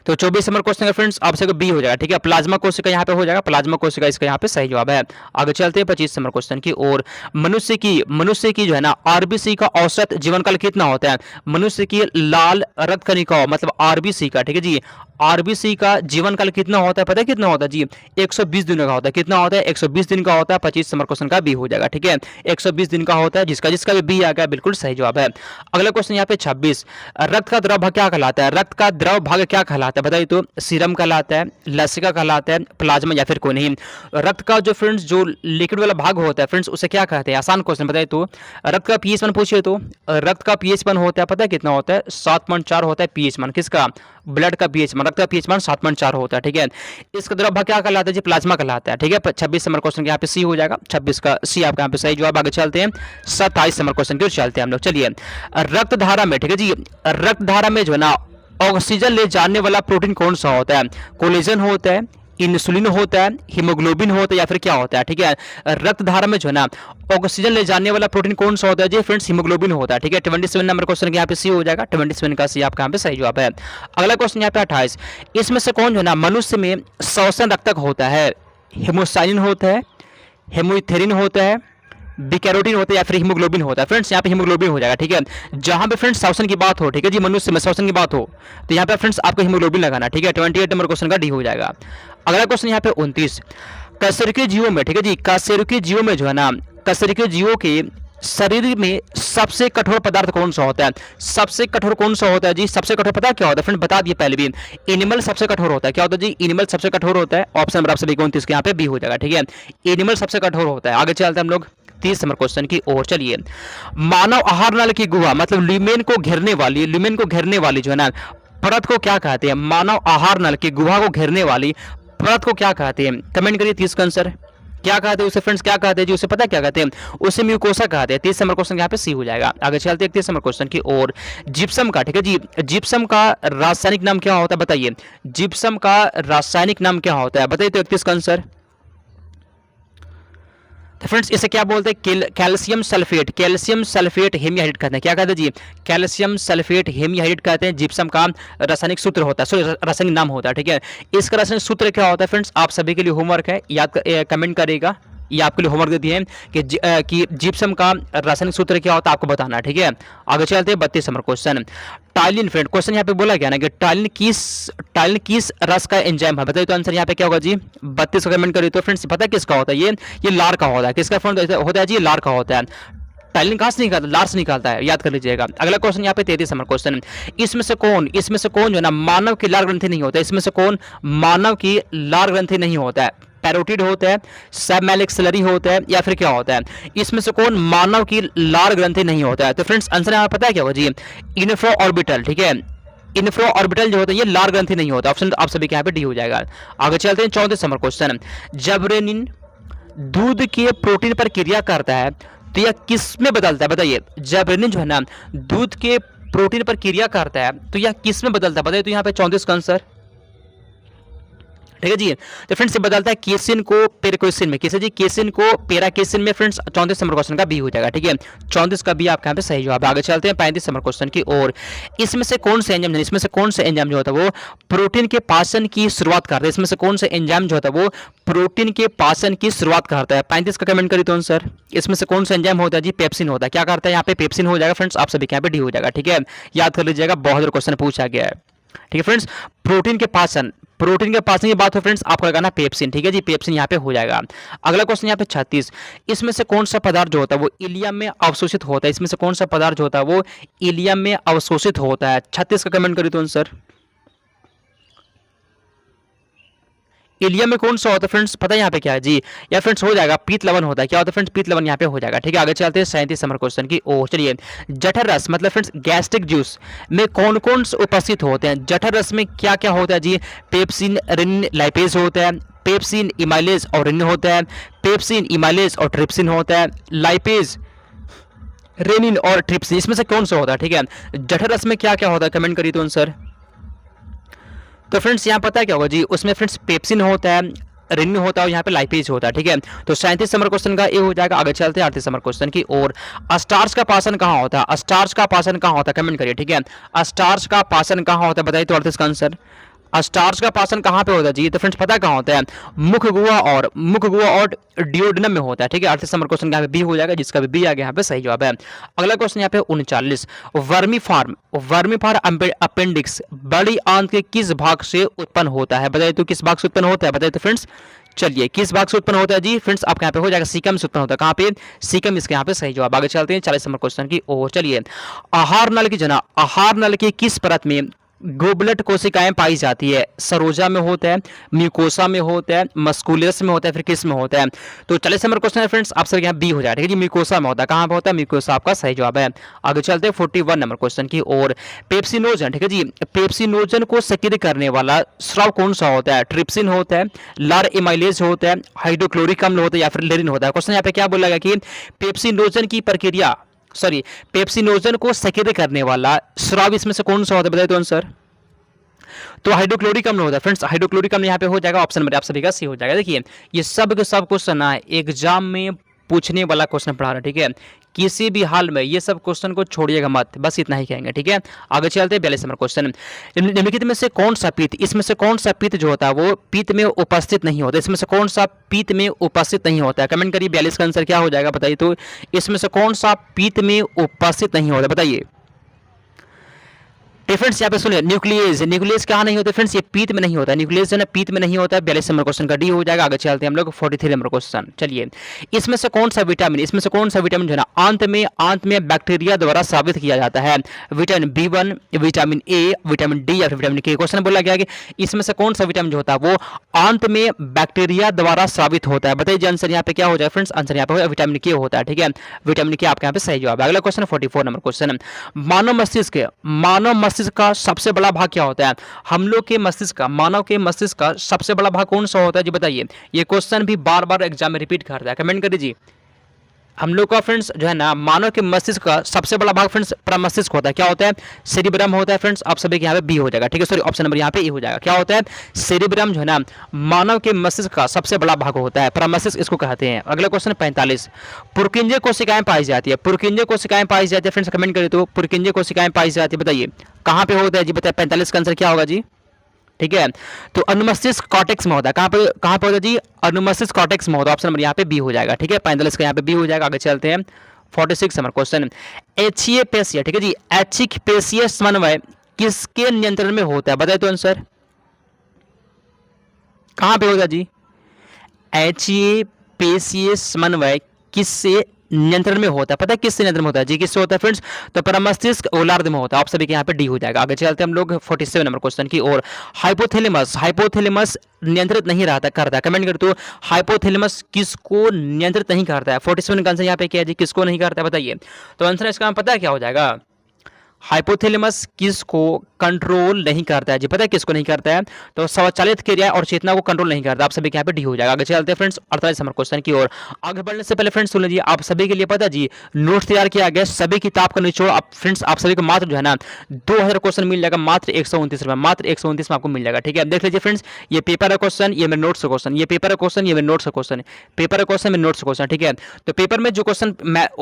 तो 24 नंबर क्वेश्चन का फ्रेंड्स आपसे बी हो जाएगा, ठीक है। प्लाज्मा कोशिका यहाँ पे हो जाएगा, प्लाज्मा कोशिका इसका यहाँ पे सही जवाब है। आगे चलते हैं 25 नंबर क्वेश्चन की ओर, मनुष्य की जो है ना आरबीसी का औसत जीवन काल कितना होता है? मनुष्य की लाल रक्त कणिका मतलब आरबीसी का, ठीक है जी, आरबीसी का जीवन काल कितना होता है? पता है कितना होता है जी? 120 दिनों का होता है। कितना होता है? 120 दिन का होता है। 25 नंबर क्वेश्चन का बी हो जाएगा, ठीक है। 120 दिन का होता है, जिसका भी बी आ गया बिल्कुल सही जवाब है। अगला क्वेश्चन यहाँ पे 26, रक्त का द्रव भाग क्या कहलाता है? रक्त का द्रव भाग क्या कहलाता है? बताइए तो। सीरम कहलाता है, लसिका कहलाता है, प्लाज्मा या फिर कोई नहीं। रक्त का जो फ्रेंड्स जो लिक्विड वाला भाग होता है फ्रेंड्स उसे क्या कहते हैं? आसान क्वेश्चन बताइए तो। रक्त का पीएच मान पूछिए तो। रक्त का पीएच मान होता है, पता है कितना होता है? 7.4 होता है पीएच मान। किसका? ब्लड का पीएच मान, रक्त का पीएच मान 7.4 होता है, ठीक है। इसका द्रव भाग क्या कहलाता है जी? प्लाज्मा कहलाता है, ठीक है। 26 नंबर क्वेश्चन के यहाँ पे सी हो जाएगा। 26 का सी आपका यहाँ पे सही जवाब। आगे चलते हैं 27 नंबर क्वेश्चन की ओर चलते हैं हम लोग, चलिए। रक्त धारा में, ठीक है जी, रक्त धारा में जो है ना ऑक्सीजन ले जाने वाला प्रोटीन कौन सा होता है? कोलेजन होता है, इंसुलिन होता है, हीमोग्लोबिन होता है या फिर क्या होता है? ठीक है, रक्त धारा में जो है ना ऑक्सीजन ले जाने वाला प्रोटीन कौन सा होता है जी? फ्रेंड्स हीमोग्लोबिन होता है, ठीक है। 27 नंबर क्वेश्चन के यहाँ पे सी हो जाएगा। 27 का सी आपका यहाँ पे सही जवाब है। अगला क्वेश्चन यहाँ पे 28, इसमें से कौन जो है ना मनुष्य में श्वसन रक्तक होता है? हेमोसाइनिन होता है, हेमोइथेरिन होता है, बिकैरोटीन होता है या फिर हीमोग्लोबिन होता है? फ्रेंड्स यहाँ पे हीमोग्लोबिन हो जाएगा, ठीक है। जहां पे फ्रेंड्स श्वसन की बात हो, ठीक है जी, मनुष्य में श्वसन की बात हो तो यहाँ पे फ्रेंड्स आपको हीमोग्लोबिन लगाना, ठीक है। 28 नंबर क्वेश्चन का डी हो जाएगा। अगला क्वेश्चन यहाँ पे 29, कशेरुकी जीवों में, ठीक है जी, कशेरुकी जीवों में जो है ना कशेरुकी जीवों के शरीर में सबसे कठोर पदार्थ कौन सा होता है? सबसे कठोर कौन सा होता है जी? सबसे कठोर पता क्या होता है? फ्रेंड बता दिए पहले भी, एनिमल सबसे कठोर होता है। क्या होता है जी? एनिमल सबसे कठोर होता है। ऑप्शन नंबर आपसे 29 के यहाँ पे बी हो जाएगा, ठीक है। एनिमल सबसे कठोर होता है। आगे चलते हैं हम लोग 30 नंबर क्वेश्चन की ओर, चलिए। मानव आहार नल की गुहा मतलब ल्यूमेन को घेरने वाली जो है ना परत को क्या कहते हैं? मानव आहार नल की गुहा को घेरने वाली परत को क्या कहते हैं? कमेंट करिए 30 का आंसर क्या कहते हैं उसे फ्रेंड्स, क्या कहते हैं जी? उसे पता क्या कहते हैं? उसे म्यूकोसा कहते हैं। 30 नंबर क्वेश्चन यहाँ पे सी हो जाएगा। आगे चलते हैं 31 नंबर क्वेश्चन की ओर, जिप्सम का, ठीक है जी, जिप्सम का रासायनिक नाम क्या होता है? बताइए, जिप्सम का रासायनिक नाम क्या होता है? बताइए तो 31 का आंसर। तो फ्रेंड्स इसे क्या बोलते हैं? कैल्शियम सल्फेट हेमियाहाइड्रेट कहते हैं। क्या कहते हैं जी? कैल्शियम सल्फेट हेमियाहाइड्रेट कहते हैं। जिप्सम का रासायनिक सूत्र होता है, सॉरी रासायनिक नाम होता है, ठीक है। इसका रासायनिक सूत्र क्या होता है फ्रेंड्स? आप सभी के लिए होमवर्क है, याद कमेंट करेगा, ये आपके लिए होमवर्क दे दिए हैं कि जिप्सम का रासायनिक सूत्र क्या होता है आपको बताना है, ठीक है। आगे चलते हैं 32 number question. Ptyalin friend, question यहाँ पे बोला गया ना कि टाइलिन किस रस का एंजाइम है, बताइए तो आंसर यहाँ पे क्या होगा जी। 32 का कमेंट करिए तो फ्रेंड्स पता है किसका होता है, ये लार का होता है। किसका फ्रेंड होता है जी, लार का होता है। टाइलिन कहाँ से निकालता है, लार से निकालता है, याद कर लीजिएगा। अगला क्वेश्चन यहाँ पे 33 नंबर क्वेश्चन। इसमें से कौन जो है ना मानव की लार ग्रंथि नहीं होता है, इसमें से कौन मानव की लार ग्रंथि नहीं होता है। पैरोटिड होता है, सबमैलेक्सिलरी होता है, या फिर क्या होता है, इसमें से कौन मानव की लार ग्रंथि नहीं होता है। तो फ्रेंड्स आंसर यहाँ पता है क्या होगा जी, इन्फ्रा ऑर्बिटल, ठीक है। इन्फ्रा ऑर्बिटल जो होता है ये लार ग्रंथि नहीं होता। ऑप्शन आप सभी के यहाँ पे डी हो जाएगा। आगे चलते हैं 34 नंबर क्वेश्चन। जब रेनिन दूध के प्रोटीन पर क्रिया करता है तो यह किस में बदलता है, बताइए। जब रेनिन जो है ना दूध के प्रोटीन पर क्रिया करता है तो यह किस में बदलता है, बताइए तो यहाँ पे 34 का आंसर, ठीक है जी। तो फ्रेंड्स ये बदलता है केसिन को पेराकेसिन में, किसे जी, केसिन को पेराकेसिन में। फ्रेंड्स 34 नंबर क्वेश्चन का बी हो जाएगा, ठीक है। 34 का बी आपके यहाँ पे सही जवाब है। आगे चलते हैं 35 नंबर क्वेश्चन की ओर। इसमें से कौन से एंजाइम जो होता है वो प्रोटीन के पाचन की शुरुआत करता है, इसमें से कौन सा एंजाइम जो होता है वो प्रोटीन के पाचन की शुरुआत करता है। 35 का कमेंट करिए तो आंसर, इसमें से कौन सा एंजाइम होता है जी, पेप्सिन होता है। क्या करता है यहाँ पे, पेप्सिन हो जाएगा। फ्रेंड्स आप सभी के यहाँ पे डी हो जाएगा, ठीक है। याद कर लीजिएगा, बहुत क्वेश्चन पूछा गया है, ठीक है फ्रेंड्स। प्रोटीन के पाचन की बात हो फ्रेंड्स, आपको लगाना पेप्सिन, ठीक है जी, पेप्सिन यहाँ पे हो जाएगा। अगला क्वेश्चन यहाँ पे 36। इसमें से कौन सा पदार्थ जो होता है वो इलियम में अवशोषित होता है, इसमें से कौन सा पदार्थ जो होता है वो इलियम में अवशोषित होता है। 36 का कमेंट करिए तो आंसर, इलियम में कौन सा होता है फ्रेंड्स, पता है यहाँ पे क्या है जी, या फ्रेंड्स हो जाएगा पीत लवण होता है। क्या होता है फ्रेंड्स, पीत लवण यहाँ पे हो जाएगा, ठीक है। आगे चलते हैं 37 नंबर क्वेश्चन की ओर। चलिए, जठर रस मतलब फ्रेंड्स गैस्ट्रिक जूस में कौन कौन से उपस्थित होते हैं। जठर रस में क्या क्या होता है जी, पेप्सिन, रेनिन, लाइपेज होता है, पेप्सिन, इमाइलेज और रेनिन होता है, पेप्सिन, इमाइलेज और ट्रिप्सिन होता है, लाइपेज, रेनिन और ट्रिप्सिन, इसमें से कौन सा होता है, ठीक है। जठर रस में क्या क्या होता है, कमेंट करिए तो आंसर। तो फ्रेंड्स यहाँ पता है क्या होगा जी, उसमें फ्रेंड्स पेप्सिन होता है, रेनिन होता है और यहाँ पे लाइपेज होता है, ठीक है। तो 37 नंबर क्वेश्चन का ए हो जाएगा। आगे चलते हैं 38 नंबर क्वेश्चन की ओर। स्टार्च का पाचन कहाँ होता है, स्टार्च का पाचन कहाँ होता है, कमेंट करिए, ठीक है। स्टार्च का पाचन कहाँ होता है, बताइए तो 38 का आंसर। स्टार्च का पाचन कहाँ पे होता है जी, तो फ्रेंड्स पता है कहाँ होता है, मुख गुहा और डिओडिनम में होता है, ठीक है। 38 नंबर क्वेश्चन यहाँ पे बी हो जाएगा, जिसका भी बी आ गया यहाँ पे सही जवाब है। अगला क्वेश्चन यहाँ पे 39। वर्मी फार्म अपेंडिक्स बड़ी आंत के किस भाग से उत्पन्न होता है, बताइए तो किस भाग से उत्पन्न होता है, बताइए तो फ्रेंड्स। चलिए, किस भाग से उत्पन्न होता है जी, फ्रेंड्स आपके यहाँ पे हो जाएगा सीकम से उत्पन्न होता है। कहाँ पे, सीकम, इसके यहाँ पे सही जवाब। आगे चलते हैं 40 नंबर क्वेश्चन की ओर। चलिए, आहार नल की किस परत में गोबलेट कोशिकाएं पाई जाती है, सरोजा में होता है, म्यूकोसा में होता है, मस्कुलस में होता है, फिर किस में होता है। तो 40 नंबर क्वेश्चन है फ्रेंड्स, आप सबके यहाँ बी हो जाएगा, ठीक है जी। म्यूकोसा में होता है, कहाँ पे होता है, म्यूकोसा आपका सही जवाब है। आगे चलते हैं 41 नंबर क्वेश्चन की ओर। पेप्सिनोजन, ठीक है जी, पेप्सिनोजन को सक्रिय करने वाला स्राव कौन सा होता है, ट्रिप्सिन होता है, लार एमाइलेज होता है, हाइड्रोक्लोरिक अम्ल होता है, या फिर लेरिन होता है। क्वेश्चन यहाँ पे क्या बोला गया कि पेप्सिनोजन को सक्रिय करने वाला स्राव इसमें से कौन सा होता है, बताइए तो आंसर। तो हाइड्रोक्लोरिक अम्ल होता है फ्रेंड्स, हाइड्रोक्लोरिक अम्ल यहाँ पे हो जाएगा। ऑप्शन नंबर आप सभी का सी हो जाएगा। देखिए, ये सब के सब क्वेश्चन ना एग्जाम में पूछने वाला क्वेश्चन पढ़ा रहा है, ठीक है। किसी भी हाल में ये सब क्वेश्चन को छोड़िएगा मत, बस इतना ही कहेंगे, ठीक है। आगे चलते हैं 42 नंबर क्वेश्चन। निम्नलिखित में से कौन सा पित्त, इसमें से कौन सा पित्त जो होता है वो पित्त में उपस्थित नहीं होता, इसमें से कौन सा पित्त में उपस्थित नहीं होता है, कमेंट करिए। 42 का आंसर क्या हो जाएगा, बताइए तो। इसमें से कौन सा पित्त में उपस्थित नहीं होता, बताइए। फ्रेंड्स यहाँ पे सुनिए, न्यूक्लियस कहाँ नहीं होता फ्रेंड्स, ये पीत में नहीं होता, न्यूक्लियस जो है पीत में नहीं होता है। 42 नंबर क्वेश्चन का डी हो जाएगा। आगे चलते हैं हम लोग 43 नंबर क्वेश्चन। चलिए, इसमें से कौन सा विटामिन जो है ना आंत में बैक्टीरिया द्वारा स्रावित किया जाता है, vitamin B1, vitamin A, vitamin D या फिर विटामिन के। क्वेश्चन बोला गया कि इसमें से कौन सा विटामिन जो होता है वो आंत में बैक्टीरिया द्वारा स्रावित होता है, बताइए आंसर यहाँ पे क्या हो जाएगा फ्रेंड्स। आंसर यहाँ पे विटामिन के होता है, ठीक है। विटामिन के आपके यहाँ पे सही जवाब है। अगला क्वेश्चन 44 नंबर क्वेश्चन। मानव मस्तिष्क का सबसे बड़ा भाग क्या होता है, हम लोग के मानव के मस्तिष्क का सबसे बड़ा भाग कौन सा होता है जी, बताइए। ये क्वेश्चन भी बार बार एग्जाम में रिपीट करता है, कमेंट कर दीजिए। हम लोग का फ्रेंड्स जो है ना मानव के मस्तिष्क का सबसे बड़ा भाग फ्रेंड्स प्रमस्तिष्क होता है। क्या होता है, सेरिब्रम होता है फ्रेंड्स। आप सभी के यहाँ पे बी हो जाएगा, ठीक है। सॉरी, ऑप्शन नंबर यहाँ पे ए हो जाएगा। क्या होता है, सेरिब्रम जो है ना मानव के मस्तिष्क का सबसे बड़ा भाग होता है, प्रमस्तिष्क इसको कहते हैं। अगला क्वेश्चन 45। पुरकिंजे कोशिकाएं पाई जाती है, पुरकिंजे कोशिकाएं पाई जाती है फ्रेंड्स, कमेंट करिए तो। पुरकिंजे कोशिकाएं पाई जाती है, बताइए कहाँ पे होता है जी, बताइए। 45 का आंसर क्या होगा जी, ठीक है। तो अनुमस्तिष्क कॉर्टेक्स में होता है, कहाँ पे होता है जी, अनुमस्तिष्क कॉर्टेक्स में होता है। ऑप्शन नंबर यहाँ पे बी हो जाएगा, ठीक है। 45 का यहाँ पे बी हो जाएगा। आगे चलते हैं 46 नंबर क्वेश्चन, एचीए पेशिया, ठीक है जी, ऐच्छिक पेशीय समन्वय किसके नियंत्रण में होता है, बताइए तो आंसर। कहां पे होगा जी, एचईए पेशीय समन्वय किससे नियंत्रण में होता है, पता है किससे नियंत्रण में होता है जी, किससे होता है फ्रेंड्स, तो परमस्तिष्क गोलार्ध में होता है। आप सभी के यहाँ पे डी हो जाएगा। आगे चलते हैं हम लोग 47 नंबर क्वेश्चन की ओर, हाइपोथैलेमस नियंत्रित नहीं रहता करता है, कमेंट कर दो हाइपोथैलेमस किसको नियंत्रित नहीं करता है। 47 का आंसर यहाँ पे क्या है जी, किसको नहीं करता है बताइए। तो आंसर इसका पता है क्या हो जाएगा, हाइपोथैलेमस किसको कंट्रोल नहीं करता है जी, पता है किसको नहीं करता है, तो स्वचालित क्रिया और चेतना को कंट्रोल नहीं करता। आप सभी के यहाँ पे डी हो जाएगा। आगे चलते हैं फ्रेंड्स 48 नंबर क्वेश्चन की ओर। आगे बढ़ने से पहले फ्रेंड्स सुन लीजिए, आप सभी के लिए पता है जी नोट्स तैयार किया गया, सभी किताब का निचोड़ आप फ्रेंड्स आप सभी को मात्र जो है ना 2000 क्वेश्चन मिल जाएगा, मात्र 129 रुपये, मात्र 129 में आपको मिल जाएगा, ठीक है। देख लीजिए फ्रेंड्स, ये पेपर का क्वेश्चन, ये मेरे नोट्स का क्वेश्चन, ये पेपर का क्वेश्चन, ये मेरे नोट्स का क्वेश्चन, पेपर का क्वेश्चन मेरे नोट्स का क्वेश्चन, ठीक है। तो पेपर में जो क्वेश्चन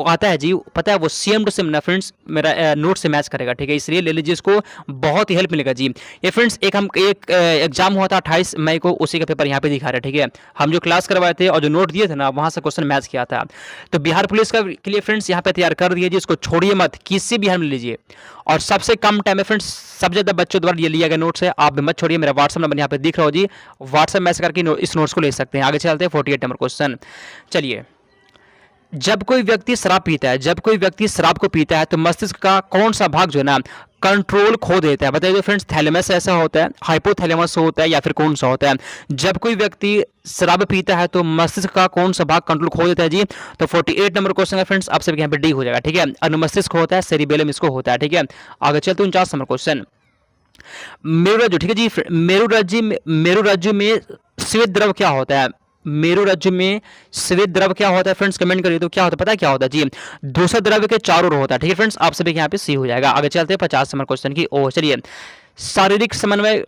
आता है जी, पता है वो सेम टू सेम ना फ्रेंड्स मेरा नोट से मैच करेगा, ठीक है। इसलिए ले लीजिए, इसको बहुत ही हेल्प मिलेगा जी। ये फ्रेंड्स एक एग्जाम हुआ था 28 मई को, उसी का पेपर यहाँ पे दिखा रहे हैं, ठीक है। हम जो क्लास करवाए थे और जो नोट दिए थे ना, वहां से क्वेश्चन मैच किया था। तो बिहार पुलिस का के लिए फ्रेंड्स यहाँ पे तैयार कर दिए जी, इसको छोड़िए मत, किससे बिहार में लीजिए। और सबसे कम टाइम में फ्रेंड्स सबसे ज्यादा बच्चों द्वारा ये लिया गया नोट्स है, आप भी मत छोड़िए। मेरा व्हाट्सएप नंबर यहाँ पे दिख रहा हो जी, व्हाट्सएप मैसेज करके इस नोट्स को ले सकते हैं। आगे चलते हैं 48 नंबर क्वेश्चन। चलिए, जब कोई व्यक्ति शराब पीता है, जब कोई व्यक्ति शराब को पीता है तो मस्तिष्क का कौन सा भाग जो है ना कंट्रोल खो देता है, बताइए फ्रेंड्स। थैलेमस ऐसा होता है, हाइपोथैलेमस होता है, या फिर कौन सा होता है। जब कोई व्यक्ति शराब पीता है तो मस्तिष्क का कौन सा भाग कंट्रोल खो देता है जी, तो 48 नंबर क्वेश्चन है फ्रेंड्स, आप सबके यहाँ पे डी हो जाएगा, ठीक है। अनुमस्तिष्क होता है, सेरिबेलम इसको होता है, ठीक है। आगे चलते 49 नंबर क्वेश्चन, मेरुरज्जु, ठीक है जी, मेरुरज्जु में श्वेत द्रव क्या होता है, मेरुरज्जु में श्वेत द्रव क्या होता है फ्रेंड्स, कमेंट करिए तो क्या होता है, पता है क्या होता है जी, दूसरा द्रव्य के चारों ओर होता है, ठीक है फ्रेंड्स। आप सभी के यहाँ पे सी हो जाएगा। आगे चलते हैं 50 नंबर क्वेश्चन की ओर। चलिए, शारीरिक समन्वय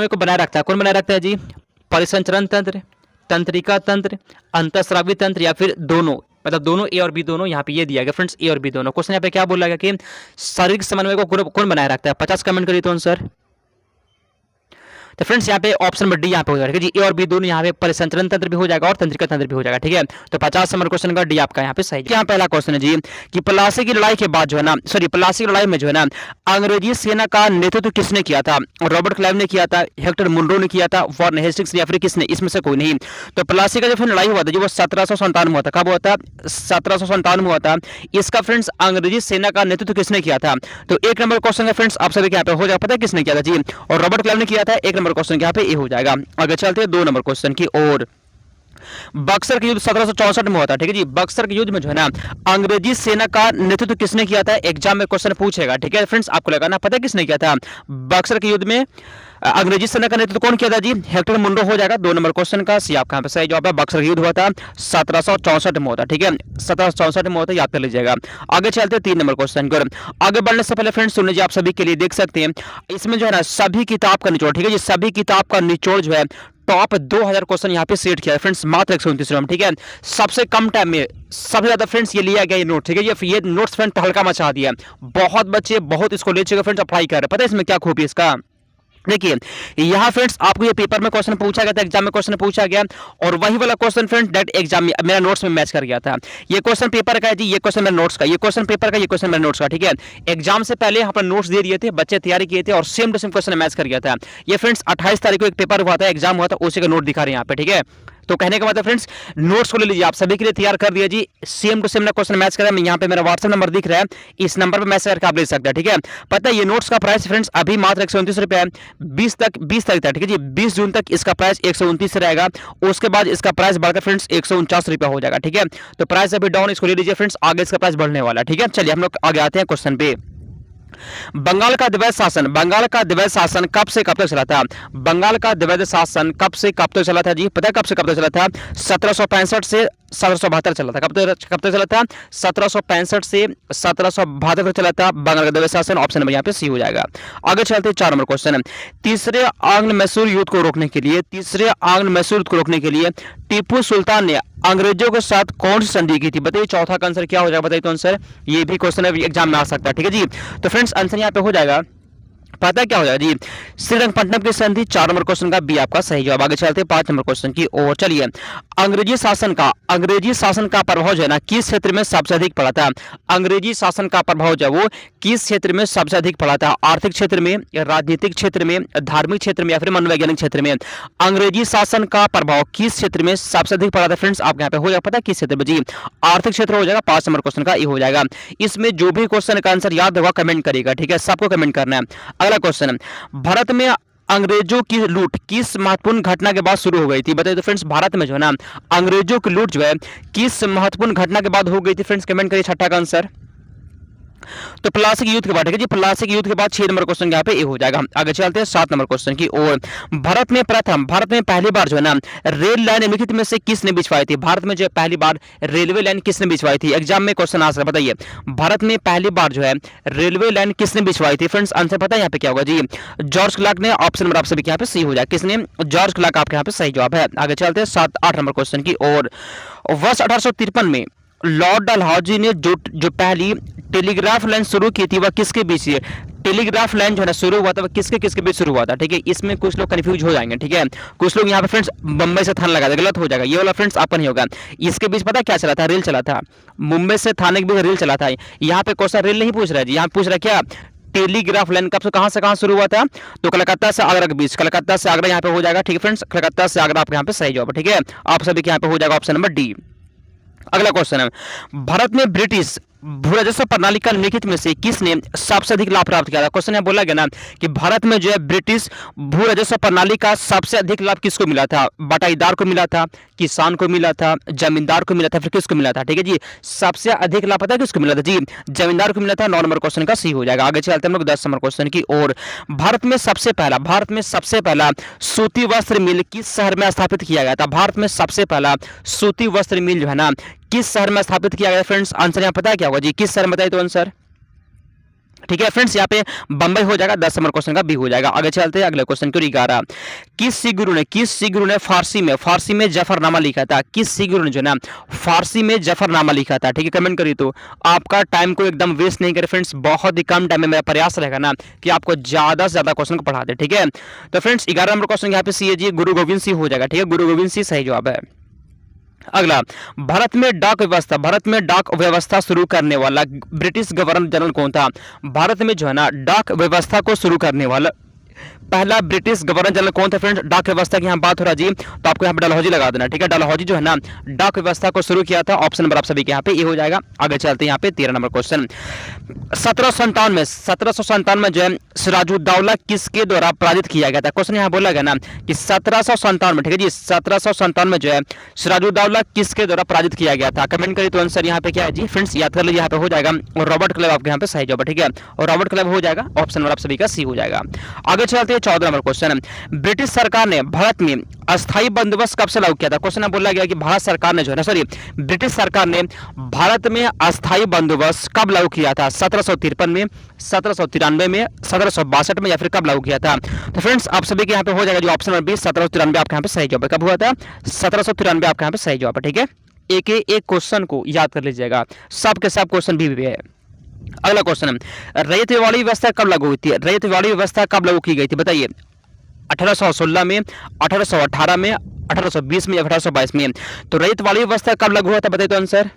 को बनाए रखता है, कौन बनाए रखता है जी, परिसंचरण तंत्र, तंत्रिका तंत्र, अंतःस्रावी तंत्र, या फिर दोनों, मतलब दोनों, ए और बी दोनों। यहाँ पे ये दिया गया फ्रेंड्स, ए और बी दोनों। क्वेश्चन यहाँ पे क्या बोला गया कि शारीरिक समन्वय को कौन बनाए रखता है, 50 कमेंट करिए तो आंसर। तो फ्रेंड्स यहाँ पे ऑप्शन नंबर डी यहाँ पे हो जाएगा जी, ए और बी दोनों यहाँ पे परिसंचरण तंत्र भी हो जाएगा और तंत्रिका तंत्र भी हो जाएगा, ठीक है। तो 50 नंबर क्वेश्चन का डी आपका यहाँ पे सही। यहाँ पहला क्वेश्चन है जी कि प्लासी की लड़ाई के बाद जो है ना, प्लासी की लड़ाई में जो है ना अंग्रेजी सेना का नेतृत्व किसने किया था, रॉबर्ट क्लाइव ने किया था, हेक्टर मुनरो ने किया था, वॉरेन हेस्टिंग्स, या फिर किसने, इसमें से कोई नहीं। तो प्लासी का जो फिर लड़ाई हुआ था जी वो 1797 में हुआ था। कब हुआ था, 1797 में हुआ था। इसका फ्रेंड्स अंग्रेजी सेना का नेतृत्व किसने किया था, तो 1 नंबर क्वेश्चन का फ्रेंड्स आप सभी के यहाँ पे हो जाएगा, पता है किसने किया था जी, और रॉबर्ट क्लाइव ने किया था। 1 नंबर क्वेश्चन यहाँ पे ए हो जाएगा। आगे चलते हैं 2 नंबर क्वेश्चन की ओर। बक्सर के युद्ध 1764 में हुआ था, ठीक है जी। बक्सर के युद्ध में जो है ना अंग्रेजी सेना का नेतृत्व किसने किया था, एग्जाम में क्वेश्चन पूछेगा, ठीक है फ्रेंड्स। आपको लगाना पता है किसने किया था, बक्सर के युद्ध में अंग्रेजी सेना का नेतृत्व कौन किया था जी, हेक्टर मुनरो हो जाएगा। 2 नंबर क्वेश्चन का सी आपका यहाँ पे सही जवाब है। बक्सर युद्ध हुआ था 1764 में होता, ठीक है, 1764 में होता, याद कर लीजिएगा। आगे चलते हैं 3 नंबर क्वेश्चन को। आगे बढ़ने से पहले फ्रेंड्स सुन लीजिए, आप सभी के लिए देख सकते हैं इसमें जो है ना सभी किताब का निचोड़, ठीक है जी, सभी किताब का निचोड़ जो है टॉप 2000 क्वेश्चन यहाँ पे सेट किया है फ्रेंड्स, मात्र 129 रुपये, ठीक है। सबसे कम टाइम में सबसे ज्यादा फ्रेंड्स ये लिया गया ये नोट, ठीक है। ये नोट्स फ्रेंड तहलका मचा दिया, बहुत बच्चे बहुत इसको ले चुके फ्रेंड्स, अप्लाई कर रहे हैं। पता है इसमें क्या खूबी इसका, देखिए यहाँ फ्रेंड्स आपको ये पेपर में क्वेश्चन पूछा गया था, एग्जाम में क्वेश्चन पूछा गया, और वही वाला क्वेश्चन फ्रेंड्स डायरेक्ट एग्जाम में मेरा नोट्स में मैच कर गया था। ये क्वेश्चन पेपर का है जी, ये क्वेश्चन मेरे नोट्स का, ये क्वेश्चन पेपर का, ये क्वेश्चन मेरे नोट्स का, ठीक है। एग्जाम से पहले यहाँ पर नोट्स दे दिए थे, बच्चे तैयारी किए थे और same to same question match कर गया था। ये फ्रेंड्स 28 तारीख को एक पेपर हुआ था, एग्जाम हुआ था, उसी का नोट दिखा रहे हैं यहाँ पे, ठीक है। तो कहने का मतलब फ्रेंड्स नोट्स को ले लीजिए, आप सभी के लिए तैयार कर दिया जी, सेम टू सेम ना क्वेश्चन मैच करें। यहाँ पे मेरा व्हाट्सएप नंबर दिख रहा है, इस नंबर पे मैसेज करके आप ले सकते हैं, ठीक है। पता है ये नोट्स का प्राइस फ्रेंड्स अभी मात्र 129 रुपये है, 20 तारीख तक, ठीक है जी, 20 जून तक इसका प्राइस 129 रहेगा। उसके बाद इसका प्राइस बढ़कर फ्रेंड्स 149 रुपये हो जाएगा, ठीक है। तो प्राइस अभी डाउन, इसको ले लीजिए फ्रेंड्स, आगे इसका प्राइस बढ़ने वाला है, ठीक है। चलिए हम लोग आगे आते हैं क्वेश्चन पे। बंगाल का द्वैध शासन कब से कब तक चला था, बंगाल का द्वैध शासन कब से कब तक चला था जी, पता है कब से कब तक चला था, 1765 से 1772 चला था। कब तक चला था, 1765 से 1772 तक चला था बंगाल का द्वैध शासन। ऑप्शन नंबर यहाँ पे सी हो जाएगा। आगे चलते हैं 4 नंबर क्वेश्चन। तीसरे आंग्ल मैसूर युद्ध को रोकने के लिए टीपू सुल्तान ने अंग्रेजों के साथ कौन सी संधि की थी, बताइए। चौथा का आंसर क्या हो जाएगा, बताइए तो आंसर, ये भी क्वेश्चन एग्जाम में आ सकता है, ठीक है जी। तो फ्रेंड्स आंसर यहाँ पे हो जाएगा पता क्या हो जाएगा जी, श्रीरंगपट्टनम की संधि। 4 नंबर क्वेश्चन का बी आपका सही जवाब। आगे चलते हैं 5 नंबर क्वेश्चन की ओर। चलिए, अंग्रेजी शासन का प्रभाव जो है ना किस क्षेत्र में सबसे अधिक पड़ा था? अंग्रेजी शासन का प्रभाव जो है वो किस क्षेत्र में सबसे अधिक पड़ा था? आर्थिक क्षेत्र में, राजनीतिक क्षेत्र में, धार्मिक क्षेत्र में या फिर मनोवैज्ञानिक क्षेत्र में? अंग्रेजी शासन का प्रभाव किस क्षेत्र में सबसे अधिक पड़ा था फ्रेंड्स? आपके यहाँ पे हो जाएगा पता किस क्षेत्र में जी? आर्थिक क्षेत्र हो जाएगा। 5 नंबर क्वेश्चन का ये हो जाएगा। इसमें जो भी क्वेश्चन का आंसर याद होगा कमेंट करेगा, ठीक है, सबको कमेंट करना है। अगला क्वेश्चन, भारत में अंग्रेजों की लूट किस महत्वपूर्ण घटना के बाद शुरू हो गई थी? बताइए तो फ्रेंड्स, भारत में जो है ना अंग्रेजों की लूट जो है किस महत्वपूर्ण घटना के बाद हो गई थी फ्रेंड्स? कमेंट करिए छठा का आंसर। तो प्लासी युद्ध के बाद, ठीक है जी, प्लासी युद्ध के बाद 6 नंबर क्वेश्चन यहाँ पे ये हो जाएगा। आगे चलते हैं 7 नंबर क्वेश्चन की ओर। भारत में पहली बार जो है ना रेल लाइन निम्नलिखित में से किसने बिछवाई थी? भारत में जो है पहली बार रेलवे लाइन किसने बिछवाई थी? एग्जाम में क्वेश्चन आंसर बताइए, भारत में पहली बार जो है रेलवे लाइन किसने बिछवाई थी? फ्रेंड्स आंसर पता है यहाँ पे क्या होगा जी? जॉर्ज क्लार्क ने। ऑप्शन नंबर आप सभी के यहाँ पे सही हो जाए। किसने? जॉर्ज क्लार्क आपके यहाँ पे सही जवाब है। आगे चलते हैं 7-8 नंबर क्वेश्चन की ओर। वर्ष 1853 में लॉर्ड डलहौजी ने जो पहली टेलीग्राफ लाइन शुरू की थी वह किसके बीच है? टेलीग्राफ लाइन जो है ना शुरू हुआ था वह किसके बीच शुरू हुआ था? ठीक है, इसमें कुछ लोग कंफ्यूज हो जाएंगे, ठीक है, कुछ लोग यहाँ पे फ्रेंड्स मुंबई से थाने लगा दे, गलत हो जाएगा। ये वाला फ्रेंड्स आपका नहीं होगा। इसके बीच पता क्या चला था? रेल चला था। मुंबई से थाने के बीच रेल चला था। यहाँ पे क्वेश्चन रेल नहीं पूछ रहा है जी, यहाँ पूछ रहा है क्या? टेलीग्राफ लाइन कब से कहां शुरू हुआ था? तो कलकत्ता से आगरा के बीच। कलकत्ता से आगरा यहाँ पे हो जाएगा, ठीक है फ्रेंड्स, कलकत्ता से आगरा आपके यहाँ पे सही जवाब है, ठीक है, आप सभी के यहाँ पे हो जाएगा ऑप्शन नंबर डी। अगला क्वेश्चन है, भारत में ब्रिटिश भू राजस्व प्रणाली का निम्नलिखित में से किसने सबसे अधिक लाभ प्राप्त किया था? क्वेश्चन यहाँ बोला गया ना कि भारत में जो है ब्रिटिश भू राजस्व प्रणाली का सबसे अधिक लाभ किसको मिला था? बटाईदार को मिला था, किसान को मिला था, जमींदार को मिला था, फिर किसको मिला था? ठीक है जी, सबसे अधिक लाभ पता है किसको मिला था जी? जमींदार को मिला था। 9 नंबर क्वेश्चन का सी हो जाएगा। आगे चलते हैं हम लोग 10 नंबर क्वेश्चन की ओर। भारत में सबसे पहला सूती वस्त्र मिल किस शहर में स्थापित किया गया था? भारत में सबसे पहला सूती वस्त्र मिल जो है ना किस शहर में स्थापित किया गया? फ्रेंड्स आंसर यहाँ पता है क्या होगा जी? किस शहर में बताइए तो आंसर, ठीक है फ्रेंड्स, यहाँ पे बंबई हो जाएगा। 10 नंबर क्वेश्चन का बी हो जाएगा। आगे चलते हैं अगले क्वेश्चन की 11। किस सिख गुरु ने फारसी में जफरनामा लिखा था? किस सिख गुरु ने जो ना फारसी में जफरनामा लिखा था? ठीक है, कमेंट करिए। तो आपका टाइम को एकदम वेस्ट नहीं करे फ्रेंड्स, बहुत ही कम टाइम में मेरा प्रयास रहेगा ना कि आपको ज्यादा से ज्यादा क्वेश्चन को पढ़ा दे, ठीक है। तो फ्रेंड्स 11 नंबर क्वेश्चन यहाँ पे सी है जी, गुरु गोविंद सिंह हो जाएगा, ठीक है, गुरु गोविंद सिंह सही जवाब है। अगला, भारत में डाक व्यवस्था शुरू करने वाला ब्रिटिश गवर्नर जनरल कौन था? भारत में जो है ना डाक व्यवस्था को शुरू करने वाला पहला ब्रिटिश गवर्नर जनरल कौन था? फ्रेंड्स डाक व्यवस्था की यहाँ बात हो रहा जी, तो आपको यहाँ पे डलहौजी लगा देना, ठीक है। डलहौजी जो है ना डाक व्यवस्था को शुरू किया था। ऑप्शन नंबर आप सभी के यहाँ पे ये हो जाएगा। आगे चलते हैं यहाँ पे 13 नंबर क्वेश्चन। 1757 में जो है सिराजुद्दौला किसके द्वारा पराजित किया गया था? क्वेश्चन यहाँ बोला गया ना कि 1757 में, ठीक है जी, 1757 में जो है सिराजुद्दौला किसके द्वारा पराजित किया गया था? कमेंट करिए तो आंसर यहाँ पे क्या है जी? फ्रेंड्स याद कर लीजिए, यहाँ पे हो जाएगा और रॉबर्ट क्लाइव आपके यहाँ पे सही जवाब है, ठीक है, और रॉबर्ट क्लाइव हो जाएगा। ऑप्शन नंबर आप सभी का सी हो जाएगा। आगे चलते हैं 14 नंबर क्वेश्चन। ब्रिटिश सरकार ने भारत में अस्थायी बंदोबस्त कब से लागू किया था? क्वेश्चन बोला गया कि भारत सरकार ने जो है ना ब्रिटिश सरकार ने भारत में अस्थायी बंदोबस्त कब लागू किया था? 1753 में, 1793 में, 1762 में, या फिर कब लागू किया था? तो फ्रेंड्स आप सभी के यहाँ पे हो जाएगा जो ऑप्शन नंबर 20, 1793 आपके यहाँ पे सही जवाब है। कब हुआ था? 1793 आपके यहाँ पे सही जवाब है, ठीक है। एक क्वेश्चन को याद कर लीजिएगा, सब के सब क्वेश्चन भी है। अगला क्वेश्चन है, रैयत वाली व्यवस्था कब लागू हुई थी? रैयत वाली व्यवस्था कब लागू की गई थी बताइए? 1816 में, 1818 में, 1820 में या 1822 में? तो रैयत वाली व्यवस्था कब लागू हुआ था बताइए तो आंसर?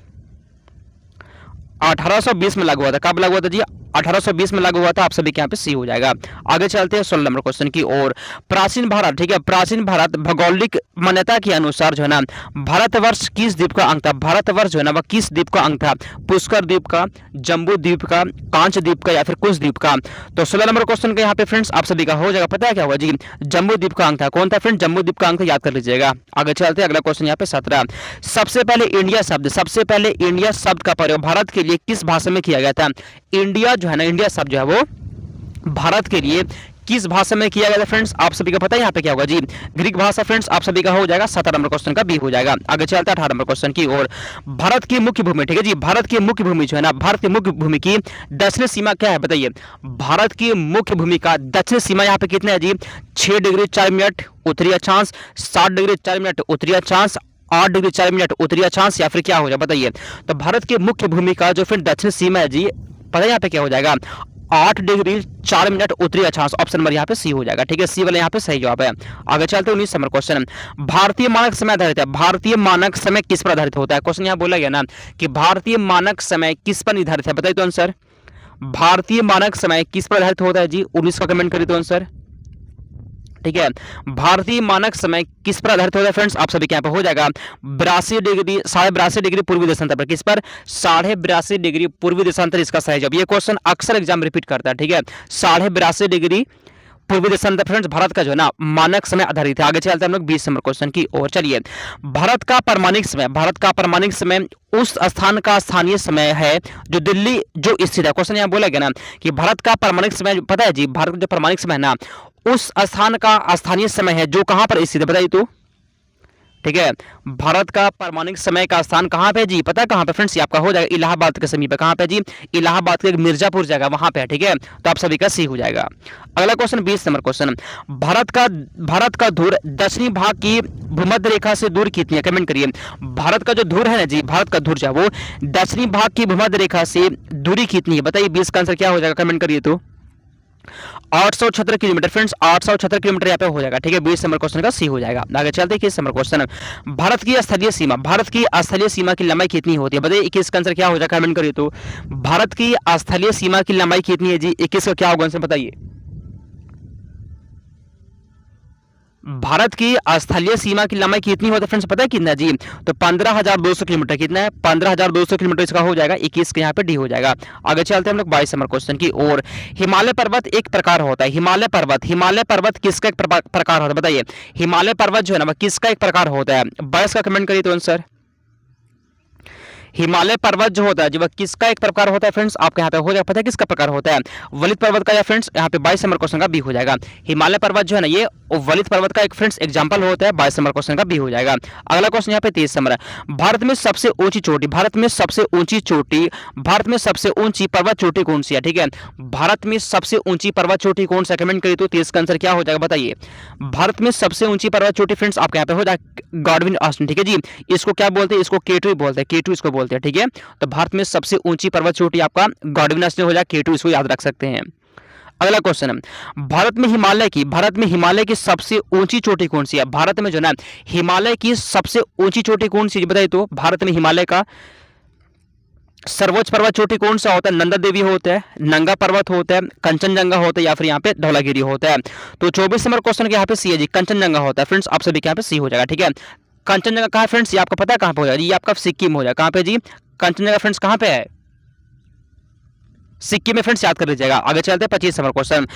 1820 में लागू हुआ था। कब लागू हुआ था जी? 1820 में लागू हुआ था। आप सभी के यहाँ पे सी हो जाएगा। आगे चलते हैं 16 नंबर क्वेश्चन की ओर। प्राचीन भारत, ठीक है, प्राचीन भारत भौगोलिक मान्यता के अनुसार जो है ना भारतवर्ष किस द्वीप का अंग था? भारतवर्ष जो है ना वह किस द्वीप का अंग था? पुष्कर द्वीप का, जम्बू द्वीप का, कांच द्वीप का, या फिर कुश द्वीप का? तो 16 नंबर क्वेश्चन का यहाँ पे फ्रेंड्स आप सभी का हो जाएगा। पता है क्या हुआ जी? जम्बू द्वीप का अंग था। कौन था फ्रेंड? जम्बू द्वीप का अंग था, याद कर लीजिएगा। आगे चलते हैं अगला क्वेश्चन यहाँ पे 17। सबसे पहले इंडिया शब्द का प्रयोग भारत के लिए किस भाषा में किया गया था? इंडिया जो है ना, इंडिया शब्द जो है वो भारत के लिए किस भाषा में किया गया था? फ्रेंड्स आप सभी का पता है यहाँ पे क्या होगा जी? ग्रीक भाषा। फ्रेंड्स आप सभी का हो जाएगा। 17 नंबर क्वेश्चन का बी हो जाएगा। आगे चलता है 18 नंबर क्वेश्चन की ओर। भारत की मुख्य भूमि, ठीक है जी, भारत की मुख्य भूमि जो है ना, भारत की मुख्य भूमि की दक्षिणी सीमा क्या है बताइए? भारत की मुख्य भूमि का दक्षिणी सीमा यहाँ पे कितना है जी? 6 डिग्री 4 मिनट उत्तरी अक्षांश, 7 डिग्री 4 मिनट उत्तरी अक्षांश, 8 डिग्री 4 मिनट उत्तरी अक्षांश, या फिर क्या हो जाए बताइए? तो भारत की मुख्य भूमि का जो फिर दक्षिण सीमा है जी, पता है यहाँ पे क्या हो जाएगा? 8 डिग्री 4 मिनट उत्तरी अक्षांश। ऑप्शन नंबर यहाँ पे सी हो जाएगा। ठीक है, सी वाला यहाँ पे सही जवाब है। आगे चलते हैं 19 नंबर क्वेश्चन। भारतीय मानक समय आधारित है। भारतीय मानक समय किस पर आधारित होता है? क्वेश्चन यहाँ बोला गया ना कि भारतीय मानक समय किस पर निर्धारित है, बताइए तो आंसर। भारतीय मानक समय किस पर आधारित होता है जी? 19 का कमेंट करिए तो आंसर। ठीक है, भारतीय मानक समय किस पर आधारित होता है फ्रेंड्स? आप सभी के यहाँ पे हो जाएगा 82 डिग्री 82.5 डिग्री पूर्वी देशांतर पर। किस पर? 82.5 डिग्री पूर्वी देशांतर इसका सही जवाब। ये क्वेश्चन अक्सर एग्जाम रिपीट करता है। ठीक है, 82.5 डिग्री पूर्वी देशांतर फ्रेंड्स भारत का जो है ना मानक समय आधारित है। आगे चलते हैं हम लोग 20 नंबर क्वेश्चन की ओर। चलिए, भारत का परमाणिक समय, भारत का परमाणिक समय उस स्थान का स्थानीय समय है जो दिल्ली जो स्थित है। क्वेश्चन यहाँ बोला गया ना कि भारत का परमाणिक समय पता है जी? भारत का जो परमाणिक समय है ना उस स्थान का स्थानीय समय है जो कहां पर स्थित है, बताइए तो। ठीक है, भारत का परमाणिक समय का स्थान कहां पे जी? पता है कहां पे फ्रेंड्स? ये आपका हो जाएगा इलाहाबाद के समीप है। कहां पे जी? इलाहाबाद के मिर्जापुर जगह वहां पे है। ठीक है, तो आप सभी का सी हो जाएगा। अगला क्वेश्चन 20 नंबर क्वेश्चन। भारत का धुर दक्षिणी भाग की भूमध्य रेखा से दूर कितनी है? कमेंट करिए। भारत का जो धुर है ना जी, भारत का धुर जो है वो दक्षिणी भाग की भूमध्य रेखा से दूरी कितनी है? बताइए 20 का आंसर क्या हो जाएगा? कमेंट करिए तो। 876 किलोमीटर फ्रेंड्स, 876 किलोमीटर यहाँ पे हो जाएगा। ठीक है, 20 नंबर क्वेश्चन का सी हो जाएगा। आगे चलते हैं 21 नंबर क्वेश्चन। भारत की स्थलीय सीमा, भारत की स्थलीय सीमा की लंबाई कितनी होती है? बताइए 21 का आंसर क्या हो जाएगा? कमेंट करिए तो। भारत की स्थलीय सीमा की लंबाई कितनी है जी? 21 का क्या होगा आंसर बताइए। भारत की स्थलीय सीमा की लंबाई कितनी होती है फ्रेंड्स? पता है कितना जी? तो 15,200 किलोमीटर। कितना है? 15,200 किलोमीटर इसका हो जाएगा। 21 के यहाँ पे डी हो जाएगा। आगे चलते हैं हम लोग 22 नंबर क्वेश्चन की ओर। हिमालय पर्वत एक प्रकार होता है। हिमालय पर्वत किसका एक प्रकार होता है? बताइए, हिमालय पर्वत जो है ना वह किसका एक प्रकार होता है? 22 का कमेंट करिए तो आंसर। हिमालय पर्वत जो होता है जी वह किसका एक प्रकार होता है फ्रेंड्स? आपके यहाँ पे हो जाएगा। पता है किसका प्रकार होता है? वलित पर्वत का। या फ्रेंड्स यहाँ पे 22 नंबर क्वेश्चन का बी हो जाएगा। हिमालय पर्वत जो है ना ये वलित पर्वत का एक फ्रेंड्स एग्जांपल होता है। 22 नंबर क्वेश्चन का बी हो जाएगा। अगला क्वेश्चन यहाँ पे 23 नंबर। भारत में सबसे ऊंची चोटी, भारत में सबसे ऊंची चोटी, भारत में सबसे ऊंची पर्वत चोटी कौन सी है? ठीक है, भारत में सबसे ऊंची पर्वत चोटी कौन सा? कमेंट करिए तो 23 का आंसर क्या हो जाएगा बताइए। भारत में सबसे ऊंची पर्वत चोटी फ्रेंड्स आपके यहाँ पे हो जाएगा गॉडविन ऑस्टिन। ठीक है जी, इसको क्या बोलते हैं? इसको K2 बोलते हैं। K2 इसको बोलते हैं। ठीक है, तो भारत में सबसे ऊंची पर्वत चोटी आपका गॉडविन ऑस्टिन हो जाएगा। K2 इसको याद रख सकते हैं। अगला क्वेश्चन है, भारत में हिमालय की सबसे ऊंची चोटी कौन सी है? भारत में जो ना हिमालय की सबसे ऊंची चोटी कौन सी बताइए तो। भारत में हिमालय का सर्वोच्च पर्वत चोटी कौन सा होता है? नंदा देवी होता है, नंगा पर्वत होता है, कंचनजंगा होता है, या फिर यहाँ पे धौलागिरी होता है। तो 24 नंबर क्वेश्चन के यहाँ पे सी है जी, कंचनजंगा होता है। फ्रेंड्स आप सभी के यहाँ पे सी हो जाएगा। ठीक है, कंचनजंगा कहाँ है फ्रेंड्स? ये आपको पता है कहाँ पे हो जाएगा? ये आपका सिक्किम हो जाएगा। कहाँ पे जी? कंचनजंगा फ्रेंड्स कहाँ पे है? सिक्किम में फ्रेंड्स, याद कर लीजिएगा। आगे चलते हैं 25 नंबर क्वेश्चन।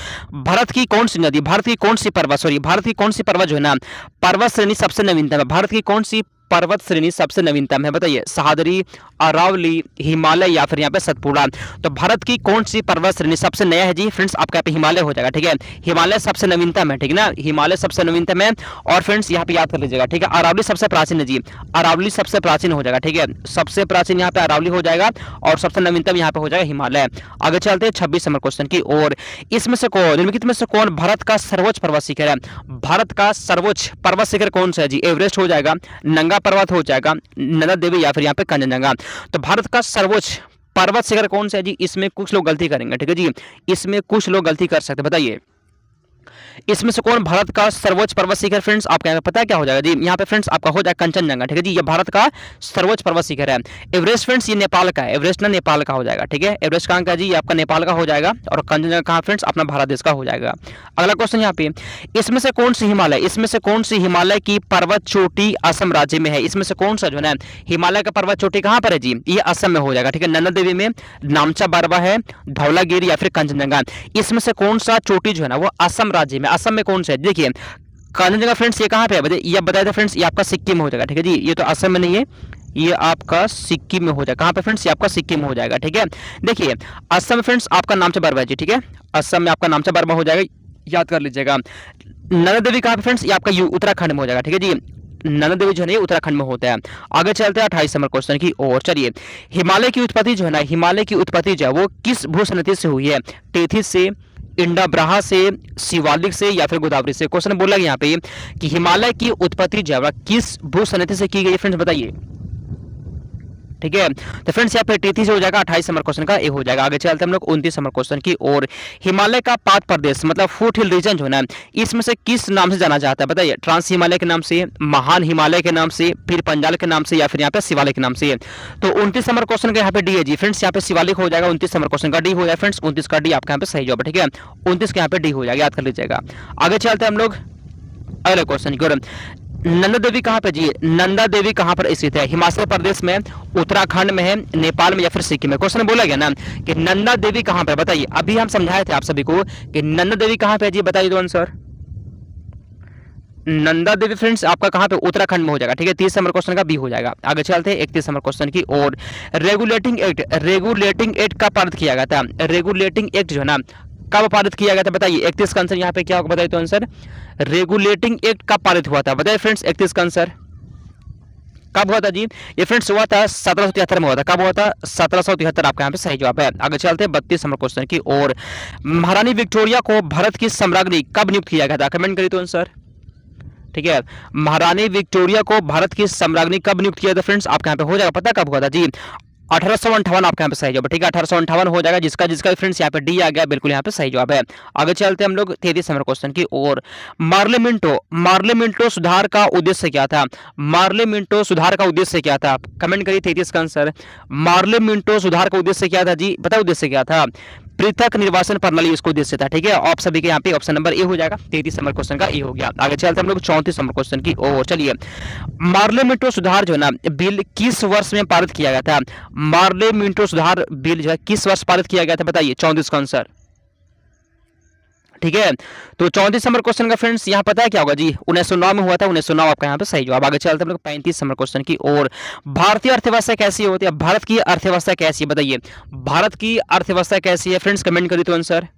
भारत की कौन सी नदी, भारत की कौन सी पर्वत जो है ना पर्वत श्रेणी सबसे नवीनतम है? भारत की कौन सी पर्वत श्रेणी सबसे नवीनतम है? बताइए, सह्याद्री, अरावली, हिमालय, या फिर यहाँ पे सतपुड़ा। तो भारत की कौन सी पर्वत श्रेणी सबसे नया है जी? फ्रेंड्स आपका यहाँ पे हिमालय हो जाएगा। ठीक है, हिमालय सबसे नवीनतम है। ठीक है ना, हिमालय सबसे नवीनतम है। और फ्रेंड्स यहाँ पे याद कर लीजिएगा। ठीक है, अरावली सबसे प्राचीन है जी, अरावली सबसे प्राचीन हो जाएगा। ठीक है, सबसे प्राचीन यहाँ पे अरावली हो जाएगा और सबसे नवीनतम यहाँ पे हो जाएगा हिमालय। आगे चलते हैं 26 नंबर क्वेश्चन की ओर। इसमें से कौन, निम्नलिखित में से कौन भारत का सर्वोच्च पर्वत शिखर है? भारत का सर्वोच्च पर्वत शिखर कौन सा है जी? एवरेस्ट हो जाएगा, नंगा पर्वत हो जाएगा, नंदा देवी, या फिर यहाँ पे कंचनजंगा। तो भारत का सर्वोच्च पर्वत शिखर कौन सा है जी? इसमें कुछ लोग गलती करेंगे। ठीक है जी, इसमें कुछ लोग गलती कर सकते हैं। बताइए इसमें से कौन भारत का सर्वोच्च पर्वत शिखर? फ्रेंड्स आपको यहाँ पे पता है क्या हो जाएगा जी? यहाँ पे फ्रेंड्स आपका हो जाएगा कंचनजंगा। ठीक है जी, ये भारत का सर्वोच्च पर्वत शिखर है। एवरेस्ट फ्रेंड्स ये नेपाल का है, एवरेस्ट ना नेपाल का हो जाएगा। ठीक है, एवरेस्ट कहाँ का जी? ये आपका नेपाल का हो जाएगा। और कंचनजंगा कहाँ फ्रेंड्स? अपना भारत देश का हो जाएगा। अगला क्वेश्चन यहाँ पे, इसमें से कौन सी हिमालय की पर्वत चोटी असम राज्य में है? इसमें से कौन सा जो है हिमालय का पर्वत चोटी कहाँ पर है जी? ये असम में हो जाएगा। ठीक है, नंदा देवी में, नामचा बारवा है, धौलागिरी, या फिर कंचनजंगा। इसमें से कौन सा चोटी जो है ना वो असम राज्य में, असम में कौन सा है? देखिए कंचनजंगा फ्रेंड्स ये कहाँ पे है? ये बताया था फ्रेंड्स, ये आपका सिक्किम में हो जाएगा। ठीक है जी, ये तो असम में नहीं है, ये आपका सिक्किम में हो जाएगा। कहाँ पे फ्रेंड्स? ये आपका सिक्किम में हो जाएगा। ठीक है, देखिए असम में फ्रेंड्स आपका नामचा बारवा है जी। ठीक है, असम में आपका नामचा बारवा हो जाएगा, याद कर लीजिएगा। नंदा देवी कहाँ पे फ्रेंड्स? ये आपका उत्तराखंड में हो जाएगा। ठीक है जी, नंदा देवी जो है उत्तराखंड में होता है। आगे चलते हैं 28 नंबर क्वेश्चन की ओर। चलिए, हिमालय की उत्पत्ति जो है ना, हिमालय की उत्पत्ति जो है वो किस भूसनति से हुई है? टेथिस से, इंडाब्राहा से, शिवालिक से, या फिर गोदावरी से। क्वेश्चन बोला यहाँ पे कि हिमालय की उत्पत्ति जो है किस भूसनति से की गई? फ्रेंड्स बताइए, ठीक है। तो फ्रेंड्स यहाँ पे 33 हो जाएगा, 28 नंबर क्वेश्चन का ए हो जाएगा। आगे चलते हम लोग 29 नंबर क्वेश्चन की ओर। हिमालय का पाद प्रदेश मतलब फुट हिल रीजन जो है ना, इसमें से किस नाम से जाना जाता है बताइए? ट्रांस हिमालय के नाम से, महान हिमालय के नाम से, फिर पंजाल के नाम से, या फिर यहाँ पे शिवालिक के नाम से। तो 29 नंबर क्वेश्चन का यहाँ पे डी है जी फ्रेंड्स, यहाँ पे शिवालिक हो जाएगा। 29 नंबर क्वेश्चन का डी हो जाएगा फ्रेंड्स, 29 का डी आपका यहाँ पे सही जवाब है, ठीक है। 29 का यहाँ पे डी हो जाएगा, याद कर लीजिएगा। आगे चलते हैं हम लोग अगले क्वेश्चन की ओर। नंदा देवी कहाँ पे जी? नंदा देवी कहाँ पर स्थित है? हिमाचल प्रदेश में, उत्तराखंड में है, नेपाल में, या फिर सिक्किम में? क्वेश्चन बोला गया ना कि नंदा देवी कहाँ पे, बताइए। अभी हम समझाए थे आप सभी को कि नंदा देवी कहाँ पे जी, बताइए तो आंसर। नंदा देवी फ्रेंड्स आपका कहाँ पे? उत्तराखंड में हो जाएगा, ठीक है। 30 नंबर क्वेश्चन का बी हो जाएगा। आगे चलते हैं 31 नंबर क्वेश्चन की ओर। रेगुलेटिंग एक्ट कब पारित किया गया था? रेगुलेटिंग एक्ट जो है ना कब पारित किया गया था बताइए? 31 का आंसर यहाँ पे क्या होगा बताइए तो आंसर। रेगुलेटिंग एक्ट कब पारित हुआ था बताइए फ्रेंड्स? 31 का आंसर कब हुआ था जी? ये फ्रेंड्स हुआ था 1773 में हुआ था। कब हुआ था? 1773 आपका यहाँ पे सही जवाब है। आगे चलते हैं 32 नंबर क्वेश्चन की ओर। महारानी विक्टोरिया को भारत की सम्राज्ञी कब नियुक्त किया गया था? कमेंट करिए तो आंसर, ठीक है। महारानी विक्टोरिया को भारत की सम्राज्ञी कब नियुक्त किया था फ्रेंड्स? आपके यहाँ पे हो जाएगा, पता कब हुआ था जी? 1858 आपके यहाँ पे सही जवाब है, ठीक है। 1858 हो जाएगा, जिसका जिसका फ्रेंड्स यहाँ पे डी आ गया, बिल्कुल यहाँ पे सही जवाब है। आगे चलते हैं हम लोग 33 नंबर क्वेश्चन की ओर। मार्लेमिंटो सुधार का उद्देश्य क्या था? मार्लेमिंटो सुधार का उद्देश्य क्या था? कमेंट करिए 33 का आंसर। मार्लेमिंटो सुधार का उद्देश्य क्या था जी? पता उद्देश्य क्या था? पृथक निर्वाचन प्रणाली इसको उद्देश्य था, ठीक है। आप सभी के यहाँ पे ऑप्शन नंबर ए हो जाएगा। 33 नंबर क्वेश्चन का ए हो गया। आगे चलते हम लोग 34 नंबर क्वेश्चन की ओर। चलिए, मार्लेमिंटो सुधार जो है ना बिल किस वर्ष में पारित किया गया था? मार्लेमिंटो सुधार बिल जो है किस वर्ष पारित किया गया था बताइए? 34 का आंसर, ठीक है। तो 34 नंबर क्वेश्चन का फ्रेंड्स यहाँ पता है क्या होगा जी? 1909 में हुआ था। 1909 आपका यहाँ पे सही जवाब। आगे चलते हम लोग 35 नंबर क्वेश्चन की ओर। भारतीय अर्थव्यवस्था कैसी होती है? भारत की अर्थव्यवस्था कैसी है बताइए? भारत की अर्थव्यवस्था कैसी है फ्रेंड्स? कमेंट करिए तो आंसर।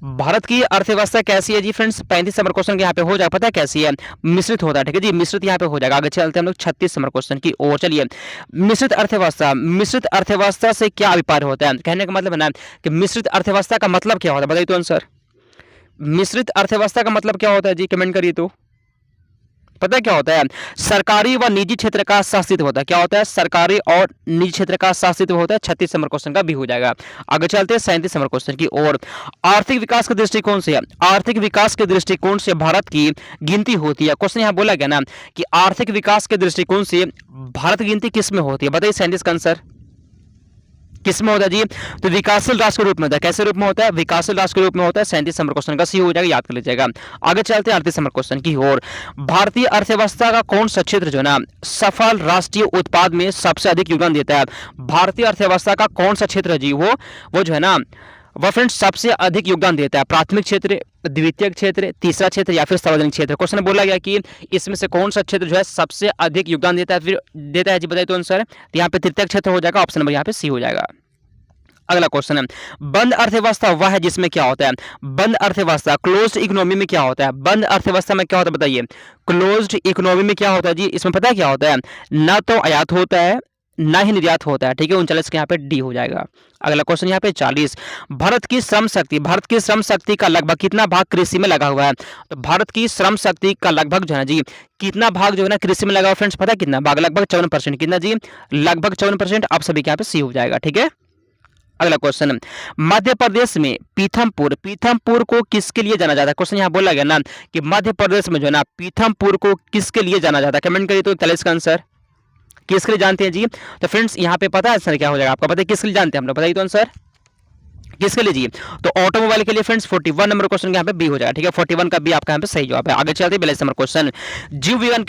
भारत की अर्थव्यवस्था कैसी है जी फ्रेंड्स? 35 नंबर क्वेश्चन के यहाँ पे हो जाएगा, पता है कैसी है? मिश्रित होता है, ठीक है जी, मिश्रित यहाँ पे हो जाएगा। आगे चलते हैं हम लोग 36 नंबर क्वेश्चन की ओर। चलिए, मिश्रित अर्थव्यवस्था से क्या अभिप्राय होता है? कहने का मतलब है ना कि मिश्रित अर्थव्यवस्था का मतलब क्या होता है, बताइए तो आंसर। मिश्रित अर्थव्यवस्था का मतलब क्या होता है जी? कमेंट करिए तो। पता है क्या होता है? सरकारी व निजी क्षेत्र का सहअस्तित्व होता है। क्या होता है? सरकारी और निजी क्षेत्र का सहअस्तित्व होता है। 36 नंबर क्वेश्चन का भी हो जाएगा। आगे चलते हैं 37 नंबर क्वेश्चन की ओर। आर्थिक विकास के दृष्टिकोण से, आर्थिक विकास के दृष्टिकोण से भारत की गिनती होती है। क्वेश्चन यहाँ बोला गया ना कि आर्थिक विकास के दृष्टिकोण से भारत की गिनती किस में होती है? बताइए 37 का आंसर किस में होता है जी? तो विकासशील राष्ट्र के रूप में होता है। कैसे रूप में होता है? विकासशील राष्ट्र के रूप में होता है। 37 नंबर क्वेश्चन का सी हो जाएगा, याद कर लीजिएगा। आगे चलते हैं 38 नंबर क्वेश्चन की ओर। भारतीय अर्थव्यवस्था का कौन सा क्षेत्र जो है ना सफल राष्ट्रीय उत्पाद में सबसे अधिक योगदान देता है? भारतीय अर्थव्यवस्था का कौन सा क्षेत्र है जी? वो जो है ना वह फ्रेंड्स सबसे अधिक योगदान देता है। प्राथमिक क्षेत्र, द्वितीय क्षेत्र, तीसरा क्षेत्र, या फिर सार्वजनिक क्षेत्र? क्वेश्चन बोला गया कि इसमें से कौन सा क्षेत्र जो है सबसे अधिक योगदान देता है जी? बताइए तो आंसर। तो यहाँ पे तृतीय क्षेत्र हो जाएगा, ऑप्शन नंबर यहाँ पे सी हो जाएगा। अगला क्वेश्चन है, बंद अर्थव्यवस्था वह है जिसमें क्या होता है? बंद अर्थव्यवस्था, क्लोज्ड इकोनॉमी में क्या होता है? बंद अर्थव्यवस्था में क्या होता है बताइए? क्लोज्ड इकोनॉमी में क्या होता है जी? इसमें पता है क्या होता है? ना तो आयात होता है, ना ही निर्यात होता है, ठीक है। 39 के यहाँ पे डी हो जाएगा। अगला क्वेश्चन यहाँ पे 40। भारत की श्रम शक्ति का लगभग कितना भाग कृषि में लगा हुआ है? तो भारत की श्रम शक्ति का लगभग जो है ना जी कितना भाग जो है ना कृषि में लगा हुआ फ्रेंड्स? पता है कितना भाग? लगभग 54%। कितना जी? लगभग 54%। आप सभी के यहाँ पे सी हो जाएगा, ठीक है। अगला क्वेश्चन, मध्य प्रदेश में पीथमपुर को किसके लिए जाना जाता है? क्वेश्चन यहाँ बोला गया ना कि मध्य प्रदेश में जो है ना पीथमपुर को किसके लिए जाना जाता है? कमेंट करिए तो 43 का आंसर किसके लिए जानते हैं जी? तो फ्रेंड्स यहाँ पे पता है आंसर क्या हो जाएगा आपका? पता है किसके लिए जानते हैं हम लोग? बताइए तो आंसर किसके लिए जी? तो ऑटोमोबाइल के लिए फ्रेंड्स 41 नंबर क्वेश्चन यहाँ पे बी हो जाएगा, ठीक है। 41 का बी आपका यहाँ पे सही जवाब है। आगे चलते हैं 42 नंबर क्वेश्चन। जीव विज्ञान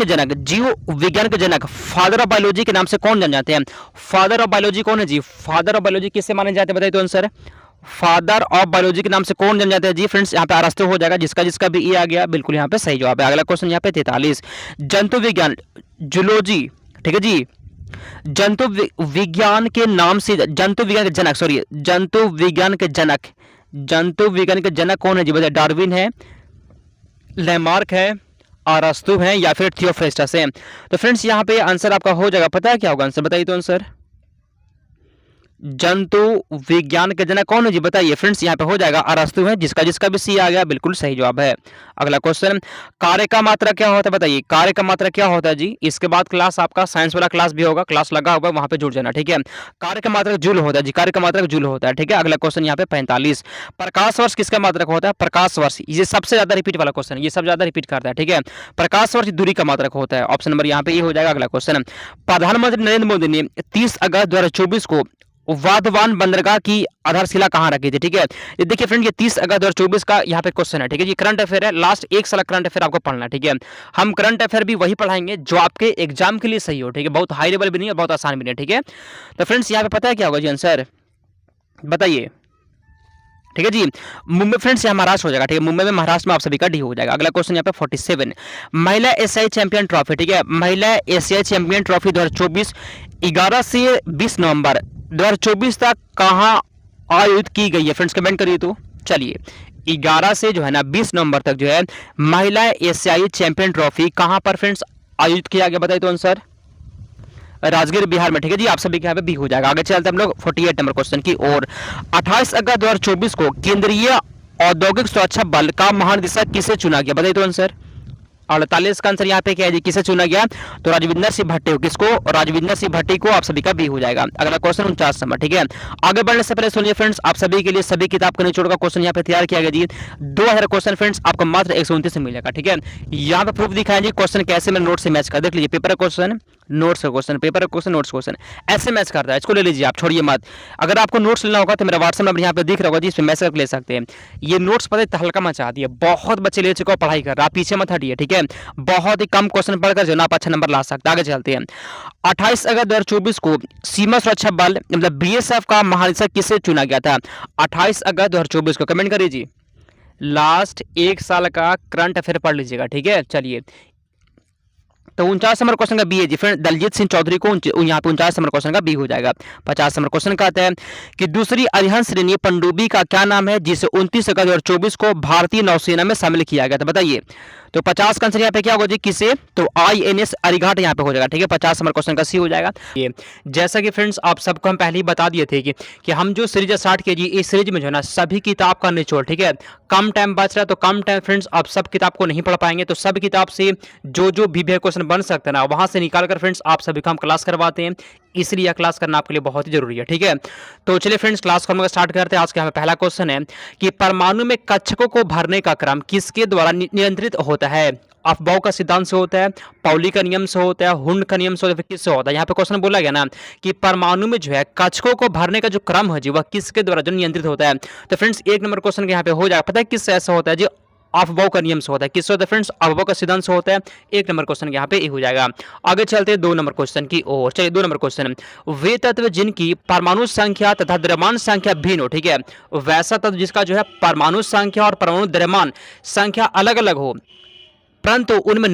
के जनक फादर ऑफ बायोलॉजी के नाम से कौन जान जाते हैं? फादर ऑफ बायोलॉजी कौन है जी? फादर ऑफ बायोलॉजी किससे माने जाते हैं? बताइए तो आंसर। फादर ऑफ बायोलॉजी के नाम से कौन जान जाते हैं जी? फ्रेंड्स यहाँ पे अरस्तु हो जाएगा, जिसका जिसका भी ए आ गया बिल्कुल यहाँ पे सही जवाब है। अगला क्वेश्चन यहाँ पे 43, जंतु विज्ञान जूलॉजी, ठीक है जी, जंतु विज्ञान के नाम से जंतु विज्ञान के जनक कौन है जी? बताइए। डार्विन है, लैमार्क है, अरस्तु है, या फिर थियोफ्रेस्टस है? तो फ्रेंड्स यहाँ पे आंसर आपका हो जाएगा, पता है क्या होगा आंसर? बताइए तो आंसर। जंतु विज्ञान के जनक कौन है जी, बताइए फ्रेंड्स। यहाँ पे हो जाएगा अरस्तु है, जिसका जिसका भी सी आ गया बिल्कुल सही जवाब है। अगला क्वेश्चन, कार्य का मात्रा क्या होता है, बताइए कार्य का मात्रा क्या होता है जी। इसके बाद क्लास आपका साइंस वाला क्लास भी होगा, क्लास लगा होगा, वहां पे जुड़ जाना, ठीक है। कार्य का मात्रक जूल होता है जी, कार्य का मात्रक जूल होता है, ठीक है। अगला क्वेश्चन यहाँ पे 45, प्रकाश वर्ष किसका मात्रक होता है, प्रकाश वर्ष, ये सबसे ज्यादा रिपीट वाला क्वेश्चन, ये सबसे ज्यादा रिपीट करता है, ठीक है। प्रकाश वर्ष दूरी का मात्रक होता है, ऑप्शन नंबर यहाँ पे ये हो जाएगा। अगला क्वेश्चन, प्रधानमंत्री नरेंद्र मोदी ने 30 अगस्त 2024 को वाधवान बंदरगाह की आधारशिला कहाँ रखी थी, ठीक है। ये देखिए फ्रेंड, ये 30 अगस्त 2024 का यहाँ पे क्वेश्चन है, ठीक है। ये करंट अफेयर है, लास्ट एक साल करंट अफेयर आपको पढ़ना है, ठीक है। हम करंट अफेयर भी वही पढ़ाएंगे जो आपके एग्जाम के लिए सही हो, ठीक है। बहुत हाई लेवल भी नहीं है, बहुत आसान भी नहीं है, ठीक है। तो फ्रेंड्स यहाँ पे पता है क्या होगा जी आंसर, बताइए, ठीक है जी। मुंबई फ्रेंड्स यहाँ महाराष्ट्र हो जाएगा, ठीक है। मुंबई में महाराष्ट्र में आप सभी का डी हो जाएगा। अगला क्वेश्चन यहाँ पे 47, महिला एशियाई चैंपियन ट्रॉफी, ठीक है। महिला एशियाई चैंपियन ट्रॉफी 2024 11 से 20 नवंबर 2024 तक कहाँ आयोजित की गई है, फ्रेंड्स कमेंट करिए। तो चलिए 11 से जो है ना 20 नवंबर तक जो है महिला एशियाई चैंपियन ट्रॉफी कहाँ पर फ्रेंड्स आयोजित किया गया, बताइए तो आंसर। राजगीर बिहार में, ठीक है जी। आप सभी के यहाँ पे भी हो जाएगा। आगे चलते हम लोग 48 नंबर क्वेश्चन की ओर। 28 अगस्त 2024 को केंद्रीय औद्योगिक सुरक्षा बल का महानिदेशक किसे चुना गया, बताइए तो आंसर। 48 का आंसर यहाँ पे क्या है जी, किसे चुना गया, तो राजविंदर सिंह भट्टी को, किसको, राजविंदर सिंह भट्टी को, आप सभी का भी हो जाएगा। अगला क्वेश्चन 49 नंबर, ठीक है। आगे बढ़ने से पहले सुनिए फ्रेंड्स, आप सभी के लिए सभी किताब के निचोड़ का क्वेश्चन यहाँ पे तैयार किया गया जी। 2000 क्वेश्चन फ्रेंड्स आपको मात्र 129 से मिलेगा, ठीक है। यहाँ पे प्रूफ दिखाया जी क्वेश्चन कैसे मैं नोट से मैच कर, देख लीजिए पेपर क्वेश्चन नोट्स का question, paper question notes question ऐसे मैच करता है, इसको ले लीजिए आप, छोड़िए मत। अगर आपको नोट्स लेना होगा तो मेरा व्हाट्सएप नंबर यहाँ पे दिख रहा होगा जी, इसमें मैसेज करके ले सकते हैं। ये नोट्स पता है तहलका मचा दिया, बहुत बच्चे ले चुके हो, पढ़ाई कर रहा, आप पीछे मत हटिए, ठीक है। बहुत ही कम क्वेश्चन पढ़कर जो ना आप अच्छा नंबर ला सकते हैं। आगे चलते हैं। 28 अगस्त 2024 को सीमा सुरक्षा बल मतलब बीएसएफ का महानिदेशक किसे चुना गया था, 28 अगस्त 2024 को, कमेंट करिए जी। लास्ट एक साल का करंट अफेयर पढ़ लीजिएगा, ठीक है। चलिए तो 49 नंबर क्वेश्चन का बी है जी फ्रेंड, दलजीत सिंह चौधरी को यहाँ पे 49 नंबर क्वेश्चन का बी हो जाएगा। 50 नंबर क्वेश्चन कहते हैं कि दूसरी अरिहंत श्रेणी पनडुब्बी का क्या नाम है जिसे 29 अगस्त 2024 को भारतीय नौसेना में शामिल किया गया था, बताइए। तो 50 का आंसर यहाँ पे क्या होगा जी, किसे, तो INS अरिघाट यहाँ पे हो जाएगा, ठीक है। 50 नंबर क्वेश्चन का सी हो जाएगा। ये जैसा कि फ्रेंड्स आप सबको हम पहले ही बता दिए थे कि हम जो सीरीज स्टार्ट किए जी, इस सीरीज में जो है ना सभी किताब का निचोड़, ठीक है। कम टाइम बच रहा है तो कम टाइम फ्रेंड्स आप सब किताब को नहीं पढ़ पाएंगे, तो सब किताब से जो भी क्वेश्चन बन सकते हैं ना वहां से निकाल कर फ्रेंड्स आप सभी को हम क्लास करवाते हैं, इसलिए यह क्लास करना आपके लिए बहुत ही जरूरी है, ठीक है। तो चलिए फ्रेंड्स क्लास को हम स्टार्ट करते हैं। आज का हमें पहला क्वेश्चन है कि परमाणु में कक्षकों को भरने का क्रम किसके द्वारा नियंत्रित होता है, अफबाउ का सिद्धांत से होता है, पाउली का नियम से होता है, हुंड का नियम से होता है, किससे होता है। यहाँ पे क्वेश्चन बोला गया ना कि परमाणु में जो है कक्षकों को भरने का जो क्रम है जी वह किसके द्वारा जो नियंत्रित होता है। तो फ्रेंड्स एक नंबर क्वेश्चन के यहाँ पे हो जाएगा, पता है किससे ऐसा होता है जी, अफबाउ का नियम से होता है, किससे होता है फ्रेंड्स, अफबाउ का सिद्धांत से होता है। एक नंबर क्वेश्चन यहाँ पे हो जाएगा। आगे चलते हैं 2 नंबर क्वेश्चन की ओर। चलिए 2 नंबर क्वेश्चन, वे तत्व जिनकी परमाणु संख्या तथा द्रव्यमान संख्या भिन्न हो, ठीक है, वैसा तत्व जिसका जो है परमाणु संख्या और परमाणु द्रव्यमान संख्या अलग अलग हो परंतु उनके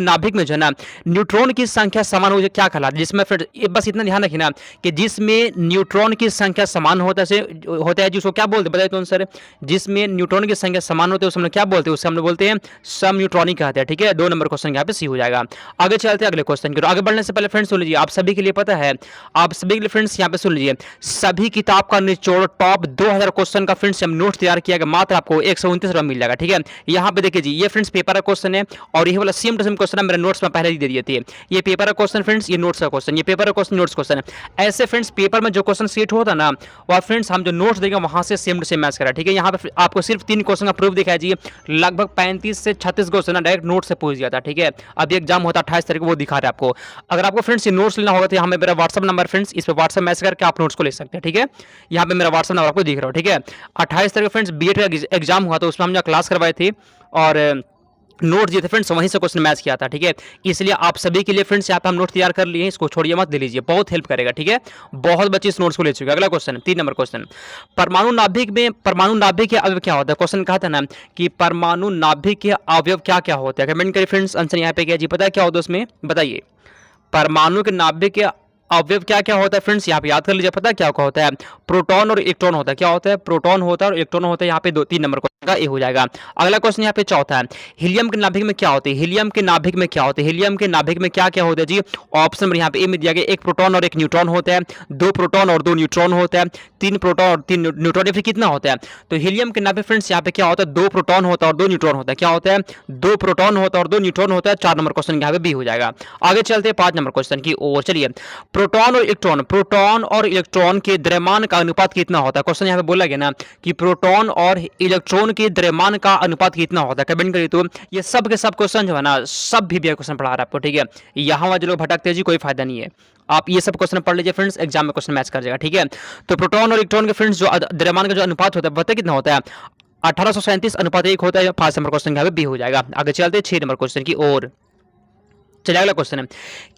नाभिक में जो है ना न्यूट्रॉन की संख्या समान हो, क्या कहलाता है, जिसमें फिर बस इतना ध्यान रखना कि जिसमें न्यूट्रॉन की संख्या समान होता है जिसको क्या बोलते हैं, बताइए तो सर। जिसमें न्यूट्रॉन की संख्या समान होती है उसे हम क्या बोलते हैं, उसे हम बोलते हैं सम न्यूट्रॉनिक कहते हैं, ठीक है। 2 नंबर क्वेश्चन यहाँ पे सी हो जाएगा। आगे चलते हैं अगले क्वेश्चन की। आगे बढ़ने से पहले फ्रेंड्स सुन लीजिए, आप सभी के लिए पता है, आप सभी के लिए फ्रेंड्स यहाँ पे सुन लीजिए, सभी किताब का निचोड़ टॉप 2000 क्वेश्चन का फ्रेंड्स हम नोट तैयार किया गया, मात्र आपको 129 रुपये मिल जाएगा, ठीक है। यहाँ पे देखिए जी, ये फ्रेंड्स पेपर का क्वेश्चन है और ये वाला सेम टू सेम क्वेश्चन है, मेरे नोट्स में पहले ही दे दिए थे। ये पेपर का क्वेश्चन फ्रेंड्स, ये नोट्स का क्वेश्चन, ये पेपर का क्वेश्चन नोट्स क्वेश्चन है। ऐसे फ्रेंड्स पेपर में जो क्वेश्चन सेट होता है ना और फ्रेंड्स हम जो नोट्स देंगे वहां से सेम टू सेम मैच करा, ठीक है। यहाँ पे आपको सिर्फ 3 क्वेश्चन का प्रूफ दिखाई जी, लगभग 35 से 36 क्वेश्चन डायरेक्ट नोट से पूछ दिया था, ठीक है। अभी एग्जाम होता है 28 तारीख को, वो दिखा रहे हैं आपको। अगर आपको फ्रेंड्स ये नोट्स लेना होगा तो यहाँ मेरा व्हाट्सअप नंबर फ्रेंड्स, इस पर व्हाट्सअप मैसेज करके आप नोट्स को ले सकते हैं, ठीक है। यहाँ पे मेरा व्हाट्सअप नंबर आपको दिख रहा हो, ठीक है। 28 तारीख फ्रेंड्स बीएड का एग्जाम हुआ तो उसमें हम क्लास करवाए थे और नोट दिए थे फ्रेंड्स, वहीं से क्वेश्चन मैच किया था, ठीक है। इसलिए आप सभी के लिए फ्रेंड्स यहाँ पे हम नोट तैयार कर लिए हैं, इसको छोड़िए मत, दे लीजिए, बहुत हेल्प करेगा, ठीक है। बहुत बच्चे इस नोट्स को ले चुके हैं। अगला क्वेश्चन 3 नंबर क्वेश्चन, परमाणु नाभिक के अवयव क्या होता है। क्वेश्चन कहा था ना कि परमाणु नाभिक के अवयव क्या क्या होते हैं, कमेंट करिए फ्रेंड्स। आंसर यहाँ पे क्या जी, पता है क्या होता है उसमें, बताइए। परमाणु के नाभिक के अवयव क्या क्या होता है फ्रेंड्स, यहाँ पे याद कर लीजिए, पता है क्या क्या होता है, प्रोटॉन और इलेक्ट्रॉन होता है। क्या होता है, प्रोटॉन होता है और इलेक्ट्रॉन होता है। यहाँ पे 2-3 नंबर क्वेश्चन का ए हो जाएगा। अगला क्वेश्चन यहाँ पे चौथा है, हीलियम के नाभिक में क्या होते हैं, हीलियम के नाभिक में क्या होते हैं, हीलियम के नाभिक में क्या क्या होता है जी। ऑप्शन नंबर यहाँ पे ए में दिया गया, एक प्रोटॉन और एक न्यूट्रॉन होता है, 2 प्रोटॉन और 2 न्यूट्रॉन होता है, 3 प्रोटॉन और 3 न्यूट्रॉन, या फिर कितना होता है। तो हीलियम के नाभिक फ्रेंड्स यहाँ पे क्या होता है, 2 प्रोटॉन होता है और 2 न्यूट्रॉन होता है। क्या होता है, 2 प्रोटॉन होता है और 2 न्यूट्रॉन होता है। 4 नंबर क्वेश्चन यहाँ पे बी हो जाएगा। आगे चलते हैं 5 नंबर क्वेश्चन की ओर। चलिए, प्रोटॉन और इलेक्ट्रॉन के द्रव्यमान का अनुपात कितना होता है। क्वेश्चन यहाँ पे बोला गया ना कि प्रोटॉन और इलेक्ट्रॉन के द्रव्यमान का अनुपात कितना होता है, कमेंट करिए। तो ये सब के सब क्वेश्चन जो है ना, सब भी क्वेश्चन पढ़ा रहा है आपको, ठीक है। यहाँ वहाँ जो लोग भटकते हैं जी, कोई फायदा नहीं है। आप ये सब क्वेश्चन पढ़ लीजिए फ्रेंड्स, एग्जाम में क्वेश्चन मैच कर जाएगा, ठीक है। तो प्रोटॉन और इलेक्ट्रॉन के फ्रेंड्स जो द्रव्यमान का जो अनुपात होता है, पता है कितना होता है, 1837:1 होता है। 5 नंबर क्वेश्चन यहाँ पे बी हो जाएगा। आगे चलते हैं 6 नंबर क्वेश्चन की ओर। चलिए अगला क्वेश्चन है,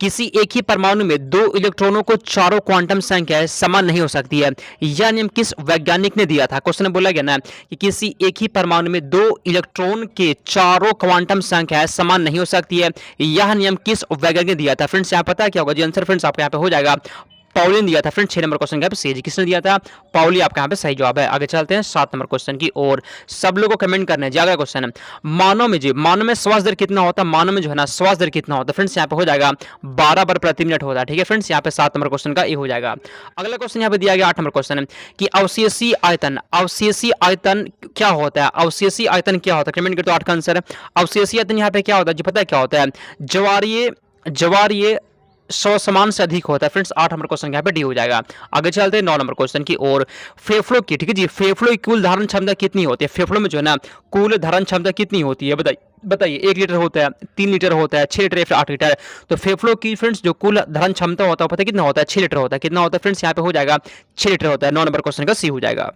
किसी एक ही परमाणु में 2 इलेक्ट्रॉनों को चारों क्वांटम संख्याएं समान नहीं हो सकती है, यह नियम किस वैज्ञानिक ने दिया था। क्वेश्चन में बोला गया ना कि किसी एक ही परमाणु में 2 इलेक्ट्रॉन के चारों क्वांटम संख्याएं समान नहीं हो सकती है, यह नियम किस वैज्ञानिक ने दिया था। फ्रेंड्स यहाँ पता है क्या होगा जी, आंसर फ्रेंड्स आपको यहाँ पे हो जाएगा, पाउली ने दिया था। फ्रेंड 6 नंबर क्वेश्चन का सही जी, किसने दिया था, पाउली आपका यहाँ पे सही जवाब है। आगे चलते हैं 7 नंबर क्वेश्चन की ओर। सब लोगों को कमेंट करना है जी। अगला क्वेश्चन है, मानव में जी, मानव में श्वास दर कितना होता है, मानव में जो है ना श्वास दर कितना होता है। फ्रेंड्स यहाँ पे हो जाएगा 12 बार प्रति मिनट होता है, ठीक है फ्रेंड्स। यहाँ पे 7 नंबर क्वेश्चन का ए हो जाएगा। अगला क्वेश्चन यहाँ पे दिया गया 8 नंबर क्वेश्चन है कि अवशेषीय आयतन, अवशेषीय आयतन क्या होता है, अवशेषीय आयतन क्या होता है, कमेंट करते हो। 8 का आंसर है अवशेषीय आयतन। यहाँ पे क्या होता है जी, पता है क्या होता है, ज्वारीय 100 समान से अधिक होता है। फ्रेंड्स 8 नंबर क्वेश्चन यहाँ पे डी हो जाएगा। आगे चलते हैं 9 नंबर क्वेश्चन की ओर। फेफड़ों की, ठीक है जी, फेफड़ों की कुल धारण क्षमता कितनी होती है, फेफड़ों में जो है ना कुल धारण क्षमता कितनी होती है, बताइए 1 लीटर होता है, 3 लीटर होता है, 6 लीटर या फिर 8 लीटर। तो फेफड़ों की फ्रेंड्स जो कुल धारण क्षमता होता है, पता है कितना होता है, 6 लीटर होता है। कितना होता है फ्रेंड्स, यहाँ पे हो जाएगा 6 लीटर होता है। 9 नंबर क्वेश्चन का सी हो जाएगा,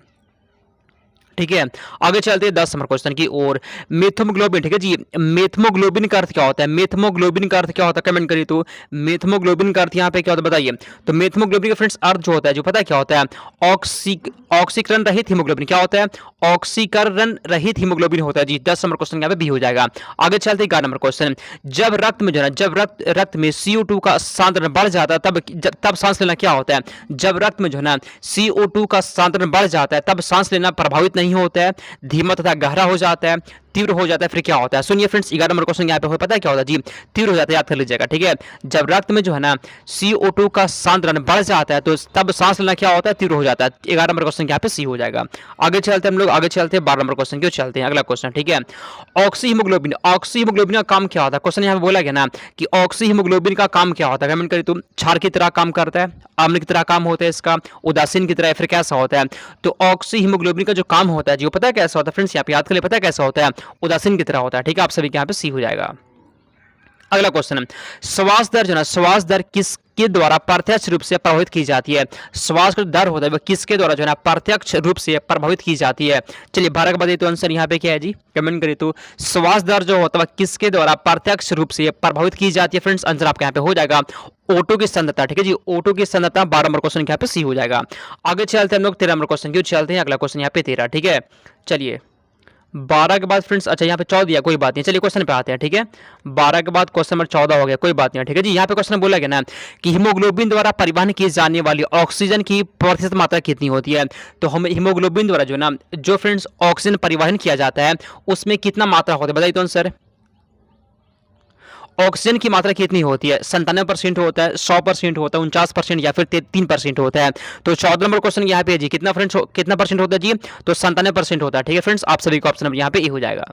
ठीक है। आगे चलते हैं 10 नंबर क्वेश्चन की ओर। मेथमोग्लोबिन, ठीक है जी, मेथमोग्लोबिन का अर्थ क्या होता है, मेथमोग्लोबिन का अर्थ क्या होता है, कमेंट करिए। तो मेथमोग्लोबिन का अर्थ यहाँ पे क्या होता है बताइए। तो मेथमोग्लोबिन का फ्रेंड्स अर्थ जो होता है, जो पता है क्या होता है, ऑक्सीकरण रहित हीमोग्लोबिन। क्या होता है, ऑक्सीकरण रहित हीमोग्लोबिन होता है जी। 10 नंबर क्वेश्चन यहाँ पे बी हो जाएगा। आगे चलते 11 नंबर क्वेश्चन, जब रक्त में जो है, जब रक्त में CO2 का सांद्रण बढ़ जाता है तब सांस लेना क्या होता है। जब रक्त में जो है ना CO2 का सांद्रण बढ़ जाता है तब सांस लेना प्रभावित नहीं होता है, धीमा तथा गहरा हो जाता है, तीव्र हो जाता है, फिर क्या होता है। सुनिए फ्रेंड्स 11 नंबर क्वेश्चन यहाँ पे पता है क्या होता है जी, तीव्र हो जाता है, याद कर लीजिएगा, ठीक है। जब रक्त में जो है ना CO2 का सांद्रण बढ़ जाता है तो तब सांस लेना क्या होता है, तीव्र हो जाता है। 11 नंबर क्वेश्चन यहाँ पे सी हो जाएगा। आगे चलते हैं हम लोग, आगे चलते हैं 12 नंबर क्वेश्चन की ओर चलते हैं। अगला क्वेश्चन, ठीक है, ऑक्सी हीमोग्लोबिन, ऑक्सी हीमोग्लोबिन का काम क्या होता है। क्वेश्चन यहाँ पे बोला गया ना कि ऑक्सी हीमोग्लोबिन का काम क्या होता है, कमेंट करिए। तुम क्षार की तरह काम करता है, अम्ल की तरह काम होता है इसका, उदासीन की तरह, फिर कैसा होता है। तो ऑक्सी हीमोग्लोबिन का जो काम होता है जी, पता है कैसा होता है फ्रेंड्स, यहाँ पे याद कर लिए, पता है कैसा होता है, उदासीन की तरह होता है, ठीक है। आप सभी के यहाँ पे सी हो जाएगा। अगला क्वेश्चन है, श्वास दर जो है, श्वास दर किसके द्वारा प्रत्यक्ष रूप से प्रभावित की जाती है। श्वास का दर होता है वह किसके द्वारा जो है ना प्रत्यक्ष रूप से प्रभावित की जाती है। चलिए 12 का बताइए तो आंसर यहाँ पे क्या है जी, कमेंट करिए। तो श्वास दर जो होता है वह किसके द्वारा प्रत्यक्ष रूप से प्रभावित की जाती है। फ्रेंड्स आंसर आपके यहाँ पे हो जाएगा O2 की सांद्रता, ठीक है जी, O2 की सांद्रता। 12 नंबर क्वेश्चन यहाँ पे सी हो जाएगा। आगे चलते हैं हम लोग 13 नंबर क्वेश्चन की चलते हैं। अगला क्वेश्चन यहाँ पे 13, ठीक है। चलिए 12 के बाद फ्रेंड्स, अच्छा यहाँ पे 14 दिया, कोई बात नहीं। चलिए क्वेश्चन पे आते हैं, ठीक है। 12 के बाद क्वेश्चन नंबर 14 हो गया, कोई बात नहीं, ठीक है जी। यहाँ पे क्वेश्चन बोला गया ना कि हीमोग्लोबिन द्वारा परिवहन की जाने वाली ऑक्सीजन की प्रतिशत मात्रा कितनी होती है। तो हम हीमोग्लोबिन द्वारा जो ना जो फ्रेंड्स ऑक्सीजन परिवहन किया जाता है उसमें कितना मात्रा होता है, बताइए तो आंसर। ऑक्सीजन की मात्रा कितनी होती है, 97% होता है, 100% होता है, 49% या फिर 3% होता है। तो 14 नंबर क्वेश्चन यहाँ पे जी, कितना फ्रेंड्स कितना परसेंट होता है जी, तो 97% होता है, ठीक है फ्रेंड्स। आप सभी को ऑप्शन नंबर यहाँ पे ए हो जाएगा।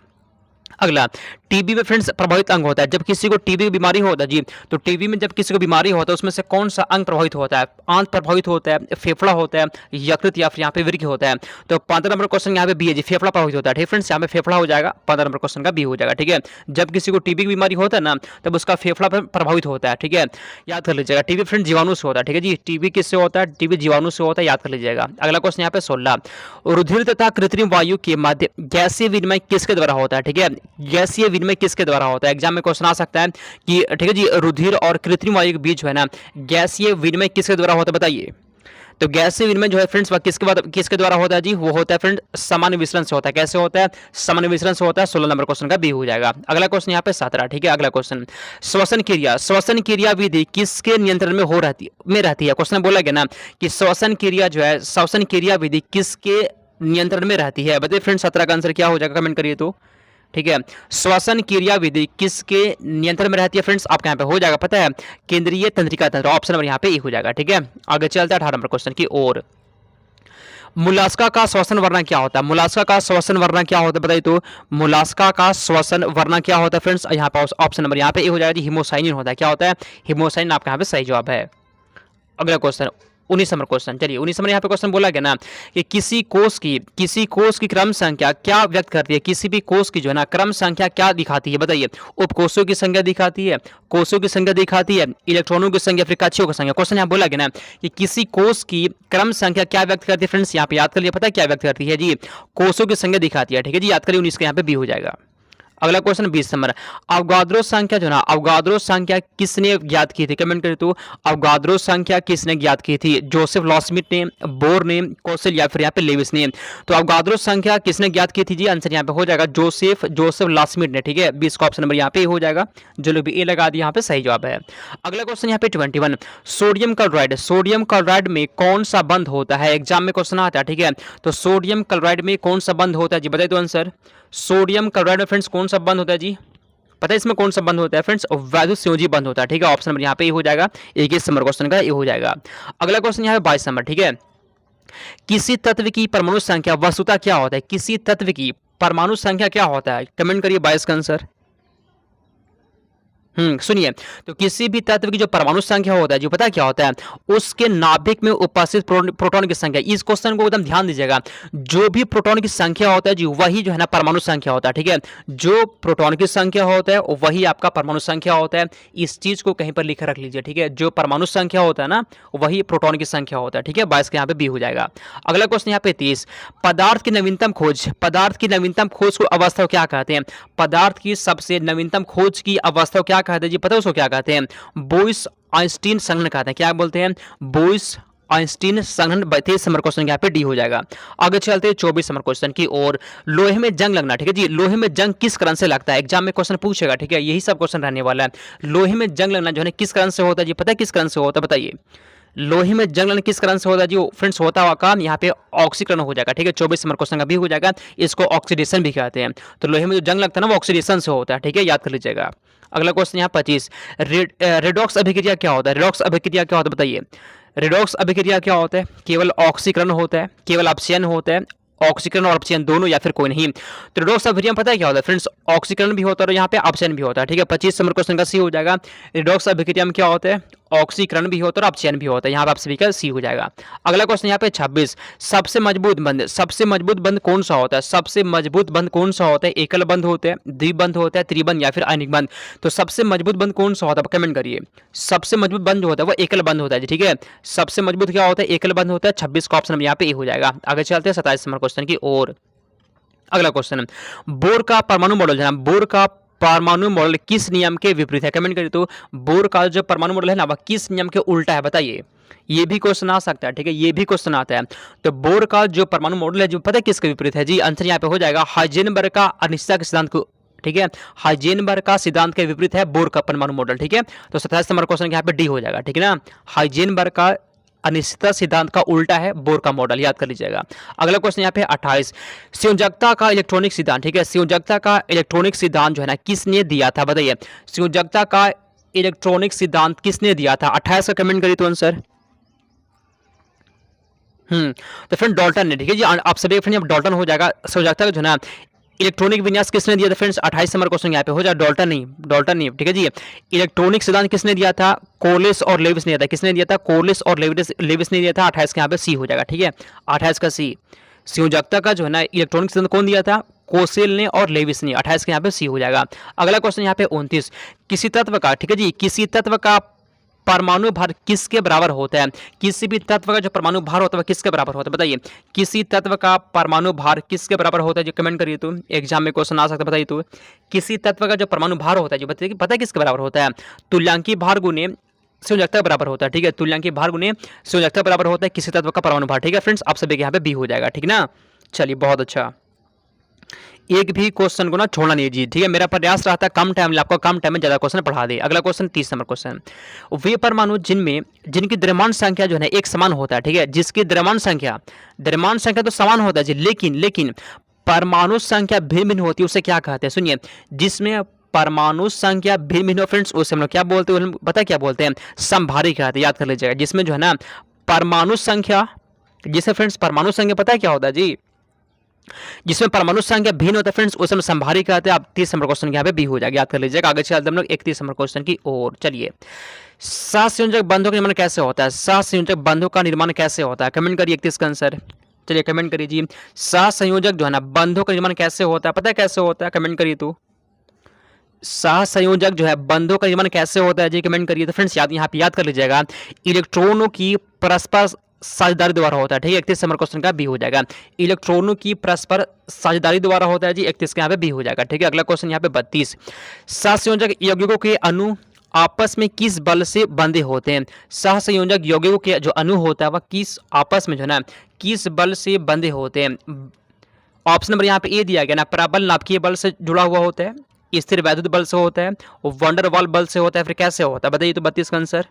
अगला, टीबी में फ्रेंड्स प्रभावित अंग होता है, जब किसी को टीबी की बीमारी होता है जी, तो टीबी में जब किसी को बीमारी होता है उसमें से कौन सा अंग प्रभावित होता है, आंत प्रभावित होता है, फेफड़ा होता है, यकृत या फिर यहाँ पे वृक्क होता है। तो 15 नंबर क्वेश्चन यहाँ पे बी है जी, फेफड़ा प्रभावित होता है, ठीक है फ्रेंड्स। यहाँ पे फेफड़ा हो जाएगा, 15 नंबर क्वेश्चन का बी हो जाएगा, ठीक है। जब किसी को टीबी की बीमारी होता है ना तब उसका फेफड़ा प्रभावित होता है, ठीक है, याद कर लीजिएगा। टीबी फ्रेंड्स जीवाणु से होता है, ठीक है जी। टीबी किससे होता है, टीबी जीवाणु से होता है, याद कर लीजिएगा। अगला क्वेश्चन यहाँ पे 16, रुधिर तथा कृत्रिम वायु के मध्य गैसीय विनिमय किसके द्वारा होता है, ठीक है। गैसीय विनिमय किसके द्वारा होता है, एग्जाम में क्वेश्चन आ सकता है कि ठीक है जी, रुधिर और कृत्रिम वायु के बीच है ना गैसीय विनिमय किसके द्वारा होता है, बताइए। तो गैसीय विनिमय जो है फ्रेंड्स वह किसके द्वारा होता है जी, वो होता है फ्रेंड सामान्य विसरण से होता है। कैसे होता है, सामान्य विसरण से होता है। 16 नंबर क्वेश्चन का बी हो जाएगा। अगला क्वेश्चन यहाँ पे 17, ठीक है। अगला क्वेश्चन, श्वसन क्रिया विधि किसके नियंत्रण में रहती है। क्वेश्चन बोला गया ना कि श्वसन क्रिया जो है, श्वसन क्रिया विधि किसके नियंत्रण में रहती है। बताइए फ्रेंड्स 17 का आंसर क्या हो जाएगा, कमेंट करिए तो, ठीक है। श्वसन क्रिया विधि किसके नियंत्रण में रहती है फ्रेंड्स, आपके यहाँ पे हो जाएगा पता है, केंद्रीय तंत्रिका तंत्र। ऑप्शन नंबर यहाँ पे हो जाएगा, ठीक है। आगे चलते हैं 18 नंबर क्वेश्चन की ओर। मुलास्का का श्वसन वर्णन क्या होता है। मुलास्का का श्वसन वर्णन क्या होता है बताइए तो, मुलास्का का श्वसन वर्णन क्या होता है फ्रेंड्स, यहाँ पे ऑप्शन नंबर यहाँ पे हो जाएगा जी, हिमोसाइनिन होता है। क्या होता है, हिमोसाइनिन, आपका यहाँ पे सही जवाब है। अगला क्वेश्चन 19 नंबर क्वेश्चन, चलिए 19 नंबर यहाँ पे क्वेश्चन बोला गया ना कि किसी कोष की क्रम संख्या क्या व्यक्त करती है। किसी भी कोष की जो है ना क्रम संख्या क्या दिखाती है बताइए। उपकोषों की संख्या दिखाती है, कोषों की संख्या दिखाती है, इलेक्ट्रॉनों की संख्या, फिर कक्षीयों की संख्या। क्वेश्चन यहाँ बोला गया ना कि किसी कोष की क्रम संख्या क्या व्यक्त करती है फ्रेंड्स, यहाँ पे याद कर लिया, पता है क्या व्यक्त करती है जी, कोषों की संख्या दिखाती है, ठीक है जी, याद करिए। 19 का यहाँ पे बी हो जाएगा। अगला क्वेश्चन 20 नंबर, अवगाद्रो संख्या जो ना, अवगाद्रो संख्या किसने ज्ञात की थी, कमेंट करें तो, अवगाद्रो संख्या किसने ज्ञात की थी। जोसेफ लॉस्मिट ने, बोर ने, कौशल या फिर यहाँ पे लेविस ने। तो अवगाद्रो संख्या किसने ज्ञात की थी जी, आंसर यहाँ पे हो जाएगा जोसेफ लॉस्मिट ने, ठीक है। 20 का ऑप्शन नंबर यहाँ पे हो जाएगा, जो लोग भी ए लगा दिया यहाँ पे सही जवाब है। अगला क्वेश्चन यहाँ पे 21, सोडियम क्लोराइड में कौन सा बंध होता है। एग्जाम में क्वेश्चन आता है, ठीक है। तो सोडियम क्लोराइड में कौन सा बंध होता है जी, बताइए तो आंसर। सोडियम क्लोराइड में फ्रेंड्स कौन सा बंध होता है जी, पता है इसमें कौन सा बंध होता है फ्रेंड्स, वैद्युत संयोजी बंध होता है, ठीक है। ऑप्शन नंबर यहाँ पे हो जाएगा, 21 नंबर क्वेश्चन का ये हो जाएगा। अगला क्वेश्चन यहाँ पे 22 नंबर, ठीक है। किसी तत्व की परमाणु संख्या वस्तुतः क्या होता है। किसी तत्व की परमाणु संख्या क्या होता है, कमेंट करिए 22 का आंसर। सुनिए, तो किसी भी तत्व की जो परमाणु संख्या होता है जो पता है क्या होता है, उसके नाभिक में उपस्थित प्रोटॉन की संख्या। इस क्वेश्चन को एकदम ध्यान दीजिएगा, जो भी प्रोटॉन की संख्या होता है जी वही जो है ना परमाणु संख्या होता है, ठीक है। जो प्रोटॉन की संख्या होता है वही आपका परमाणु संख्या होता है। इस चीज को कहीं पर लिख रख लीजिए, ठीक है। जो परमाणु संख्या होता है ना वही प्रोटॉन की संख्या होता है, ठीक है। 22 के यहाँ पे बी हो जाएगा। अगला क्वेश्चन यहाँ पे 30, पदार्थ की नवीनतम खोज को अवस्था क्या कहते हैं। पदार्थ की सबसे नवीनतम खोज की अवस्था क्या कहते हैं जी, पता है उसको क्या कहते हैं, बोइस आइंस्टीन संघनन कहते हैं। क्या बोलते हैं, बोइस आइंस्टीन संघनन। 23 नंबर क्वेश्चन यहाँ पे डी हो जाएगा। आगे चलते हैं 24 नंबर क्वेश्चन की ओर। लोहे में जंग लगना, ठीक है जी। लोहे में जंग किस कारण से लगता है, एग्जाम में क्वेश्चन पूछेगा, ठीक है। यही सब क्वेश्चन रहने वाला है। लोहे में जंग लगना जो है किस कारण से होता है जी, पता है किस कारण से होता है बताइए। लोहे में जंग लगना किस कारण से होता है जी फ्रेंड्स, होता हुआ काम यहाँ पे ऑक्सीकरण हो जाएगा, ठीक है। 24 नंबर क्वेश्चन का भी हो जाएगा। इसको ऑक्सीडेशन भी कहते हैं। तो लोहे में जो जंग लगता है ना वो ऑक्सीडेशन से होता है, ठीक है, याद कर लीजिएगा। अगला क्वेश्चन यहाँ 25, रेडॉक्स अभिक्रिया क्या होता है। रेडॉक्स अभिक्रिया क्या होता है बताइए। रेडॉक्स अभिक्रिया क्या होता है, केवल ऑक्सीकरण होता है, केवल अपचयन होता है, ऑक्सीकरण और अपचयन दोनों या फिर कोई नहीं। तो रेडॉक्स अभिक्रिया पता है क्या होता है फ्रेंड्स, ऑक्सीकरण भी होता है और यहाँ पे अपचयन भी होता है, ठीक है। 25 नंबर क्वेश्चन का सी हो जाएगा। रेडॉक्स अभिक्रिया में क्या होता है, ऑक्सीकरण भी होता है और अपचयन भी होता है, यहाँ पे आप सभी का सी हो जाएगा। अगला क्वेश्चन यहाँ पे 26, सबसे मजबूत बंध कौन सा होता है। सबसे मजबूत बंध कौन सा होता है, एकल बंध होता है, द्विबंध होता है, त्रिबंध या फिर आयनिक बंध। तो सबसे मजबूत बंध कौन सा होता है कमेंट करिए। सबसे मजबूत बंध जो होता है वो एकल बंध होता है, ठीक है। सबसे मजबूत क्या होता है, एकल बंध होता है। 26 का ऑप्शन यहाँ पे ए हो जाएगा। आगे चलते हैं 27 नंबर क्वेश्चन की ओर। अगला क्वेश्चन, बोर का परमाणु मॉडल है, बोर का परमाणु मॉडल किस नियम के विपरीत है, कमेंट करिए तो। बोर का जो परमाणु मॉडल है ना वह किस नियम के उल्टा है बताइए। ये भी क्वेश्चन आ सकता है, ठीक है, ये भी क्वेश्चन आता है। तो बोर का जो परमाणु मॉडल है जो पता है किसके विपरीत है जी, आंसर यहाँ पे हो जाएगा हाइजेनबर्ग का अनिश्चितता के सिद्धांत को, ठीक है। हाइजेनबर्ग का सिद्धांत के विपरीत है बोर का परमाणु मॉडल, ठीक है। तो 27 नंबर क्वेश्चन यहाँ पे डी हो जाएगा, ठीक है ना। हाइजेनबर्ग का अनिश्चितता सिद्धांत का उल्टा है बोर का मॉडल, याद कर लीजिएगा। अगला क्वेश्चन यहाँ पे 28, संयोजकता का इलेक्ट्रॉनिक सिद्धांत, ठीक है। संयोजकता का इलेक्ट्रॉनिक सिद्धांत जो है ना किसने दिया था बताइए। संयोजकता का इलेक्ट्रॉनिक सिद्धांत किसने दिया था, 28 का कमेंट करिए तो आंसर। तो फ्रेंड डाल्टन ने, ठीक है जी। आप सभी फ्रेंड डाल्टन हो जाएगा। संयोजकता का जो है ना इलेक्ट्रॉनिक विन्यास किसने दिया था फ्रेंड्स, 28 नंबर क्वेश्चन यहाँ पे हो जाए। डाल्टन नहीं, ठीक है जी। इलेक्ट्रॉनिक सिद्धांत किसने दिया था, कोलिस और लेविस ने दिया था। किसने दिया था, कोलिस और लेविस ने दिया था। 28 के यहाँ पे सी हो जाएगा, ठीक है। 28 का सी। संयोजकता का जो है ना इलेक्ट्रॉनिक सिद्धांत कौन दिया था, कोसेल ने और लेविस ने। 28 के यहाँ पे सी हो जाएगा। अगला क्वेश्चन यहाँ पे 29, किसी तत्व का, ठीक है जी, किसी तत्व का परमाणु भार किसके बराबर होता है। किसी भी तत्व का जो परमाणु भार होता है वह किसके बराबर होता है बताइए। किसी तत्व का परमाणु भार किसके बराबर होता है जो कमेंट करिए तो, एग्जाम में क्वेश्चन आ सकता है बताइए तो। किसी तत्व का जो परमाणु भार होता है जो बताइए पता है किसके बराबर होता है, तुल्यांकी भार गुने संयोजकता बराबर होता है, ठीक है। तुल्यांकी भार गुने संयोजकता बराबर होता है किसी तत्व का परमाणु भार, ठीक है फ्रेंड्स। आप सभी के यहाँ पे बी हो जाएगा, ठीक ना। चलिए बहुत अच्छा, एक भी क्वेश्चन को ना छोड़ना नहीं जी, ठीक है। मेरा प्रयास रहता है कम टाइम में आपको कम टाइम में ज्यादा क्वेश्चन पढ़ा दे। अगला क्वेश्चन 30 नंबर क्वेश्चन, वे परमाणु जिनमें जिनकी द्रव्यमान संख्या जो है एक समान होता है, ठीक है। जिसकी द्रव्यमान संख्या तो समान होता है जी, लेकिन परमाणु संख्या भिन्न भिन्न होती है, उसे क्या कहते हैं? सुनिए, जिसमें परमाणु संख्या भिन्न भिन्न फ्रेंड्स उसे हम लोग क्या बोलते हैं? पता क्या बोलते हैं? समभारी कहते हैं, याद कर लीजिएगा। जिसमें जो है ना परमाणु संख्या, जिसे फ्रेंड्स परमाणु संख्या पता है क्या होता है जी? जिसमें परमाणु संख्या भिन्न होता है फ्रेंड्स उसे हम समभारी कहते हैं। आप 30 नंबर क्वेश्चन यहाँ पे भी हो जाएगा, याद कर लीजिएगा। आगे चलते हम लोग 31 नंबर क्वेश्चन की ओर। चलिए, सहसंयोजक बंधों का निर्माण कैसे होता है? सहसंयोजक बंधों का निर्माण कैसे होता है? कमेंट करिए 31 का आंसर। चलिए कमेंट करिए जी, सहसंयोजक जो है ना बंधों का निर्माण कैसे होता है? पता है कैसे होता है? कमेंट करिए। तो सहसंयोजक जो है बंधों का निर्माण कैसे होता है जी? कमेंट करिए। तो फ्रेंड्स यहाँ पे याद कर लीजिएगा, इलेक्ट्रॉनों की परस्पर साझेदारी द्वारा होता है, ठीक है। 31 नंबर क्वेश्चन का बी हो जाएगा, इलेक्ट्रॉनों की परस्पर साझेदारी द्वारा होता है जी। 31 का यहाँ पे बी हो जाएगा, ठीक है। अगला क्वेश्चन यहाँ पे 32, सहसंयोजक यौगिकों के अणु आपस में किस बल से बंधे होते हैं? सहसंयोजक यौगिकों के जो अणु होता है वह किस आपस में जो है ना किस बल से बंधे होते हैं? ऑप्शन नंबर यहाँ पे ए दिया गया ना, प्रबल नाभिकीय बल से जुड़ा हुआ होता है, स्थिर वैद्युत बल से होता है, वंडरवाल बल से होता है, फिर कैसे होता है? बताइए तो 32 का आंसर।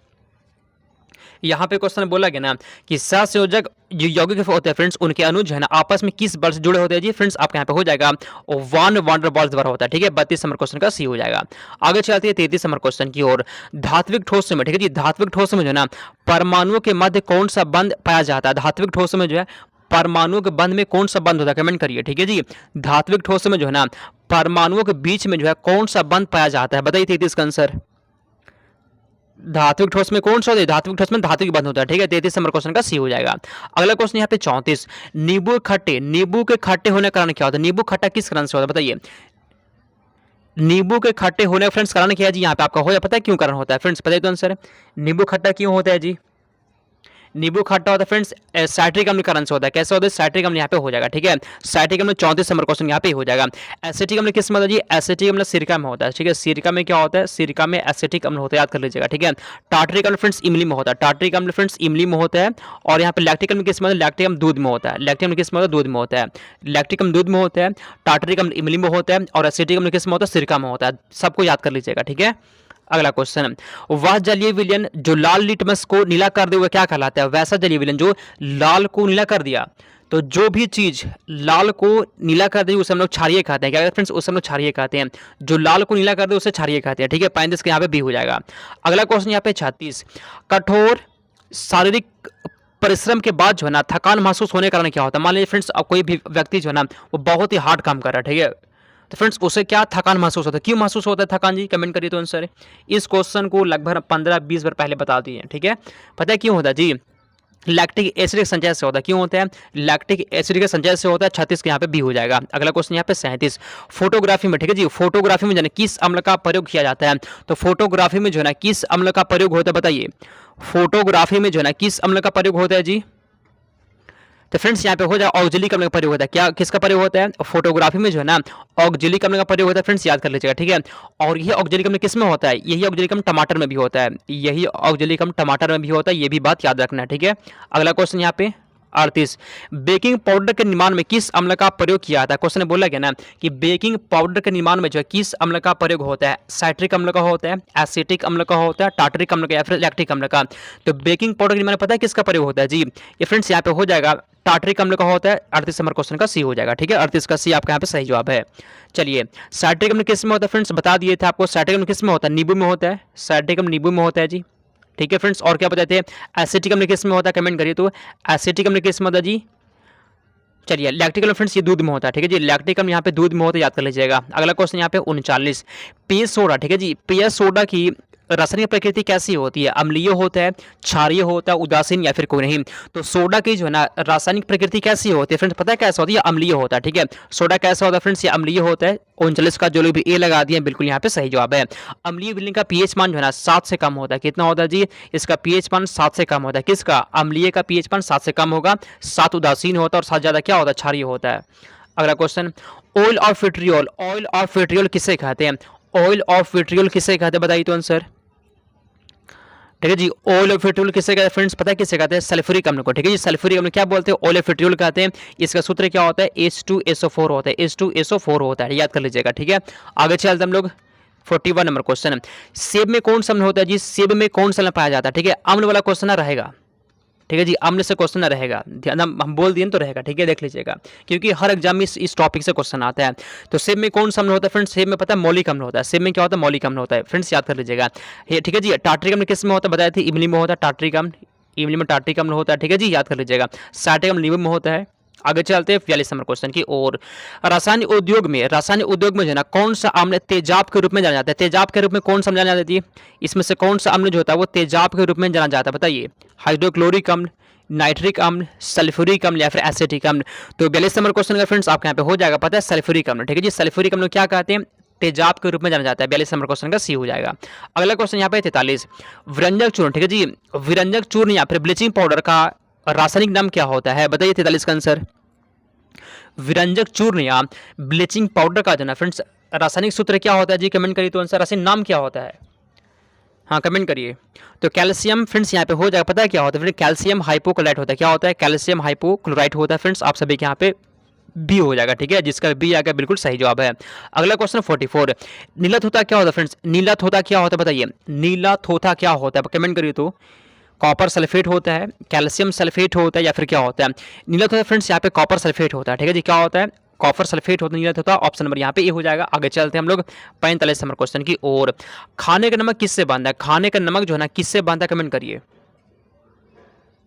यहाँ पे क्वेश्चन बोला गया ना कि सहसंयोजक जो यौगिक होते हैं फ्रेंड्स उनके अणु जो है ना आपस में किस बल से जुड़े होते हैं जी? फ्रेंड्स आपके यहाँ पे हो जाएगा वन वंडर बॉल्स द्वारा होता है, ठीक है। 32 नंबर क्वेश्चन का सी हो जाएगा। आगे चलती है 33 नंबर क्वेश्चन की ओर, धात्विक ठोस में, ठीक है जी। धात्विक ठोस में जो है ना परमाणुओं के मध्य कौन सा बंध पाया जाता है? धात्विक ठोस में जो है परमाणुओं के बंध में कौन सा बंध होता है? कमेंट करिए, ठीक है जी। धात्विक ठोस में जो है ना परमाणुओं के बीच में जो है कौन सा बंध पाया जाता है? बताइए 33 का आंसर। धात्विक ठोस में कौन सा होता है? धात्विक ठोस में धात्विक बंध होता है, ठीक है। 33 नंबर क्वेश्चन का सी हो जाएगा। अगला क्वेश्चन यहाँ पे 34, नींबू के खट्टे होने का कारण क्या होता है? नींबू खट्टा किस कारण से होता है? बताइए। नींबू के खट्टे होने का फ्रेंड्स कारण क्या है जी? यहाँ पे आपका हो जाए, पता है क्यों कारण होता है फ्रेंड्स? बताइए तो आंसर। नींबू खट्टा क्यों होता है जी? नींबू खट्टा होता है फ्रेंड्स साइट्रिक अम्ल कारण से होता है। कैसे होता है? साइट्रिक अम्ल यहाँ पे हो जाएगा, ठीक है। साइट्रिक अम्ल 34 नंबर क्वेश्चन यहाँ पे हो जाएगा। एसिटिक अम्ल किस में होता है जी? एसिटिक अम्ल सिरका में होता है, ठीक है। सिरका में क्या होता है? सिरका में एसिटिक अम्ल होता है, याद कर लीजिएगा, ठीक है। टार्टरिक अम्ल फ्रेंड्स इमली में होता है, टार्टरिक अम्ल फ्रेंड्स इमली में होता है। और यहाँ पे लैक्टिक अम्ल किस में? लैक्टिक अम्ल दूध में होता है, लैक्टिक अम्ल किस में होता है? दूध में होता है। लैक्टिक अम्ल दूध में होता है, टार्टरिक अम्ल इमली में होता है, और एसिटिक अम्ल किस में होता है? सिरका में होता है। सबको याद कर लीजिएगा, ठीक है। अगला क्वेश्चन, वह जलीय विलयन जो लाल लिटमस को नीला कर दे वह क्या कहलाता है? वैसा जलीय विलयन जो लाल को नीला कर दिया, तो जो भी चीज लाल को नीला कर दे उसे हम लोग क्षारीय कहते हैं। क्या फ्रेंड्स? उसे हम लोग क्षारीय कहते हैं। जो लाल को नीला कर दे उसे क्षारीय कहते हैं, ठीक है। 35 के यहाँ पे बी हो जाएगा। अगला क्वेश्चन यहाँ पे 36, कठोर शारीरिक परिश्रम के बाद जो है ना थकान महसूस होने के कारण क्या होता है? मान लीजिए फ्रेंड्स अब कोई भी व्यक्ति जो है ना वो बहुत ही हार्ड काम कर रहा है, ठीक है। तो फ्रेंड्स उसे क्या थकान महसूस होता है? क्यों महसूस होता है थकान जी? कमेंट करिए तो आंसर। इस क्वेश्चन को लगभग 15-20 बार पहले बता दिए, ठीक है। पता है क्यों होता है जी? लैक्टिक एसिड के संचय से होता है। क्यों होता है? लैक्टिक एसिड के संचय से होता है। 36 के यहाँ पे बी हो जाएगा। अगला क्वेश्चन यहाँ पे 37, फोटोग्राफी में, ठीक है जी। फोटोग्राफी में जो है किस अम्ल का प्रयोग किया जाता है? तो फोटोग्राफी में जो है ना किस अम्ल का प्रयोग होता है? बताइए। फोटोग्राफी में जो है ना किस अम्ल का प्रयोग होता है जी? तो फ्रेंड्स यहाँ पे हो जाए ऑक्जेलिक अम्ल का प्रयोग होता है। क्या किसका प्रयोग होता है? फोटोग्राफी में जो है ना ऑक्जेलिक अम्ल का प्रयोग होता है फ्रेंड्स, याद कर लीजिएगा, ठीक है। और यही ऑक्जेलिक अम्ल किस में होता है? यही ऑक्जेलिक अम्ल टमाटर में भी होता है, यही ऑक्जेलिक अम्ल टमाटर में भी होता है, ये भी बात याद रखना है, ठीक है। अगला क्वेश्चन यहाँ पे 38, बेकिंग पाउडर के निर्माण में किस अम्ल का प्रयोग किया जाता है? क्वेश्चन बोला गया ना कि बेकिंग पाउडर के निर्माण में जो है किस अम्ल का प्रयोग होता है? साइट्रिक अम्ल का होता है, एसिटिक अम्ल का होता है, टार्टरिक अम्ल का, या फिर लैक्टिक अम्ल का। तो बेकिंग पाउडर के निर्माण में पता है किसका प्रयोग होता है जी? ये फ्रेंड्स यहाँ पे हो जाएगा टार्टरिक अम्ल का होता है। 38 नंबर क्वेश्चन का सी हो जाएगा, ठीक है। 38 का सी आपका यहाँ पे सही जवाब है। चलिए, साइट्रिक अम्ल किस में होता है फ्रेंड्स? बता दिए थे आपको। साइट्रिक अम्ल किस में होता है? नींबू में होता है। साइट्रिक अम्ल नींबू में होता है जी, ठीक है फ्रेंड्स। और क्या बताते हैं? एसिटिक अम्ल किस में होता है? कमेंट करिए तो। एसिटिक अम्ल किस में होता है जी? चलिए, लैक्टिक अम्ल फ्रेंड्स ये दूध में होता है, ठीक है जी। लैक्टिक अम्ल यहाँ पे दूध में होता है, याद कर लीजिएगा। अगला क्वेश्चन यहाँ पे 39, पेय सोडा, ठीक है जी। पेय सोडा की रासायनिक प्रकृति कैसी होती है? अम्लीय होता है, क्षारीय होता है, उदासीन, या फिर कोई नहीं? तो सोडा की जो है ना रासायनिक प्रकृति कैसी होती है फ्रेंड्स? पता है कैसा होती है? अम्लीय होता है, ठीक है। सोडा कैसा होता है फ्रेंड्स? ये अम्लीय होता है। 39 का जो लोग भी ए लगा दिए बिल्कुल यहाँ पे सही जवाब है। अम्लीय विलयन का पीएच मान जो है ना 7 से कम होता है। कितना होता है जी? इसका पीएच मान 7 से कम होता है। किसका? अम्लीय का पीएच मान 7 से कम होगा। 7 उदासीन होता है और 7 ज्यादा क्या होता है? क्षारीय होता है। अगला question, oil of vitriol, oil of vitriol किसे कहते हैं? ऑयल ऑफ विट्रियोल किसे कहते हैं? बताइए तो आंसर। ठीक है जी। ऑयल ऑफ पेट्रोल किसे कहते हैं फ्रेंड्स, पता है किसे कहते हैं, सल्फ्यूरिक अम्ल को। ठीक है जी, सल्फ्यूरिक अम्ल क्या बोलते हैं, ऑयल ऑफ पेट्रोल कहते हैं। इसका सूत्र क्या होता है, H2SO4 होता है, H2SO4 होता है, याद कर लीजिएगा। ठीक है, आगे चलते हम लोग 41 नंबर क्वेश्चन। सेब में कौन सा अम्ल होता है जी, सेब में कौन सा अम्ल पाया जाता है। ठीक है, अम्ल वाला क्वेश्चन रहेगा। ठीक है जी, अम्ल से क्वेश्चन ना रहेगा, ध्यान हम बोल दिए तो रहेगा। ठीक है, देख लीजिएगा, क्योंकि हर एग्जाम में इस टॉपिक से क्वेश्चन आता है। तो सेब में कौन सा अम्ल होता है फ्रेंड्स, सेब में पता है मौलिक अम्ल होता है। सेब में क्या होता है, मौलिक अम्ल होता है फ्रेंड्स, याद कर लीजिएगा। ठीक है जी, टार्ट्रिक अम्ल किस में होता है, बताया थे इमली में होता है टार्ट्रिक अम्ल, इमली में टार्ट्रिक अम्ल होता है। ठीक है जी, याद कर लीजिएगा। सार्टिक अम्ल नींबू में होता है। आगे चलते हैं 42 नंबर क्वेश्चन की ओर। रासायनिक उद्योग में जो है ना कौन सा अम्ल तेजाब के रूप में जाना जाता है, तेजाब के रूप में कौन सा अम्ल जाना जाता है, इसमें से कौन सा अम्ल जो होता है वो तेजाब के रूप में जाना जाता है, बताइए। हाइड्रोक्लोरिक अम्ल, नाइट्रिक अम्ल, सल्फ्यूरिक अम्ल या फिर एसिटिक अम्ल। तो 42 नंबर क्वेश्चन का फ्रेंड्स आपके यहाँ पे हो जाएगा, पता है सल्फ्यूरिक अम्ल। ठीक है जी, सल्फ्यूरिक अम्ल क्या कहते हैं, तेजाब के रूप में जाना जाता है। 42 नंबर क्वेश्चन का सी हो जाएगा। अगला क्वेश्चन यहाँ पे 43, विरंजक चूर्ण। ठीक है जी, विरंजक चूर्ण या फिर ब्लीचिंग पाउडर का रासायनिक नाम क्या होता है, बताइए 43 का आंसर। विरंजक चूर्ण या ब्लीचिंग पाउडर का जो ना फ्रेंड्स रासायनिक सूत्र क्या होता है जी, कमेंट करिए तो आंसर, रासायनिक नाम क्या होता है, हाँ कमेंट करिए। तो कैल्शियम फ्रेंड्स यहाँ पे हो जाएगा, पता है क्या होता है, कैल्शियम हाइपोक्लोराइट होता है। क्या होता है, कैल्शियम हाइपोक्लोराइट होता है फ्रेंड्स, आप सभी के यहाँ पे बी हो जाएगा। ठीक है, जिसका बी आ गया बिल्कुल सही जवाब है। अगला क्वेश्चन 44, नीला थोथा क्या होता है फ्रेंड्स, नीला थोथा क्या होता है, बताइए नीला थोथा क्या होता है, कमेंट करिए तो। कॉपर सल्फेट होता है, कैल्शियम सल्फेट होता है या फिर क्या होता है, नीला थोथा फ्रेंड्स यहाँ पे कॉपर सल्फेट होता है। ठीक है जी, क्या होता है, कॉपर सल्फेट होता है, नीला थोथा। ऑप्शन नंबर यहाँ पे ये हो जाएगा। आगे चलते हैं हम लोग 45 नंबर क्वेश्चन की ओर। खाने का नमक किससे बनता है, खाने का नमक जो है ना किससे बनता है, कमेंट करिए,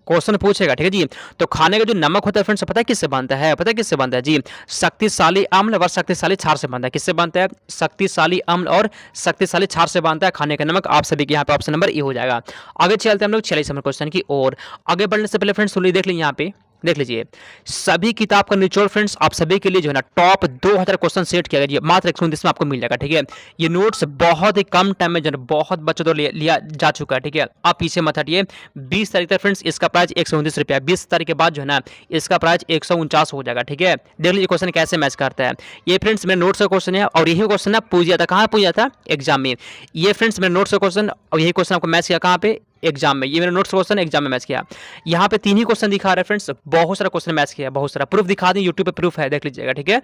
क्वेश्चन पूछेगा। ठीक है जी, तो खाने का जो नमक होता है फ्रेंड्स पता है किससे बनता है, पता है किससे बनता है जी, शक्तिशाली अम्ल और शक्तिशाली क्षार से बनता है। किससे बनता है, शक्तिशाली अम्ल और शक्तिशाली क्षार से बनता है खाने का नमक। आप सभी के यहाँ पे ऑप्शन नंबर ए हो जाएगा। आगे चलते हैं हम लोग 46 नंबर क्वेश्चन की ओर। आगे बढ़ने से पहले फ्रेंड्स सुनिए, देख लीजिए यहाँ पे, देख लीजिए सभी किताब का निचोड़ फ्रेंड्स आप सभी के लिए जो है ना टॉप 2000 क्वेश्चन सेट किया गया, मात्र 129 में आपको मिल जाएगा। ठीक है, ये नोट्स बहुत ही कम टाइम में जो है बहुत बच्चों द्वारा लिया जा चुका है। ठीक है, आप पीछे मत हटिए। 20 तारीख तक फ्रेंड्स इसका प्राइस 129 रुपया, 20 तारीख के बाद जो है ना इसका प्राइस 149 हो जाएगा। ठीक है, देख लीजिए क्वेश्चन कैसे मैच करता है। ये फ्रेंड्स मेरे नोट्स का क्वेश्चन है और यही क्वेश्चन ना पूछा था, कहाँ पूछा था, एग्जाम में। ये फ्रेंड्स मेरे नोट्स का क्वेश्चन और यही क्वेश्चन आपको मैच किया कहाँ पे, एग्जाम में। ये मेरा नोट्स क्वेश्चन एग्जाम में मैच किया। यहाँ पे 3 ही क्वेश्चन दिखा रहा है फ्रेंड्स, बहुत सारा क्वेश्चन मैच किया, बहुत सारा प्रूफ दिखा दें, यूट्यूब पे प्रूफ है, देख लीजिएगा। ठीक है,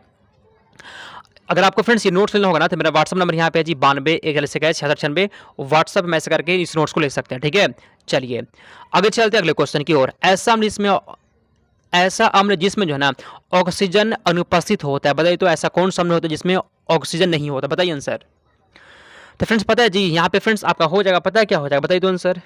अगर आपको फ्रेंड्स ये नोट्स लेना होगा ना तो मेरा व्हाट्सअप नंबर यहाँ पे है जी 92 व्हाट्सअप मैसेज करके इस नोट्स को ले सकते हैं। ठीक है, चलिए आगे चलते हैं अगले क्वेश्चन की ओर। ऐसा अम्ल जिसमें जो है ना ऑक्सीजन अनुपस्थित होता है, बताइए तो ऐसा कौन सा अम्ल होता है जिसमें ऑक्सीजन नहीं होता, बताइए आंसर। तो फ्रेंड्स पता है जी यहाँ पे फ्रेंड्स आपका हो जाएगा, पता है क्या हो जाएगा, बताइए तो आंसर,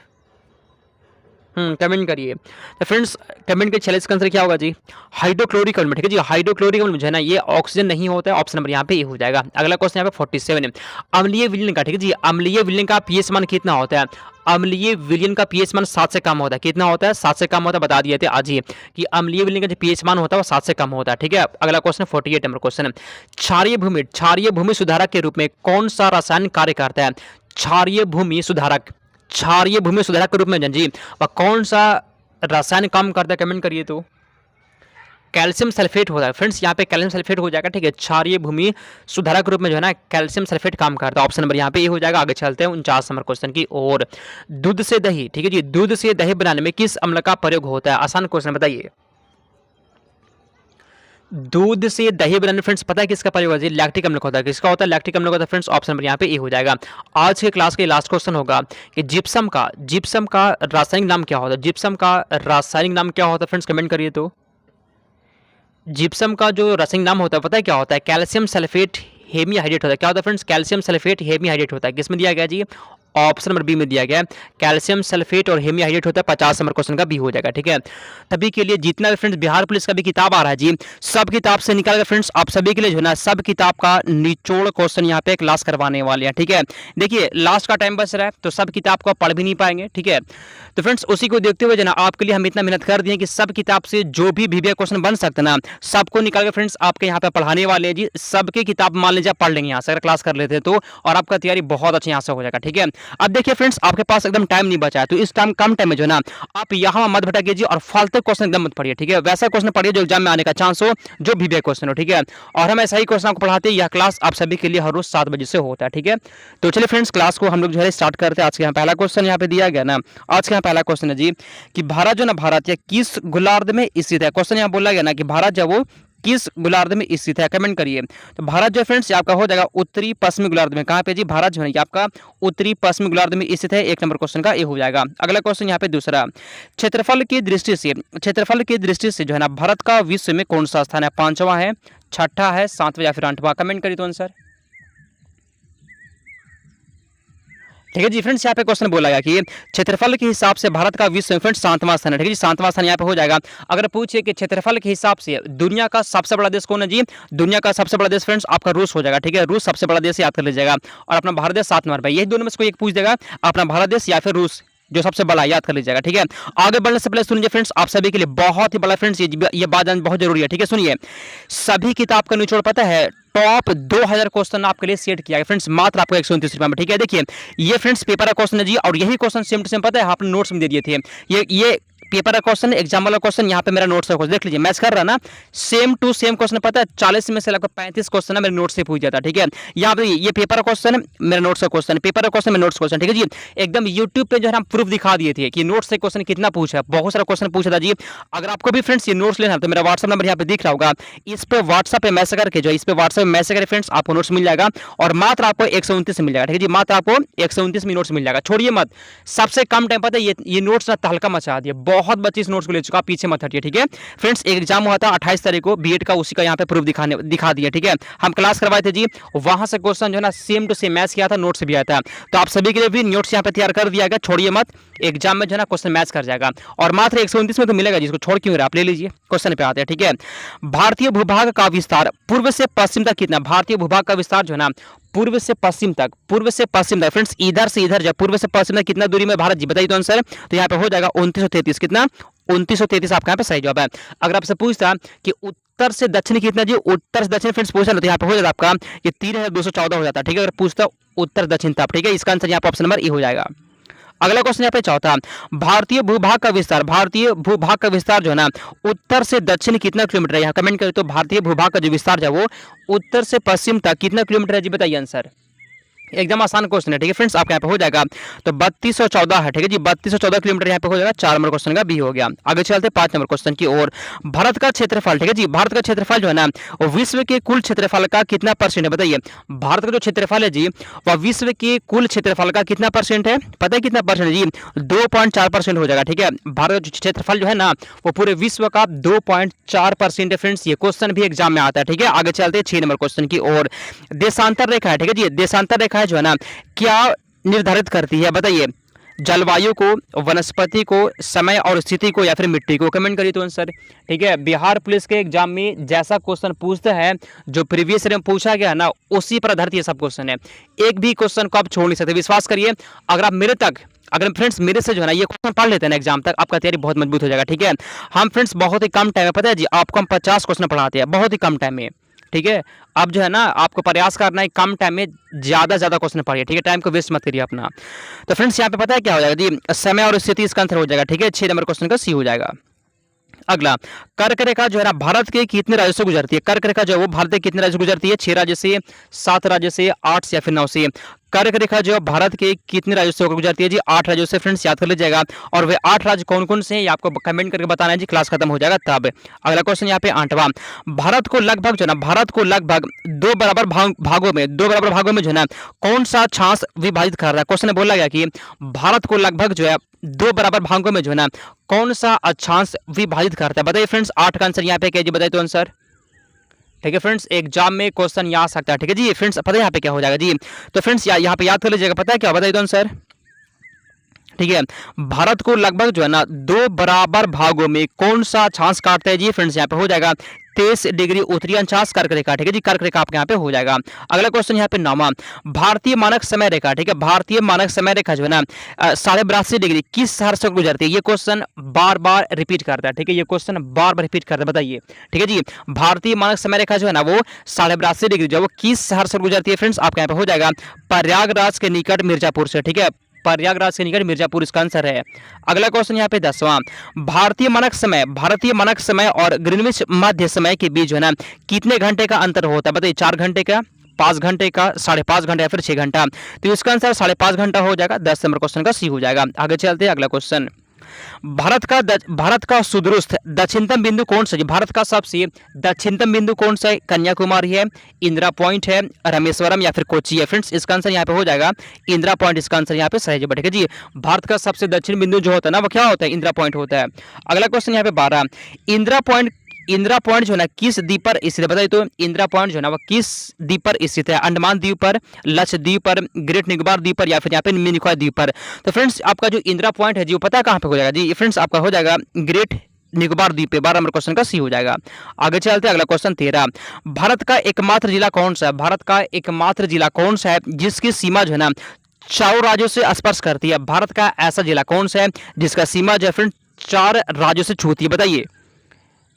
कमेंट करिए। तो फ्रेंड्स कमेंट के 46 का आंसर क्या होगा जी, हाइड्रोक्लोरिक अम्ल। ठीक है जी, हाइड्रोक्लोरिक अम्ल जो है ना ये ऑक्सीजन नहीं होता है, ऑप्शन नंबर यहाँ पे ये हो जाएगा। अगला क्वेश्चन यहाँ पे 47 है, अम्लीय विलयन का। ठीक है जी, अम्लीय विलयन का पीएच मान कितना होता है, अम्लीय विलयन का पीएच मान 7 से कम होता है, कितना होता है, 7 से कम होता है, बता दिए थे आज ही कि अम्लीय विलयन का जो पीएच मान होता है वो 7 से कम होता है। ठीक है, अगला क्वेश्चन 48 नंबर क्वेश्चन, क्षारीय भूमि सुधारक के रूप में कौन सा रासायन कार्य करता है, क्षारीय भूमि सुधारक के रूप में जी वह कौन सा रासायन काम करता है, कमेंट करिए तो। कैल्शियम सल्फेट होता है फ्रेंड्स, यहाँ पे कैल्शियम सल्फेट हो जाएगा। ठीक है, क्षारीय भूमि सुधारक के रूप में जो है ना कैल्शियम सल्फेट काम करता है, ऑप्शन नंबर यहाँ पे ये हो जाएगा। आगे चलते हैं 49 नंबर क्वेश्चन की ओर। दूध से दही, ठीक है जी, दूध से दही बनाने में किस अम्ल का प्रयोग होता है, आसान क्वेश्चन बताइए। दूध से दही बनाने फ्रेंड्स पता है किसका प्रयोग होता है, लैक्टिक अम्ल होता है। किसका होता है, लैक्टिक अम्ल होता है फ्रेंड्स, ऑप्शन नंबर यहाँ पे ए हो जाएगा। आज के क्लास के लास्ट क्वेश्चन होगा कि जिप्सम का रासायनिक नाम क्या होता है, जिप्सम का रासायनिक नाम क्या होता है फ्रेंड्स, कमेंट करिए तो। जिप्सम का जो रासायनिक नाम होता है पता है क्या होता है, कैल्शियम सल्फेट हेमीहाइड्रेट होता है। क्या होता है फ्रेंड्स, कैल्शियम सल्फेट हेमीहाइड्रेट होता है। किसमें दिया गया जी, ऑप्शन नंबर बी में दिया गया है, कैल्शियम सल्फेट और हेमीहाइड्रेट होता है। 50 नंबर क्वेश्चन का बी हो जाएगा। ठीक है, तभी के लिए जितना भी फ्रेंड्स बिहार पुलिस का भी किताब आ रहा है जी, सब किताब से निकाल कर फ्रेंड्स आप सभी के लिए जो है ना सब किताब का निचोड़ क्वेश्चन यहाँ पे क्लास करवाने वाले हैं। ठीक है, देखिए लास्ट का टाइम बच रहा है तो सब किताब को पढ़ भी नहीं पाएंगे। ठीक है, तो फ्रेंड्स उसी को देखते हुए जो ना आपके लिए हम इतना मेहनत कर दिए कि सब किताब से जो भी वीवीआई क्वेश्चन बन सकते ना सबको निकाल के फ्रेंड्स आपके यहाँ पे पढ़ाने वाले हैं जी। सबकी किताब मान लीजिए पढ़ लेंगे यहाँ से अगर क्लास कर लेते तो, और आपका तैयारी बहुत अच्छी यहाँ से हो जाएगा। ठीक है, अब देखिए फ्रेंड्स, आपके पास एकदम टाइम नहीं बचा है, तो इस टाइम कम टाइम में जो है ना आप यहाँ मत भटक कीजिए और फालतू क्वेश्चन एकदम मत पढ़िए, ठीक है। वैसा क्वेश्चन पढ़िए जो एग्जाम में आने का चांस हो, जो भी क्वेश्चन हो, ठीक है। और हम ऐसा ही क्वेश्चन आपको पढ़ाते हैं। यह क्लास आप सभी के लिए हर रोज 7 बजे से होता है, ठीक है। तो चलिए फ्रेंड्स, क्लास को हम लोग जो है स्टार्ट करते हैं। आज के यहाँ पहला क्वेश्चन यहाँ पे दिया गया ना, आज के यहाँ पहला क्वेश्चन है जी कि भारत जो ना, भारत या किस गोलार्ध में स्थित है। क्वेश्चन यहाँ बोला गया ना कि भारत जो वो किस गोलार्ध में स्थित है, कमेंट करिए। तो भारत जो फ्रेंड्स आपका हो जाएगा उत्तरी पश्चिमी गोलार्ध में। कहाँ पे जी? भारत जो है आपका उत्तरी पश्चिमी गोलार्ध में स्थित है। 1 नंबर क्वेश्चन का ये हो जाएगा। अगला क्वेश्चन यहाँ पे दूसरा, क्षेत्रफल की दृष्टि से, क्षेत्रफल की दृष्टि से जो है ना भारत का विश्व में कौन सा स्थान है? 5वां है, 6ठा है, 7वां या फिर 8वां? कमेंट करिए तो आंसर। ठीक है जी फ्रेंड्स, यहाँ पे क्वेश्चन बोला गया कि क्षेत्रफल के हिसाब से भारत का विश्व में फ्रेंड्स 7वां स्थान है, ठीक है जी। 7वां स्थान यहाँ पे हो जाएगा। अगर पूछिए कि क्षेत्रफल के हिसाब से दुनिया का सबसे बड़ा देश कौन है जी? दुनिया का सबसे बड़ा देश फ्रेंड्स आपका रूस हो जाएगा, ठीक है। रूस सबसे बड़ा देश याद कर लीजिएगा, और अपना भारत देश 7 नंबर पर। यही दोनों में से कोई एक पूछ देगा, अपना भारत देश या फिर रूस, जो सबसे बड़ा, याद कर लीजिएगा, ठीक है। आगे बढ़ने से पहले सुनिए फ्रेंड्स, आप सभी के लिए बहुत ही बड़ा फ्रेंड्स ये बात जानना बहुत जरूरी है, ठीक है। सुनिए, सभी किताब का निचोड़ पता है, टॉप 2000 क्वेश्चन आपके लिए सेट किया गया फ्रेंड्स, मात्र आपको 129 रुपए में, ठीक है। देखिए ये फ्रेंड्स पेपर का क्वेश्चन है जी, और यही क्वेश्चन सेम टू सेम पता है आपने नोट्स में दे दिए थे। ये पेपर का क्वेश्चन, एग्जाम वाला क्वेश्चन, यहाँ पे मेरा नोट्स का क्वेश्चन देख लीजिए, मैच कर रहा ना, सेम टू सेम क्वेश्चन पता है। 40 में से लगभग 35 क्वेश्चन है मेरे नोट्स से पूछ जाता है, ठीक है। यहाँ पे ये पेपर का क्वेश्चन मेरा नोट्स का क्वेश्चन, पेपर का क्वेश्चन मेरा नोट्स क्वेश्चन, ठीक है जी। एकदम यूट्यूब पे जो है हम प्रूफ दिखा दिए थे कि नोट्स से क्वेश्चन कितना पूछा, बहुत सारा क्वेश्चन पूछा था जी। अगर आपको भी फ्रेंड्स ये नोट्स लेना तो मेरा व्हाट्सअप नंबर यहाँ पे दिख रहा होगा, इस पे व्हाट्सअप पे मैसेज करके, जो इस पे व्हाट्सअप में मैसेज करें फ्रेंड्स, आपको नोट्स मिल जाएगा, और मात्र आपको 129 मिल जाएगा, ठीक है जी। मात्र आपको 129 में नोट्स मिल जाएगा। छोड़िए मत, सबसे कम टाइम पता है ये नोट्स ना तहलका मचा दिया, बहुत बच्चे इस नोट्स को ले चुका, पीछे मत हटिए, ठीक है फ्रेंड्स। एक एग्जाम हुआ था 28 तारीख को बीएड का, उसी का यहाँ पे प्रूफ दिखा दिया, ठीक है। हम क्लास करवाए थे जी, वहां से क्वेश्चन जो है ना सेम टू सेम मैच किया था, नोट्स भी आया था। तो आप सभी के लिए भी नोट्स यहाँ पे तैयार कर दिया गया, छोड़िए मत, एग्जाम में जो है ना क्वेश्चन मैच कर जाएगा, और मात्र 129 में तो मिलेगा, जिसको छोड़ क्यों रहा, आप ले लीजिए। क्वेश्चन पे आते हैं, ठीक है। भारतीय भूभाग का विस्तार पूर्व से पश्चिम तक कितना? भारतीय भूभाग का विस्तार जो है ना पूर्व से पश्चिम तक, पूर्व से पश्चिम तक फ्रेंड्स, इधर से इधर जब पूर्व से पश्चिम तक कितना दूरी में भारत जी? बताइए तो आंसर। तो यहाँ पे हो जाएगा 2933। कितना? 2933 आपका यहाँ पे सही जवाब है। अगर आपसे पूछता कि उत्तर से दक्षिण कितना जी? उत्तर से दक्षिण फ्रेंड्स पूछा तो यहाँ पे हो जाता आपका ये 3214 हो जाता, ठीक है। अगर पूछता उत्तर दक्षिण तब, ठीक है। इसका आंसर यहाँ पे ऑप्शन नंबर ए हो जाएगा। अगला क्वेश्चन यहाँ पे चौथा, भारतीय भूभाग का विस्तार, भारतीय भूभाग का विस्तार जो है ना उत्तर से दक्षिण कितना किलोमीटर है? यहाँ कमेंट करें तो भारतीय भूभाग का जो विस्तार है वो उत्तर से पश्चिम तक कितना किलोमीटर है जी? बताइए आंसर। एकदम आसान क्वेश्चन है, ठीक है फ्रेंड्स, आपके यहाँ पे हो जाएगा तो 3214 है, ठीक है जी। 3214 किलोमीटर यहाँ पे हो जाएगा। 4 नंबर क्वेश्चन का बी हो गया। आगे चलते 5 नंबर क्वेश्चन की ओर। भारत का क्षेत्रफल, ठीक है जी, भारत का क्षेत्रफल जो है ना वो विश्व के कुल क्षेत्रफल का कितना परसेंट है? बताइए। भारत का जो क्षेत्रफल है जी वह विश्व के कुल क्षेत्रफल का कितना परसेंट है? पता है कितना परसेंट है जी? 2.4% हो जाएगा, ठीक है। भारत का क्षेत्रफल जो है ना वो पूरे विश्व का 2.4% है फ्रेंड्स। ये क्वेश्चन भी एग्जाम में आता है, ठीक है। आगे चलते हैं 6 नंबर क्वेश्चन की ओर। देशांतर रेखा है, ठीक है जी, देशांतर रेखा जो है ना क्या निर्धारित करती है? बताइए। जलवायु को, वनस्पति को, समय और स्थिति को, या फिर मिट्टी को? कमेंट करिए तो आंसर, ठीक है। बिहार पुलिस के एग्जाम में जैसा क्वेश्चन पूछते हैं, जो प्रीवियस ईयर में पूछा गया ना उसी पर आधारित ये सब क्वेश्चन है। एक भी क्वेश्चन को आप छोड़ नहीं सकते, विश्वास करिए। अगर फ्रेंड्स मेरे से जो है ना ये क्वेश्चन पढ़ लेते हैं ना एग्जाम तक, आपका तैयारी बहुत मजबूत हो जाएगा, ठीक है। हम फ्रेंड्स बहुत ही कम टाइम में, पता है जी, आपको हम 50 क्वेश्चन पढ़ाते हैं बहुत ही कम टाइम में, ठीक है। अब जो है ना आपको प्रयास करना है कम टाइम में ज्यादा क्वेश्चन पढ़िए, ठीक है। टाइम को वेस्ट मत करिए अपना। तो फ्रेंड्स यहाँ पे पता है क्या हो जाएगा जी? समय और स्थिति इसका आंसर हो जाएगा, ठीक है। 6 नंबर क्वेश्चन का सी हो जाएगा। अगला, कर्क रेखा जो है ना भारत के कितने राज्यों से गुजरती है? कर्क रेखा जो है वो भारत के कितने राज्यों से गुजरती है? 6 राज्य से, 7 राज्य से, 8 से, या फिर 9 से? कर्क रेखा जो है भारत के कितने राज्यों से होकर गुजरती है जी? 8 राज्यों से फ्रेंड्स, याद कर लीजिएगा। और वे 8 राज्य कौन कौन से हैं ये आपको कमेंट करके बताना है जी, क्लास खत्म हो जाएगा तब। अगला क्वेश्चन यहाँ पे 8वां, भारत को लगभग जो है ना, भारत को लगभग 2 बराबर भागों में, 2 बराबर भागों में जो है ना कौन सा अक्षांश विभाजित कर रहा है? क्वेश्चन में बोला गया कि भारत को लगभग जो है 2 बराबर भागों में जो है ना कौन सा अक्षांश विभाजित करता है? बताइए फ्रेंड्स। 8 का आंसर यहाँ पे क्या जी? बताइए तो आंसर, ठीक है फ्रेंड्स। एग्जाम में क्वेश्चन यहाँ आ सकता है, ठीक है जी फ्रेंड्स। पता है यहाँ पे क्या हो जाएगा जी? तो फ्रेंड्स यहाँ पे याद कर लीजिएगा, पता है क्या? बताइए तो आंसर। ठीक है। भारत को लगभग जो है ना 2 बराबर भागों में कौन सा अक्षांश काटता है जी? फ्रेंड्स यहाँ पे हो जाएगा 23 डिग्री उत्तरी अक्षांश कर्क रेखा। ठीक है जी, कर्क रेखा आपके यहाँ पे हो जाएगा। अगला क्वेश्चन यहाँ पे 9वां, भारतीय मानक समय रेखा। ठीक है, भारतीय मानक समय रेखा जो है ना 82.5 डिग्री किस शहर से गुजरती है? ये क्वेश्चन बार बार रिपीट करता है। ठीक है, ये क्वेश्चन बार बार रिपीट करता है, बताइए। ठीक है जी, भारतीय मानक समय रेखा जो है ना वो 82.5 डिग्री जो है वो किस शहर से गुजरती है? फ्रेंड्स आपके यहाँ पे हो जाएगा प्रयागराज के निकट मिर्जापुर से। ठीक है, प्रयागराज के निकट मिर्जापुर इसका आंसर है। अगला क्वेश्चन यहाँ पे 10वां, भारतीय मानक समय और ग्रीनविच मध्य समय के बीच जो है ना कितने घंटे का अंतर होता है? बताइए, 4 घंटे का, 5 घंटे का, 5.5 घंटे या फिर 6 घंटा? तो इसका आंसर 5.5 घंटा हो जाएगा। 10 नंबर क्वेश्चन का सी हो जाएगा। आगे चलते हैं, अगला क्वेश्चन, भारत का सुदूरस्थ दक्षिणतम बिंदु कौन सा है? भारत का सबसे दक्षिणतम बिंदु कौन सा है? कन्याकुमारी है, इंदिरा पॉइंट है, रामेश्वरम या फिर कोच्चि है? फ्रेंड्स इसका आंसर यहाँ पे हो जाएगा इंदिरा पॉइंट, इसका आंसर यहाँ पे सही है। ठीक है जी, भारत का सबसे दक्षिण बिंदु जो होता है ना वो क्या होता है? इंदिरा पॉइंट होता है। अगला क्वेश्चन यहाँ पे 12, इंदिरा पॉइंट जो है ना किस द्वीप पर स्थित है? बताइए तो इंदिरा पॉइंट जो है ना वो किस द्वीप पर स्थित है? अंडमान द्वीप पर, लक्षद्वीप पर, ग्रेट निकोबार द्वीप पर या फिर यहाँ पे मिनिकॉय द्वीप पर? तो फ्रेंड्स आपका जो इंदिरा पॉइंट है जी वो पता है कहाँ पे हो जाएगा जी? फ्रेंड्स आपका हो जाएगा ग्रेट निकोबार द्वीप पे। 12 नंबर क्वेश्चन का सी हो जाएगा। आगे चलते हैं, अगला क्वेश्चन 13, भारत का एकमात्र जिला कौन सा है? भारत का एकमात्र जिला कौन सा है जिसकी सीमा जो है ना 4 राज्यों से स्पर्श करती है? भारत का ऐसा जिला कौन सा है जिसका सीमा जो है फ्रेंड 4 राज्यों से छूती है? बताइए।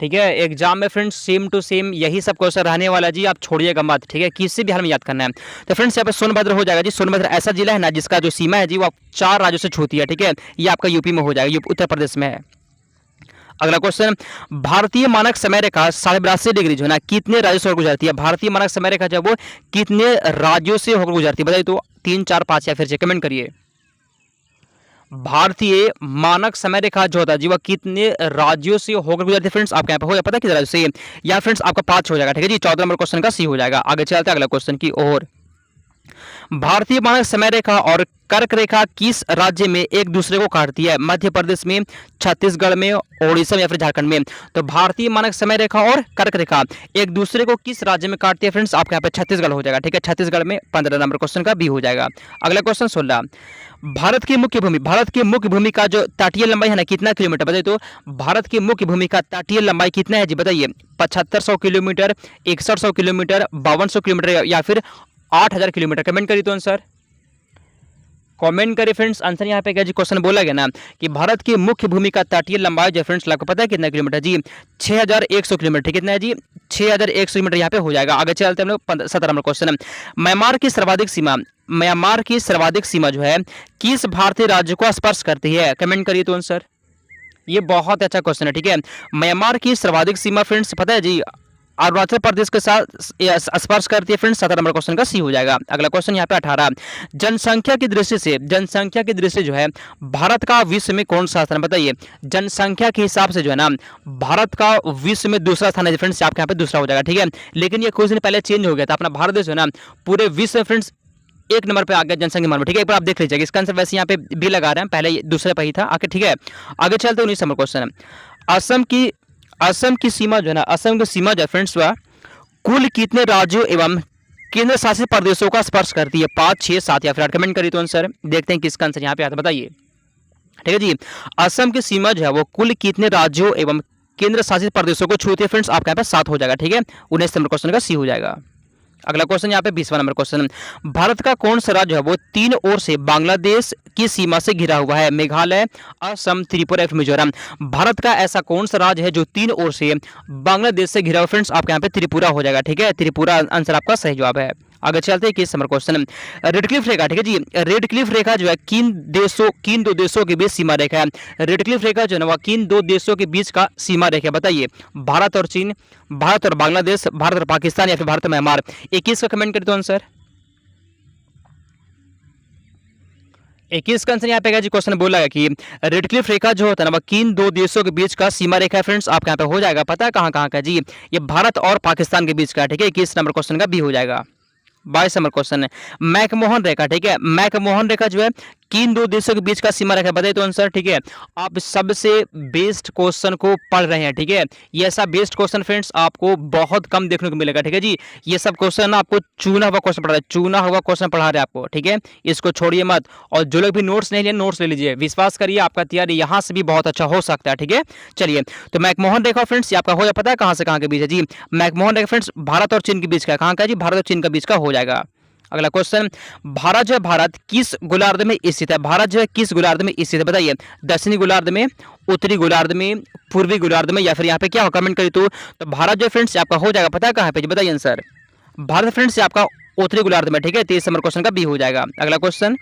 ठीक है, एग्जाम में फ्रेंड्स सेम टू सेम यही सब क्वेश्चन रहने वाला जी, आप छोड़िएगा मत। ठीक है, किसी भी हाल में याद करना है। तो फ्रेंड्स यहाँ पे सोनभद्र हो जाएगा जी। सोनभद्र ऐसा जिला है ना जिसका जो सीमा है जी वो 4 राज्यों से छूती है। ठीक है, ये आपका यूपी में हो जाएगा, ये उत्तर प्रदेश में है। अगला क्वेश्चन, भारतीय मानक समय रेखा 82.5 डिग्री जो है ना कितने राज्यों से होकर गुजरती है? भारतीय मानक समय रेखा जो है वो कितने राज्यों से होकर गुजरती है? बताइए तो 3, 4, 5 या फिर से कमेंट करिए। भारतीय मानक समय रेखा जो होता है जी वह कितने राज्यों से होकर गुजरती है? फ्रेंड्स आपके यहाँ पे हो पता है कितने राज्यों से? या फ्रेंड्स आपका 5 हो जाएगा। ठीक है जी, 14 नंबर क्वेश्चन का सी हो जाएगा। आगे चलते हैं अगला क्वेश्चन की ओर, भारतीय मानक समय रेखा और कर्क रेखा किस राज्य में एक दूसरे को काटती है? मध्य प्रदेश में, छत्तीसगढ़ में, ओडिशा में या फिर झारखंड में? तो भारतीय मानक समय रेखा और कर्क रेखा एक दूसरे को किस राज्य में काटती है? फ्रेंड्स आपके यहाँ पे छत्तीसगढ़ हो जाएगा। ठीक है, छत्तीसगढ़ में। 15 नंबर क्वेश्चन का बी हो जाएगा। अगला क्वेश्चन 16, भारत की मुख्य भूमि का जो तटीय लंबाई है ना कितना किलोमीटर? बताइए तो भारत की मुख्य भूमि का तटीय लंबाई कितना है जी? बताइए, 7500 किलोमीटर, 6100 किलोमीटर, 5200 किलोमीटर या फिर 8000 किलोमीटर? कमेंट करिए तो आंसर, कमेंट करिए फ्रेंड्स। आंसर यहाँ पे क्या जी क्वेश्चन बोला गया ना कि भारत की मुख्य भूमि का तटीय लंबाई जो फ्रेंड्स आपको पता है कितना किलोमीटर जी? 6100 किलोमीटर। ठीक है, कितना है जी? 6100 किलोमीटर यहाँ पे हो जाएगा। आगे चलते हैं हम लोग 17 नंबर क्वेश्चन, म्यांमार की सर्वाधिक सीमा जो है किस भारतीय राज्य को स्पर्श करती है? कमेंट करिए तो आंसर, ये बहुत अच्छा क्वेश्चन है। ठीक है, म्यांमार की सर्वाधिक सीमा फ्रेंड्स पता है जी अरुणाचल प्रदेश के साथ स्पर्श करती है। फ्रेंड्स 17 नंबर क्वेश्चन का सी हो जाएगा। अगला क्वेश्चन यहाँ पे 18, जनसंख्या की दृष्टि जो है भारत का विश्व में कौन सा स्थान? बताइए, जनसंख्या के हिसाब से जो है ना भारत का विश्व में दूसरा स्थान है फ्रेंड्स, आपके यहाँ पे दूसरा हो जाएगा। ठीक है, लेकिन ये कुछ दिन पहले चेंज हो गया था। अपना भारत देश जो है ना पूरे विश्व में फ्रेंड्स 1 नंबर पे आ गया जनसंख्या मान में। ठीक है, एक बार आप देख लीजिएगा, इसका आंसर वैसे यहाँ पे भी लगा रहे हैं, पहले दूसरे पे ही था आके। ठीक है, आगे चलते 19 नंबर क्वेश्चन, असम की सीमा जो है ना, असम की सीमा जो फ्रेंड्स वह कुल कितने राज्यों एवं केंद्र शासित प्रदेशों का स्पर्श करती है? 5, 6, 7 या फिर 8? कमेंट करिए तो आंसर, देखते हैं किसका आंसर यहाँ पे आता है, बताइए। ठीक है जी, असम की सीमा जो है वो कुल कितने राज्यों एवं केंद्र शासित प्रदेशों को छूती है? फ्रेंड्स आपके यहाँ पे 7 हो जाएगा। ठीक है, 19 नंबर क्वेश्चन का सी हो जाएगा। अगला क्वेश्चन यहाँ पे 20वां नंबर क्वेश्चन, भारत का कौन सा राज्य है वो 3 ओर से बांग्लादेश की सीमा से घिरा हुआ है? मेघालय, असम, त्रिपुरा या फिर मिजोरम? भारत का ऐसा कौन सा राज्य है जो 3 ओर से बांग्लादेश से घिरा हुआ? फ्रेंड्स आपके यहाँ पे त्रिपुरा हो जाएगा। ठीक है, त्रिपुरा आंसर आपका सही जवाब है। आगे चलते हैं 21 नंबर क्वेश्चन, रेड क्लिफ रेखा। ठीक है जी, रेड क्लिफ रेखा जो है किन दो देशों के बीच सीमा रेखा है? रेड क्लिफ रेखा जो है ना किन 2 देशों के बीच का सीमा रेखा? बताइए, भारत और चीन, भारत और बांग्लादेश, भारत और पाकिस्तान या फिर भारत और म्यांमार? 21 का कमेंट करें तो आंसर, 21 का आंसर यहाँ पे जी क्वेश्चन बोला है कि रेड क्लिफ रेखा जो होता है ना वह किन 2 देशों के बीच का सीमा रेखा है? फ्रेंड्स आपके यहाँ पे हो जाएगा, पता है कहाँ कहाँ का जी? ये भारत और पाकिस्तान के बीच का। ठीक है, 21 नंबर क्वेश्चन का भी हो जाएगा। 22 नंबर क्वेश्चन है मैकमोहन रेखा। ठीक है, मैकमोहन रेखा जो है किन दो देशों के बीच का सीमा रेखा बताइए तो आंसर। ठीक है, आप सबसे बेस्ट क्वेश्चन को पढ़ रहे हैं। ठीक है, ये ऐसा बेस्ट क्वेश्चन फ्रेंड्स आपको बहुत कम देखने को मिलेगा। ठीक है जी, ये सब क्वेश्चन आपको चुना हुआ क्वेश्चन पढ़ा रहा है, चुना हुआ क्वेश्चन पढ़ा रहे हैं आपको। ठीक है, इसको छोड़िए मत, और जो लोग भी नोट्स नहीं लिए नोट्स ले लीजिए, विश्वास करिए आपका तैयारी यहाँ से भी बहुत अच्छा हो सकता है। ठीक है, चलिए तो मैकमोहन रेखा फ्रेंड्स ये आपका हो जाए, पता है कहाँ से कहाँ के बीच है जी? मैकमोहन रेखा फ्रेंड्स भारत और चीन के बीच का, कहाँ का जी? भारत और चीन के बीच का हो जाएगा। अगला क्वेश्चन, भारत जो है भारत किस गोलार्ध में स्थित है? भारत जो है किस गोलार्ध में स्थित है बताइए? दक्षिणी गोलार्ध में, उत्तरी गोलार्ध में, पूर्वी गोलार्ध में, या फिर यहाँ पे क्या हो कमेंट करिए। तो भारत जो फ्रेंड्स आपका हो जाएगा, पता है कहाँ पे जी? बताइए आंसर। भारत फ्रेंड्स आपका उत्तरी गोलार्ध में। ठीक है, 23 नंबर क्वेश्चन का बी हो जाएगा। अगला क्वेश्चन,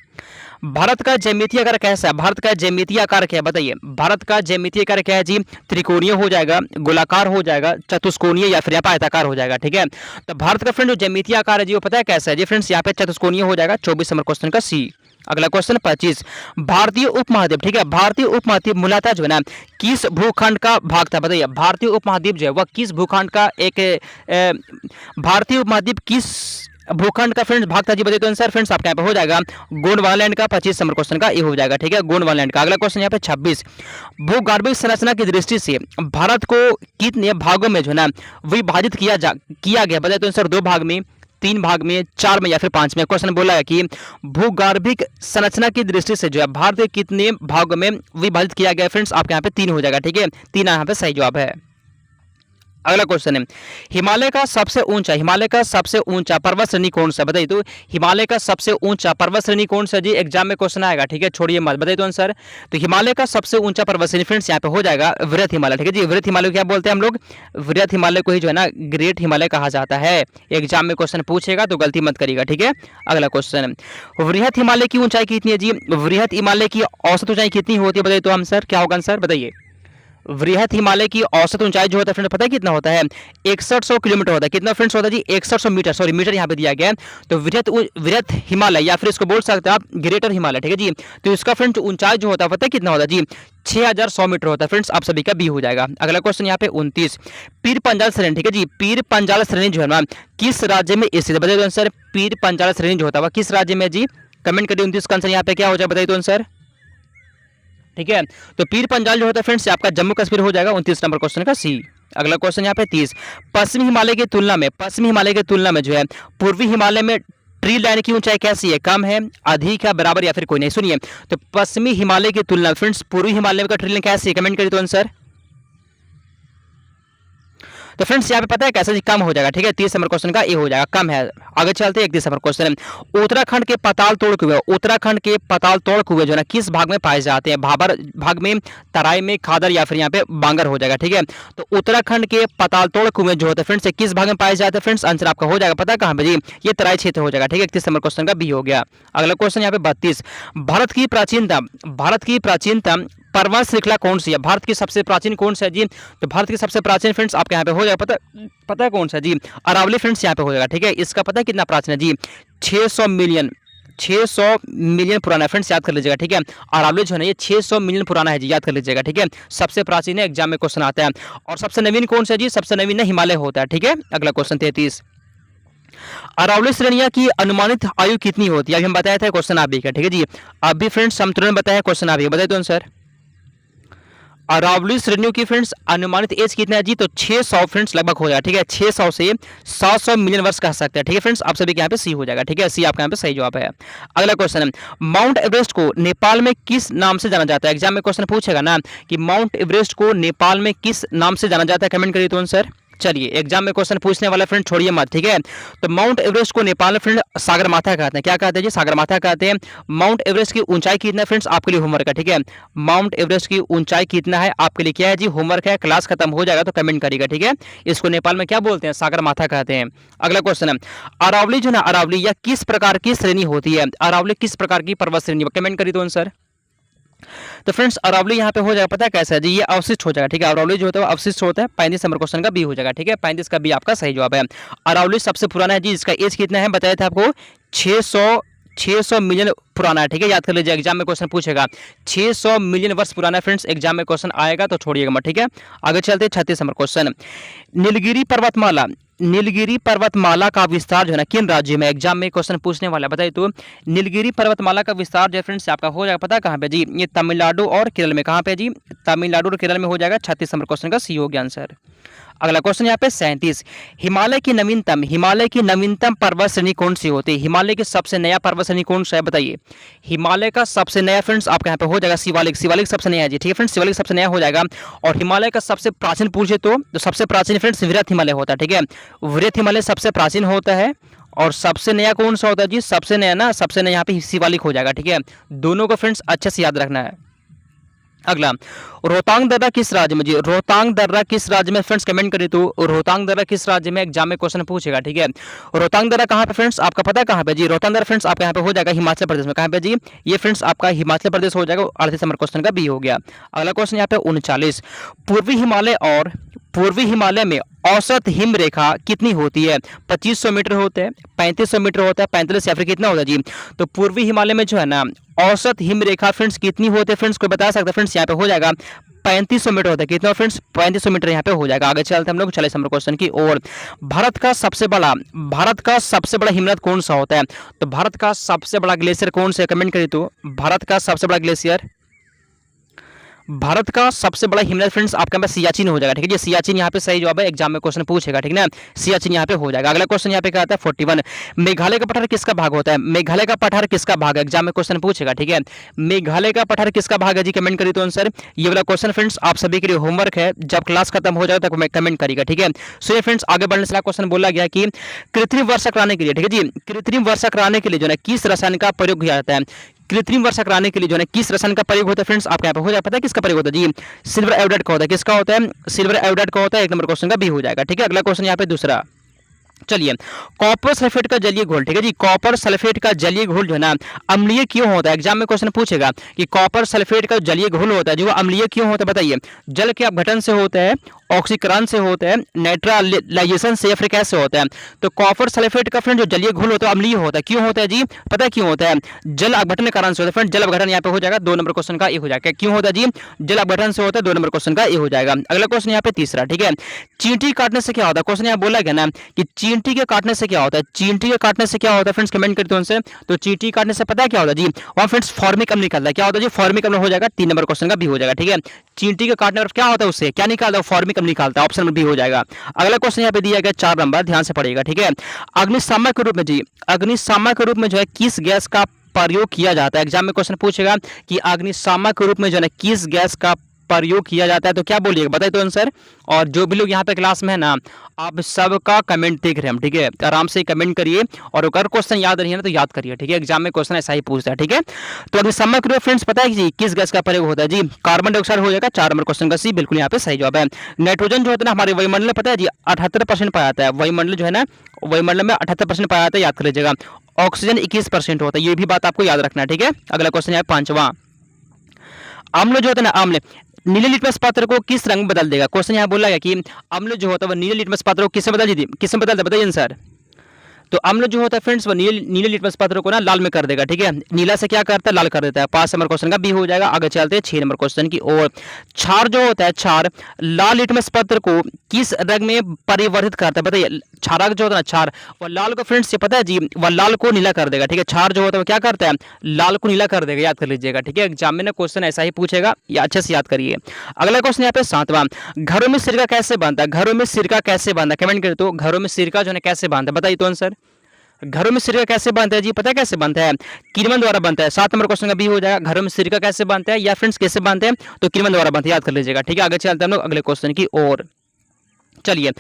भारत का ज्यामितीय आकार कैसा है? भारत का ज्यामितीय आकार क्या है बताइए? भारत का ज्यामितीय आकार क्या है जी? त्रिकोणीय हो जाएगा, गोलाकार हो जाएगा, चतुष्कोणीय, या फिर आयताकार हो जाएगा। ठीक है, तो भारत का फ्रेंड जो ज्यामितीय आकार है जी वो पता है कैसा है जी? फ्रेंड्स यहाँ पे चतुष्कोणीय हो जाएगा, 24 नंबर क्वेश्चन का सी। अगला क्वेश्चन 25, भारतीय उपमहाद्वीप। ठीक है, भारतीय उपमहाद्वीप मूलतः जो है ना किस भूखंड का भाग था बताइए? भारतीय उपमहाद्वीप जो है वह किस भूखंड का एक भारतीय उपमहाद्वीप किस भूखंड का फ्रेंड्स भाग था जी? बताइए तो आंसर फ्रेंड्स आपके यहाँ पे हो जाएगा गोंडवानलैंड का, 25 नंबर क्वेश्चन का ये हो जाएगा। ठीक है, गोंडवानलैंड का। अगला क्वेश्चन यहाँ पे 26, भूगर्भिक संरचना की दृष्टि से भारत को कितने भागों में जो है ना विभाजित किया गया? बताइए तो आंसर। 2 भाग में, 3 भाग में, 4 में, या फिर 5 में? क्वेश्चन बोला है कि भूगर्भिक संरचना की दृष्टि से जो है भारत के कितने भागों में विभाजित किया गया? फ्रेंड्स आपके यहाँ पे 3 हो जाएगा। ठीक है, 3 यहाँ पे सही जवाब है। अगला क्वेश्चन है, हिमालय का सबसे ऊंचा पर्वत श्रेणी कौन सा? बताइए तो हिमालय का सबसे ऊंचा पर्वत श्रेणी कौन सा जी? एग्जाम में क्वेश्चन आएगा। ठीक है, छोड़िए मत, बताइए तो आंसर। तो हिमालय का सबसे ऊंचा पर्वत श्रेणी फ्रेंड्स यहाँ पे हो जाएगा वृहत हिमालय। ठीक है जी, वृहत हिमालय क्या बोलते हैं हम लोग? वृहत हिमालय को ही जो है ना ग्रेट हिमालय कहा जाता है। एग्जाम में क्वेश्चन पूछेगा तो गलती मत करिएगा। ठीक है, अगला क्वेश्चन, वृहत हिमालय की ऊंचाई कितनी है जी? वृहत हिमालय की औसत ऊंचाई कितनी होती है? बताइए तो आंसर क्या होगा आंसर बताइए? वृहत हिमालय की औसत ऊंचाई जो होता है फ्रेंड पता है कितना होता है? 6100 किलोमीटर होता है। कितना फ्रेंड्स होता है जी? 6100 मीटर, सॉरी मीटर यहाँ पे दिया गया है। तो वृहत हिमालय, या फिर इसको बोल सकते हैं आप ग्रेटर हिमालय। ठीक है जी, तो इसका फ्रेंड्स ऊंचाई जो होता है पता है कितना होता है जी? 6100 मीटर होता है। फ्रेंड्स आप सभी का बी हो जाएगा। अगला क्वेश्चन यहाँ पे 29, पीर पंजाल श्रेणी। ठीक है जी, पीर पंजाल श्रेणी जो है ना किस राज्य में स्थित है? बताइए तो आंसर। पीर पंजाल श्रेणी जो होता है किस राज्य में जी? कमेंट करिए। 29 का आंसर यहाँ पे क्या हो जाए? बताइए तो आंसर। ठीक है, तो पीर पंजाल जो होता है फ्रेंड्स आपका जम्मू कश्मीर हो जाएगा। 29 नंबर क्वेश्चन का सी। अगला क्वेश्चन यहाँ पे 30, पश्चिमी हिमालय की तुलना में जो है पूर्वी हिमालय में ट्री लाइन की ऊंचाई कैसी है? कम है, अधिक है, बराबर, या फिर कोई नहीं? सुनिए, तो पश्चिमी हिमालय की तुलना फ्रेंड्स पूर्वी हिमालय का ट्री लाइन कैसी है? कमेंट करिए तो आंसर। तो फ्रेंड्स यहाँ पे पता है कैसे कम हो जाएगा। ठीक है, 30 नंबर क्वेश्चन का ये हो जाएगा, कम है। आगे चलते हैं 31 नंबर क्वेश्चन, उत्तराखंड के पाताल तोड़ कुएं जो है ना किस भाग में पाए जाते हैं? भाबर भाग में, तराई में, खादर, या फिर यहाँ पे बांगर हो जाएगा। ठीक है, तो उत्तराखंड के पाताल तोड़ कुएं जो होते हैं फ्रेंड्स किस भाग में पाए जाते हैं? फ्रेंड्स आंसर आपका हो जाएगा पता है कहाँ पे जी? ये तराई क्षेत्र हो जाएगा। ठीक है, 31 नंबर क्वेश्चन का बी हो गया। अगला क्वेश्चन यहाँ पे 32, भारत की प्राचीनतम पर्वत श्रृंखला कौन सी है? भारत की सबसे प्राचीन कौन सा है जी? तो भारत की सबसे प्राचीन फ्रेंड्स आपके यहाँ पे हो जाएगा पता है कौन सा जी? अरावली फ्रेंड्स यहाँ पे हो जाएगा। ठीक है, इसका पता है कितना प्राचीन है जी? 600 मिलियन पुराना है। फ्रेंड्स याद कर लीजिएगा। ठीक है, अरावली जो है ना ये 600 मिलियन पुराना है जी, याद कर लीजिएगा। ठीक है, सबसे प्राचीन है, एग्जाम में क्वेश्चन आता है। और सबसे नवीन कौन सा जी? सबसे नवीन है हिमालय होता है। ठीक है, अगला क्वेश्चन 33, अरावली श्रेणियां की अनुमानित आयु कितनी होती है? अभी हम बताया था क्वेश्चन आप भी का। ठीक है जी, अभी फ्रेंड्स हम तुरंत बताया क्वेश्चन आप भी बताए तो आंसर। अरावली श्रेणियों की फ्रेंड्स अनुमानित एज कितना है जी? तो 600 फ्रेंड्स लगभग हो जाएगा। ठीक है, 600 से 700 मिलियन वर्ष कह सकते हैं। ठीक है फ्रेंड्स, आप सभी के यहाँ पे सी हो जाएगा। ठीक है, सी आपके यहाँ पे सही जवाब है। अगला क्वेश्चन है, माउंट एवरेस्ट को नेपाल में किस नाम से जाना जाता है? एग्जाम में क्वेश्चन पूछेगा ना कि माउंट एवरेस्ट को नेपाल में किस नाम से जाना जाता है? कमेंट करिए तो आंसर। चलिए, एग्जाम में क्वेश्चन पूछने वाला फ्रेंड छोड़िए मत। ठीक है, तो माउंट एवरेस्ट को नेपाल में फ्रेंड सागरमाथा कहते हैं। क्या कहते हैं जी? सागरमाथा कहते हैं। माउंट एवरेस्ट की ऊंचाई कितना है फ्रेंड्स? आपके लिए होमवर्क है। ठीक है, माउंट एवरेस्ट की ऊंचाई कितना है आपके लिए क्या है जी? होमवर्क है। क्लास खत्म हो जाएगा तो कमेंट करिएगा। ठीक है, इसको नेपाल में क्या बोलते हैं? सागरमाथा कहते हैं। अगला क्वेश्चन है, अरावली जो ना अरावली यह किस प्रकार की श्रेणी होती है? अरावली किस प्रकार की पर्वत श्रेणी? कमेंट करिए तो आंसर। तो फ्रेंड्स अरावली यहाँ पे हो जाएगा पता है कैसा है जी? ये अवशिष्ट हो जाएगा। ठीक है, अरावली जो होता है अवशिष्ट होता है। 35 नंबर क्वेश्चन का बी हो जाएगा। ठीक है, 35 का बी आपका सही जवाब है। अरावली सबसे पुराना है जी, इसका एज कितना है बताया था आपको? 600 मिलियन पुराना है। ठीक है, याद कर लीजिए, एग्जाम में क्वेश्चन पूछेगा। 600 मिलियन वर्ष पुराना है फ्रेंड्स, एग्जाम में क्वेश्चन आएगा तो छोड़िएगा मत। ठीक है, आगे चलते 36 नंबर क्वेश्चन, नीलगिरी पर्वतमाला नीलगिरी पर्वतमाला का विस्तार जो है ना किन राज्य में, एग्जाम में क्वेश्चन पूछने वाला है, बताइए तो नीलगिरी पर्वतमाला का विस्तार जो है फ्रेंड्स आपका हो जाएगा पता कहाँ पे जी, ये तमिलनाडु और केरल में। कहाँ पे जी, तमिलनाडु और केरल में हो जाएगा। 36 नंबर क्वेश्चन का सी हो गया आंसर। अगला क्वेश्चन यहाँ पे 37, हिमालय की नवीनतम पर्वत श्रेणी कौन सी होती है? हिमालय की सबसे नया पर्वत श्रेणी कौन सा है बताइए। हिमालय का सबसे नया फ्रेंड्स आपका यहाँ पे हो जाएगा शिवालिक। शिवालिक सबसे नया है जी, ठीक है फ्रेंड्स, शिवालिक सबसे नया हो जाएगा। और हिमालय का सबसे प्राचीन पूछे तो सबसे प्राचीन फ्रेंड्स वृहत हिमालय होता है, ठीक है, वृहत हिमालय सबसे प्राचीन होता है। और सबसे नया कौन सा होता है जी, सबसे नया ना, सबसे नया यहाँ पे शिवालिक हो जाएगा, ठीक है। दोनों को फ्रेंड्स अच्छे से याद रखना है। अगला, रोहतांग दर्रा किस राज्य में जी, रोहतांग दर्रा किस राज्य में फ्रेंड्स, कमेंट करिए तो रोहतांग दर्रा किस राज्य में, एग्जाम में क्वेश्चन पूछेगा, ठीक है। रोहतांग दर्रा कहाँ पे फ्रेंड्स आपका पता है कहाँ पे जी, रोहतांग दर्रा फ्रेंड्स आपका यहाँ पे हो जाएगा हिमाचल प्रदेश में। कहाँ पे जी, ये फ्रेंड्स आपका हिमाचल प्रदेश हो जाएगा। 38 नंबर क्वेश्चन का बी हो गया। अगला क्वेश्चन यहाँ पे 39, पूर्वी हिमालय में औसत हिम रेखा कितनी होती है? 2500 मीटर होते हैं, 3500 मीटर होता है, 45 या फिर कितना होता है जी? तो पूर्वी हिमालय में जो है ना औसत हिम रेखा फ्रेंड्स कितनी होती है फ्रेंड्स, कोई बता सकता है फ्रेंड्स? यहाँ पे हो जाएगा 3500 मीटर होता है। कितना फ्रेंड्स? 3500 मीटर यहाँ पे हो जाएगा। आगे चलते हैं हम लोग 40 नंबर क्वेश्चन की ओर। भारत का सबसे बड़ा हिमनद कौन सा होता है? तो भारत का सबसे बड़ा ग्लेशियर कौन सा है, कमेंट करिए तो भारत का सबसे बड़ा ग्लेशियर, भारत का सबसे बड़ा हिमनद फ्रेंड्स आपके पास सियाचिन हो जाएगा, ठीक है जी। सियाचिन यहाँ पे सही जवाब है, एग्जाम में क्वेश्चन पूछेगा, ठीक है ना, सियाचिन यहाँ पे हो जाएगा। अगला क्वेश्चन यहाँ पे क्या आता है 41, मेघालय का पठार किसका भाग होता है? मेघालय का पठार किसका भाग है, एग्जाम में क्वेश्चन पूछेगा, ठीक है। मेघालय का पठार किसका भाग है जी, कमेंट करिए तो आंसर। ये वाला क्वेश्चन फ्रेंड्स आप सभी के लिए होमवर्क है, जब क्लास खत्म हो जाए तक कमेंट करिएगा, ठीक है। सो ये फ्रेंड्स आगे बढ़ने से क्वेश्चन बोला गया कि कृत्रिम वर्षा कराने के लिए, ठीक है जी, कृत्रिम वर्षा कराने के लिए जो है किस रसायन का प्रयोग किया जाता है? कृत्रिम वर्षा कराने के लिए जो है किस रसायन का प्रयोग होता है फ्रेंड्स आपके यहाँ पे हो जाए पता है किसका प्रयोग होता है जी? सिल्वर आयोडाइड का होता है। किसका होता है? सिल्वर आयोडाइड का होता है। 1 नंबर क्वेश्चन का बी हो जाएगा, ठीक है। अगला क्वेश्चन यहाँ पे दूसरा, चलिए, कॉपर सल्फेट का जलीय घोल, ठीक है जी, कॉपर सल्फेट का जलीय घोल जो है ना अम्लीय क्यों होता है? एग्जाम में क्वेश्चन पूछेगा कि कॉपर सल्फेट का जलीय घोल होता है जो अम्लीय क्यों होता है, बताइए। जल के अपघटन से होता है, ऑक्सीकरण से होता है, न्यूट्रलाइजेशन से, या फिर कैसे होता है? तो कॉपर सल्फेट का फ्रेंड जो जलीय घोल होता है अम्लीय होता है। क्यों होता है जी? पता है क्यों होता है? जल अपघटन के कारण से होता है फ्रेंड। जल अपघटन यहाँ पे हो जाएगा। 2 नंबर क्वेश्चन का ए हो जाएगा। क्यों होता है जी? जल अपघटन से होता है। 2 नंबर क्वेश्चन का ए हो जाएगा। अगला क्वेश्चन यहाँ पे तीसरा, ठीक है, चींटी काटने से क्या होता है? क्वेश्चन यहाँ बोला गया ना कि चींटी के काटने से क्या होता है? चींटी के काटने से क्या होता है फ्रेंड्स, कमेंट करते हैं। तो चींटी काटने से पता है क्या होता है जी? वहां फ्रेंड्स फॉर्मिक अम्ल निकलता है। क्या होता है जी? फॉर्मिक अम्ल हो जाएगा। 3 नंबर क्वेश्चन का भी हो जाएगा, ठीक है। चींटी के काटने पर क्या होता है, उससे क्या निकालता है? फॉर्मिक अम्ल निकालता है। ऑप्शन में भी हो जाएगा। अगला क्वेश्चन यहाँ पे दिया गया 4 नंबर, ध्यान से पढ़िएगा, ठीक है। अग्निशामक के रूप में जी, अग्निशामक के रूप में जो है किस गैस का प्रयोग किया जाता है? एग्जाम में क्वेश्चन पूछेगा कि अग्निशामक के रूप में जो है किस गैस का प्रयोग किया जाता है, तो क्या बोलिएगा, बताइए तो आंसर। और जो भी लोग यहाँ पे क्लास में है ना, आप सबका कमेंट देख रहे हैं हम, ठीक है, तो आराम से कमेंट करिए और अगर क्वेश्चन याद रही है ना तो याद करिए, ठीक है। एग्जाम में क्वेश्चन ऐसा ही पूछता है, ठीक है। तो अग्निशामक रूप फ्रेंड्स पता है जी किस गैस का प्रयोग होता है जी? कार्बन डाइऑक्साइड हो जाएगा। 4 नंबर क्वेश्चन का सी बिल्कुल यहाँ पे सही जवाब है। नाइट्रोजन जो होता है ना हमारे वायुमंडल में, पता है जी 78% पाया जाता है। वायुमंडल जो है ना, वायुमंडल में 78% पाया जाता है, याद कर लीजिएगा। ऑक्सीजन 21% होता है, ये भी बात आपको याद रखना है, ठीक है। अगला क्वेश्चन है 5वां, अम्ल जो होता है ना, अम्ल नीले लिटमस पत्र को किस रंग में बदल देगा? क्वेश्चन यहाँ बोला गया कि अम्ल जो होता है वो नीले लिटमस पत्र को किससे बदल देती, किससे बदल दे, बताइए सर। तो अम्ल जो होता है फ्रेंड्स वो नीले लिटमस पत्र को ना लाल में कर देगा, ठीक है। नीला से क्या करता है? लाल कर देता है। 5 नंबर क्वेश्चन का बी हो जाएगा। आगे चलते हैं 6 नंबर क्वेश्चन की ओर। क्षार जो होता है, क्षार लाल लिटमस पत्र को किस रंग में परिवर्तित करता है, बताइए। क्षारक जो होता है ना, क्षार वह लाल को फ्रेंड्स ये पता है जी, वह लाल को नीला कर देगा, ठीक है। क्षार जो होता है वो क्या करता है? लाल को नीला कर देगा, याद कर लीजिएगा, ठीक है। एग्जाम में ना क्वेश्चन ऐसा ही पूछेगा, या अच्छे से याद करिए। अगला क्वेश्चन यहाँ पे 7वां, घरों में सिरका कैसे बनता है? घरों में सिरका कैसे बनता है, कमेंट करें तो। घरों में सिरका जो है कैसे बनता है, बताइए तो आंसर। घरों में सिरका कैसे बनता है जी? पता है कैसे बनता है? किण्वन द्वारा बनता है। 7 नंबर क्वेश्चन का बी हो जाएगा। घरों में सिरका कैसे बनता है या फ्रेंड्स कैसे बनते हैं? तो किण्वन द्वारा बनता है, याद कर लीजिएगा, ठीक है। आगे चलते हैं हम लोग अगले क्वेश्चन की ओर। चलिए,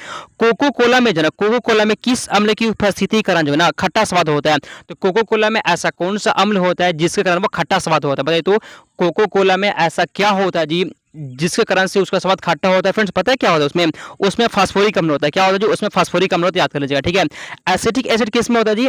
कोको कोला में जो है कोको कोला में किस अम्ल की उपस्थिति के कारण जो है ना खट्टा स्वाद होता है? तो कोको कोला में ऐसा कौन सा अम्ल होता है जिसके कारण वो खट्टा स्वाद होता है, बताइए तो। कोको कोला में ऐसा क्या होता है जी जिसके कारण से उसका स्वाद खट्टा होता है? फ्रेंड्स पता है क्या होता है उसमें? उसमें फास्फोरिक अम्ल होता है। क्या होता है जी? उसमें फास्फोरिक अम्ल होता है, याद कर लीजिएगा, ठीक है। एसिटिक एसिड किस में होता है जी?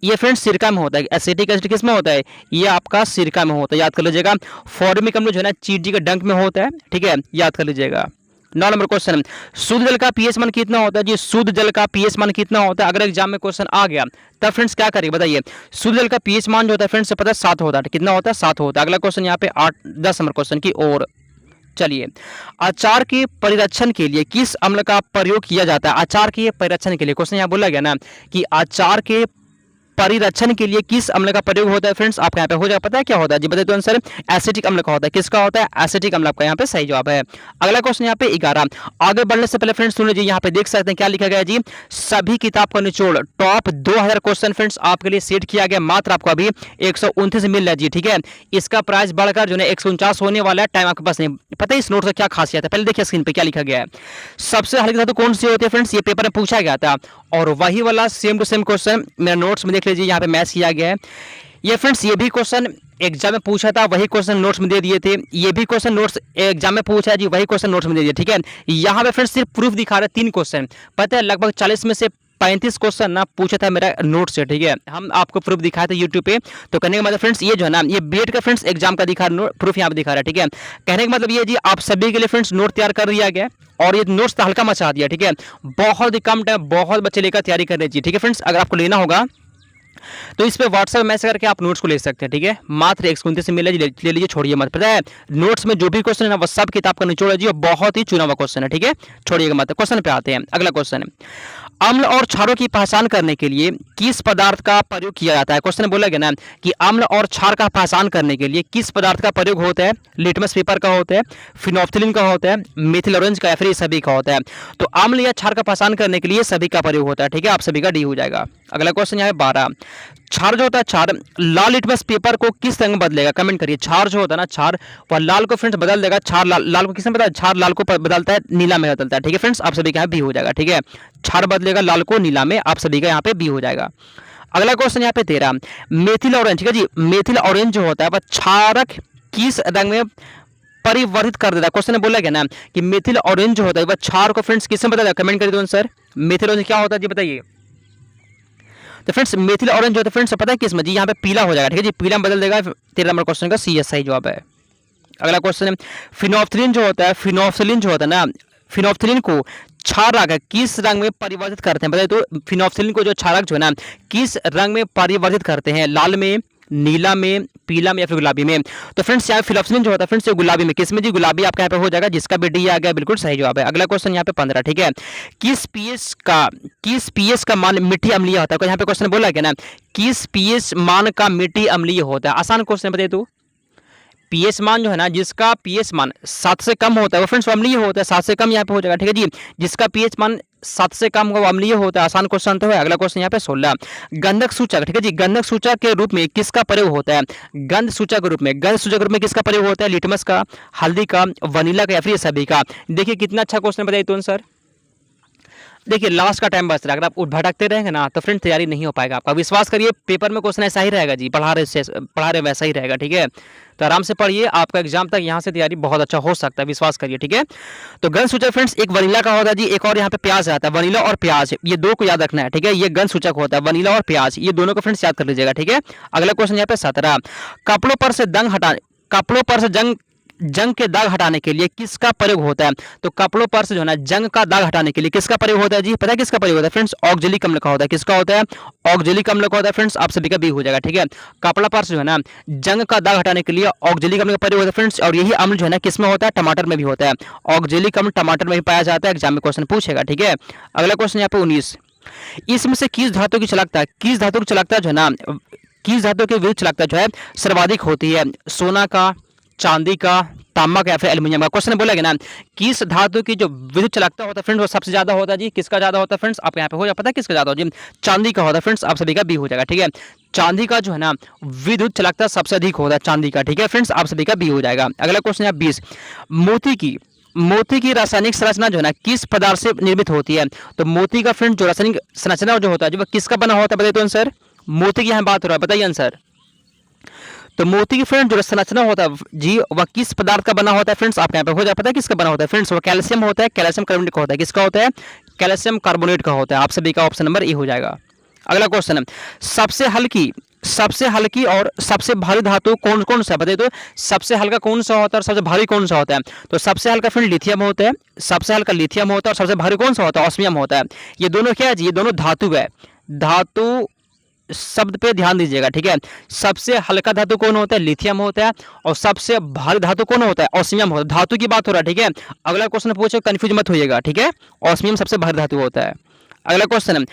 ये फ्रेंड्स सिरका में होता है। एसिटिक एसिड किस में होता है? ये आपका सिरका में होता है, याद कर लीजिएगा। फॉर्मिक अम्ल जो है ना चींटी के डंक में होता है, ठीक है, याद कर लीजिएगा। 9 नंबर क्वेश्चन, शुद्ध जल का पीएच मान कितना होता है जी? शुद्ध जल का पीएच मान कितना होता है? अगर एग्जाम में क्वेश्चन आ गया तब फ्रेंड्स क्या करेंगे, बताइए। शुद्ध जल का पीएच मान जो होता है फ्रेंड्स पता है 7 होता है। कितना होता है? 7 होता है। अगला क्वेश्चन यहाँ पे 10 नंबर क्वेश्चन की ओर। चलिए, अचार के परिरक्षण के लिए किस अम्ल का प्रयोग किया जाता है? अचार के परिरक्षण के लिए क्वेश्चन यहाँ बोला गया ना कि अचार के परिरक्षण के लिए किस अम्ल का प्रयोग होता है? फ्रेंड्स आपका यहाँ पे हो जाएगा, पता है क्या होता है जी? बताइए तो आंसर एसिटिक अम्ल का होता है। किसका होता है? एसिटिक अम्ल। आपका यहाँ पे सही जवाब है। अगला क्वेश्चन यहाँ पे 11। आगे बढ़ने से पहले फ्रेंड्स सुन लीजिए, यहाँ पे देख सकते हैं क्या लिखा गया है जी? सभी किताब का निचोड़ टॉप 2000 क्वेश्चन फ्रेंड्स आपके लिए सेट किया गया। मात्र आपको अभी 129 मिल रहा है जी, ठीक है। इसका प्राइस बढ़कर जो है 149 होने वाला है। टाइम आपके पास नहीं। पता है इस नोट का क्या खासियत है? पहले देखिए स्क्रीन पे क्या लिखा गया है। सबसे हल्की धातु कौन सी होती है फ्रेंड्स? ये पेपर में पूछा गया था और वही वाला सेम टू सेम क्वेश्चन मेरे नोट्स में देख लीजिए, यहाँ पे मैच किया गया है। ये फ्रेंड्स ये भी क्वेश्चन एग्जाम में पूछा था, वही क्वेश्चन नोट्स में दे दिए थे। ये भी क्वेश्चन नोट्स एग्जाम में पूछा है जी, वही क्वेश्चन नोट्स में दे दिए, ठीक है। यहाँ पे फ्रेंड्स सिर्फ प्रूफ दिखा रहे 3 क्वेश्चन। पता है लगभग 40 में से 35 क्वेश्चन ना पूछा था मेरा नोट से, ठीक है। हम आपको प्रूफ दिखाए थे यूट्यूब पे। तो कहने का मतलब फ्रेंड्स ये जो है ना, ये बीएड का फ्रेंड्स एग्जाम का दिखा प्रूफ यहाँ पे दिखा रहा है, ठीक है। कहने का मतलब ये जी आप सभी के लिए फ्रेंड्स नोट तैयार कर दिया गया और ये नोट्स तो हल्का मचा दिया, ठीक है। बहुत ही कम टाइम, बहुत बच्चे लेकर तैयारी कर रहे हैं जी, ठीक है फ्रेंड्स। अगर आपको लेना होगा तो इस पे व्हाट्सएप मैसेज करके आप नोट्स को ले सकते हैं, ठीक है। मात्र 129 से मिले, ले लीजिए, छोड़िए मत। पता है नोट्स में जो भी क्वेश्चन है ना वो सब किताब का निचोड़ है जी, और बहुत ही चुना हुआ क्वेश्चन है, ठीक है। छोड़िएगा मत। क्वेश्चन पे आते हैं। अगला क्वेश्चन है, अम्ल और क्षारों की पहचान करने के लिए किस पदार्थ का प्रयोग किया जाता है? क्वेश्चन बोला गया ना कि अम्ल और क्षार का पहचान करने के लिए किस पदार्थ का प्रयोग होता है? लिटमस पेपर का होता है, फिनोल्फ्थालीन का होता है, मेथिल ऑरेंज का, या फिर सभी का होता है? तो अम्ल या क्षार का पहचान करने के लिए सभी का प्रयोग होता है, ठीक है। आप सभी का डी हो जाएगा। अगला क्वेश्चन यहाँ है 12। क्षार जो होता है, क्षार लाल लिटमस पेपर को किस रंग में बदलेगा? कमेंट करिए। क्षार जो होता है ना, क्षार वह लाल को फ्रेंड्स बदल देगा। क्षार लाल को किसने बताया? क्षार लाल को बदलता है, नीला में बदलता है, ठीक है फ्रेंड्स। आप सभी का यहाँ बी हो जाएगा, ठीक है। क्षार बदलेगा लाल को नीला में, आप सभी का यहाँ पे बी हो जाएगा। अगला क्वेश्चन यहाँ पे 13। मेथिल ऑरेंज, ठीक है जी। मेथिल ऑरेंज जो होता है वह क्षारक किस रंग में परिवर्तित कर देता है? क्वेश्चन बोला गया ना कि मेथिल ऑरेंज जो होता है वह क्षार को फ्रेंड्स किसमें बदल देगा? कमेंट करिए सर। मेथिल ऑरेंज क्या होता है जी, बताइए। तो फ्रेंड्स मेथिल ऑरेंज होता है फ्रेंड्स, पता है किस में जी? यहाँ पे पीला हो जाएगा, ठीक है जी। पीला में बदल देगा। 13 नंबर क्वेश्चन का सी एस सही जवाब है। अगला क्वेश्चन है, फिनोल्फ्थालीन जो होता है, फिनोल्फ्थालीन जो होता है ना, फिनोल्फ्थालीन को क्षारक किस रंग में परिवर्तित करते हैं? बताइए तो फिनोल्फ्थालीन को जो क्षारक जो है ना किस रंग में परिवर्तित करते हैं? लाल में, नीला में, पीला में, या फिर गुलाबी में? तो फ्रेंड्स यहाँ फिनोल्फ्थालीन जो होता है फ्रेंड्स ये गुलाबी में। किस में जी? गुलाबी। आपका यहाँ पे हो जाएगा, जिसका भी डी आ गया बिल्कुल सही जवाब है। अगला क्वेश्चन यहाँ पे 15, ठीक है। किस पीएच का मान मीठी अम्लीय होता है? यहाँ पे क्वेश्चन बोला गया ना किस पीएच मान का मीठी अम्लीय होता है? आसान क्वेश्चन बताइए तो। पीएच मान जो है ना, जिसका पीएच मान 7 से कम होता है वो फ्रेंड्स अम्लीय होता है। 7 से कम यहाँ पे हो जाएगा, ठीक है जी। जिसका पीएच मान 7 से कम वो अम्लीय होता है। आसान क्वेश्चन तो है। अगला क्वेश्चन यहाँ पे 16। गंधक सूचक, ठीक है जी। गंधक सूचक के रूप में किसका प्रयोग होता है? गंध सूचक के रूप में, गंध सूचक के रूप में किसका प्रयोग होता है? लिटमस का, हल्दी का, वनीला का, या फिर सभी का? देखिए कितना अच्छा क्वेश्चन बताइए तो सर। देखिए लास्ट का टाइम बच रहा है, अगर आप भटकते रहेंगे ना तो फ्रेंड तैयारी नहीं हो पाएगा आपका। विश्वास करिए पेपर में क्वेश्चन ऐसा ही रहेगा जी, पढ़ा रहे वैसा ही रहेगा, ठीक है। तो आराम से पढ़िए, आपका एग्जाम तक यहाँ से तैयारी बहुत अच्छा हो सकता है, विश्वास करिए, ठीक है। तो गंध सूचक फ्रेंड्स एक वनीला का होता है जी, एक और यहाँ पे प्याज आता है। वनीला और प्याज ये दो को याद रखना है, ठीक है। ये गंध सूचक होता है, वनीला और प्याज, ये दोनों को फ्रेंड्स याद कर लीजिएगा, ठीक है। अगला क्वेश्चन यहाँ पे 17। कपड़ों पर से जंग के दाग हटाने के लिए किसका प्रयोग होता है? तो कपड़ों पर से जो है ना जंग का दाग हटाने के लिए किसका प्रयोग होता है जी? पता है किसका प्रयोग होता है फ्रेंड्स? ऑक्जेलिक अम्ल का होता है। किसका होता है? ऑक्जेलिक अम्ल का होता है फ्रेंड्स। आप सभी का भी हो जाएगा, ठीक है। कपड़ा पर से जो है ना जंग का दाग हटाने के लिए ऑक्जेलिक अम्ल का प्रयोग होता है फ्रेंड्स। और यही अम्ल जो है ना किसमें होता है? टमाटर में भी होता है। ऑक्जेलिक अम्ल टमाटर में भी पाया जाता है, एग्जाम में क्वेश्चन पूछेगा, ठीक है। अगला क्वेश्चन यहाँ पे 19। इसमें से किस धातु की चालकता जो है ना, किस धातु की विद्युत चालकता जो है सर्वाधिक होती है? सोना का, चांदी का, तांबा का, या फिर एल्यूमिनियम का? क्वेश्चन बोला गया ना किस धातु की जो विद्युत चालकता होता है फ्रेंड्स वो सबसे ज्यादा होता है जी? किसका ज्यादा होता है फ्रेंड्स? आपको यहाँ पे हो जाए, पता है किसका ज्यादा होता है? चांदी का होता है फ्रेंड्स। आप सभी का बी हो जाएगा, ठीक है। चांदी का जो है ना विद्युत चालकता सबसे अधिक होता है चांदी का, ठीक है फ्रेंड्स। आप सभी का बी हो जाएगा। अगला क्वेश्चन है 20। मोती की रासायनिक संरचना जो है ना किस पदार्थ से निर्मित होती है? तो मोती का फ्रेंड जो रासायनिक संरचना जो होता है वो किसका बना होता है? बताइए तो आंसर। मोती की यहाँ बात हो रहा है, बताइए आंसर। तो मोती की फ्रेंड जो संरचना होता है जी वह किस पदार्थ का बना होता है फ्रेंड्स? आपके यहाँ पे हो जाए, पता है किसका बना होता है फ्रेंड्स? वो कैल्शियम होता है, कैल्शियम कार्बोनेट का होता है। किसका होता है? कैल्शियम कार्बोनेट का होता है। आप सभी का ऑप्शन नंबर ए हो जाएगा। अगला क्वेश्चन है सबसे हल्की और सबसे भारी धातु कौन कौन सा? बताइए तो सबसे हल्का कौन सा होता है और सबसे भारी कौन सा होता है? तो सबसे हल्का फ्रेंड लिथियम होता है, सबसे हल्का लिथियम होता है, और सबसे भारी कौन सा होता है? ऑस्मियम होता है। ये दोनों क्या है जी? ये दोनों धातु है। धातु शब्द पे ध्यान दीजिएगा, ठीक है। सबसे हल्का धातु कौन होता है? लिथियम होता है। और सबसे भारी धातु कौन होता है? ऑस्मियम होता है। धातु की बात हो रहा है, ठीक है। अगला क्वेश्चन पूछो, कंफ्यूज मत होइएगा, ठीक है। ऑस्मियम सबसे भारी धातु होता है। अगला क्वेश्चन है,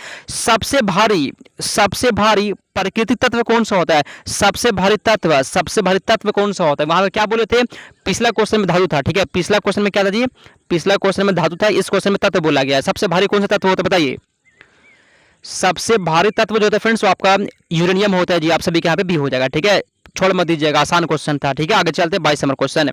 सबसे भारी प्राकृतिक तत्व कौन सा होता है? सबसे भारी तत्व कौन सा होता है? वहां पे क्या बोले थे? पिछला क्वेश्चन में धातु था, ठीक है। पिछला क्वेश्चन में क्या था जी? पिछला क्वेश्चन में धातु था, इस क्वेश्चन में तत्व बोला गया है। सबसे भारी कौन सा तत्व होता है बताइए? सबसे भारी तत्व जो होता है फ्रेंड्स वो आपका यूरेनियम होता है जी। आप सभी के यहाँ पे भी हो जाएगा, ठीक है। छोड़ मत दीजिएगा, आसान क्वेश्चन था, ठीक है। आगे चलते हैं 22 नंबर क्वेश्चन।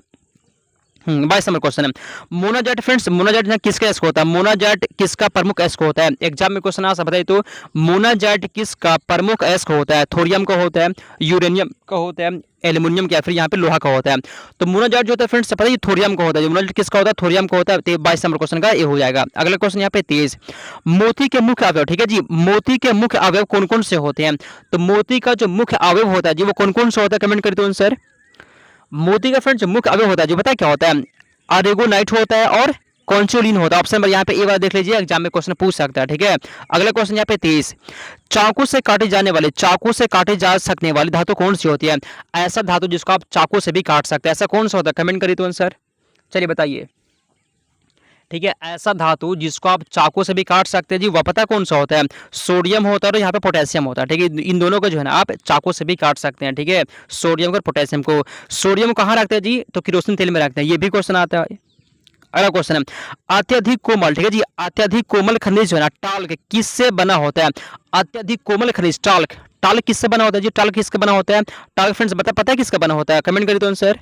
22 नंबर क्वेश्चन है, मोनाजाइट फ्रेंड्स, मोनाजाइट किसका एस्क होता है? मोनाजाइट किसका प्रमुख एस्क होता है? एग्जाम में क्वेश्चन आ सकता बताइए तो मोनाजाइट किसका प्रमुख एस्क होता है? थोरियम का होता है, यूरेनियम का होता है, एल्यूमिनियम का, फिर यहाँ पे लोहा का होता है। तो मोनाजाइट जो होता है फ्रेंड्स पता है थोरियम का होता है। मोनाजाइट किसका होता है? थोरियम का होता है। 22 नंबर क्वेश्चन का ये हो जाएगा। अगला क्वेश्चन यहाँ पे 23, मोती के मुख्य अवयव, ठीक है जी। मोती के मुख्य अवयव कौन कौन से होते हैं? तो मोती का जो मुख्य अवयव होता है जी वो कौन कौन से होता है? कमेंट करते हो सर। मोती का फ्रेंड्स मुख्य अवयव होता है जो पता है क्या होता है? आर्गोनाइट होता है और कॉन्चोलिन होता है। ऑप्शन नंबर यहाँ पे ए वाला देख लीजिए, एग्जाम में क्वेश्चन पूछ सकता है, ठीक है। अगला क्वेश्चन यहाँ पे 23, चाकू से काटे जा सकने वाली धातु कौन सी होती है? ऐसा धातु जिसको आप चाकू से भी काट सकते हैं, ऐसा कौन सा होता है? कमेंट करिए तो आंसर, चलिए बताइए, ठीक है। ऐसा धातु जिसको आप चाकू से भी काट सकते हैं जी, वह पता कौन सा होता है? सोडियम होता है और यहाँ पे पोटेशियम होता है, ठीक है। इन दोनों को जो है ना आप चाकू से भी काट सकते हैं, ठीक है। सोडियम और पोटेशियम को। सोडियम कहाँ रखते हैं जी? तो केरोसिन तेल में रखते हैं, ये भी क्वेश्चन आता है। अगला क्वेश्चन है, अत्यधिक कोमल, ठीक है जी, अत्यधिक कोमल खनिज जो है ना टाल्क किससे बना होता है? अत्यधिक कोमल खनिज टाल्क किससे बना होता है जी? टाल्क किसका बना होता है? टाल्क फ्रेंड्स पता है किसका बना होता है? कमेंट करिए तो आंसर।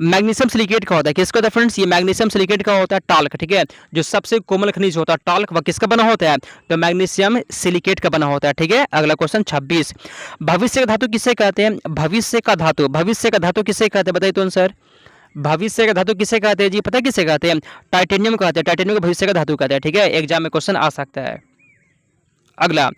मैग्नीशियम सिलिकेट का होता है। किसका होता है फ्रेंड्स? ये मैग्नीशियम सिलिकेट का होता है टाल्क, ठीक है। जो सबसे कोमल खनिज होता है टाल्क, वह किसका बना होता है? तो मैग्नीशियम सिलिकेट का बना होता है, ठीक है। अगला क्वेश्चन 26, भविष्य का धातु किसे कहते हैं? भविष्य का धातु किसे कहते हैं बताइए तो आंसर। भविष्य का धातु किसे कहते हैं जी? पता है किसे कहते हैं? टाइटेनियम कहते हैं। टाइटेनियम को भविष्य का धातु कहते हैं, ठीक है। एग्जाम में क्वेश्चन आ सकता है। अगला,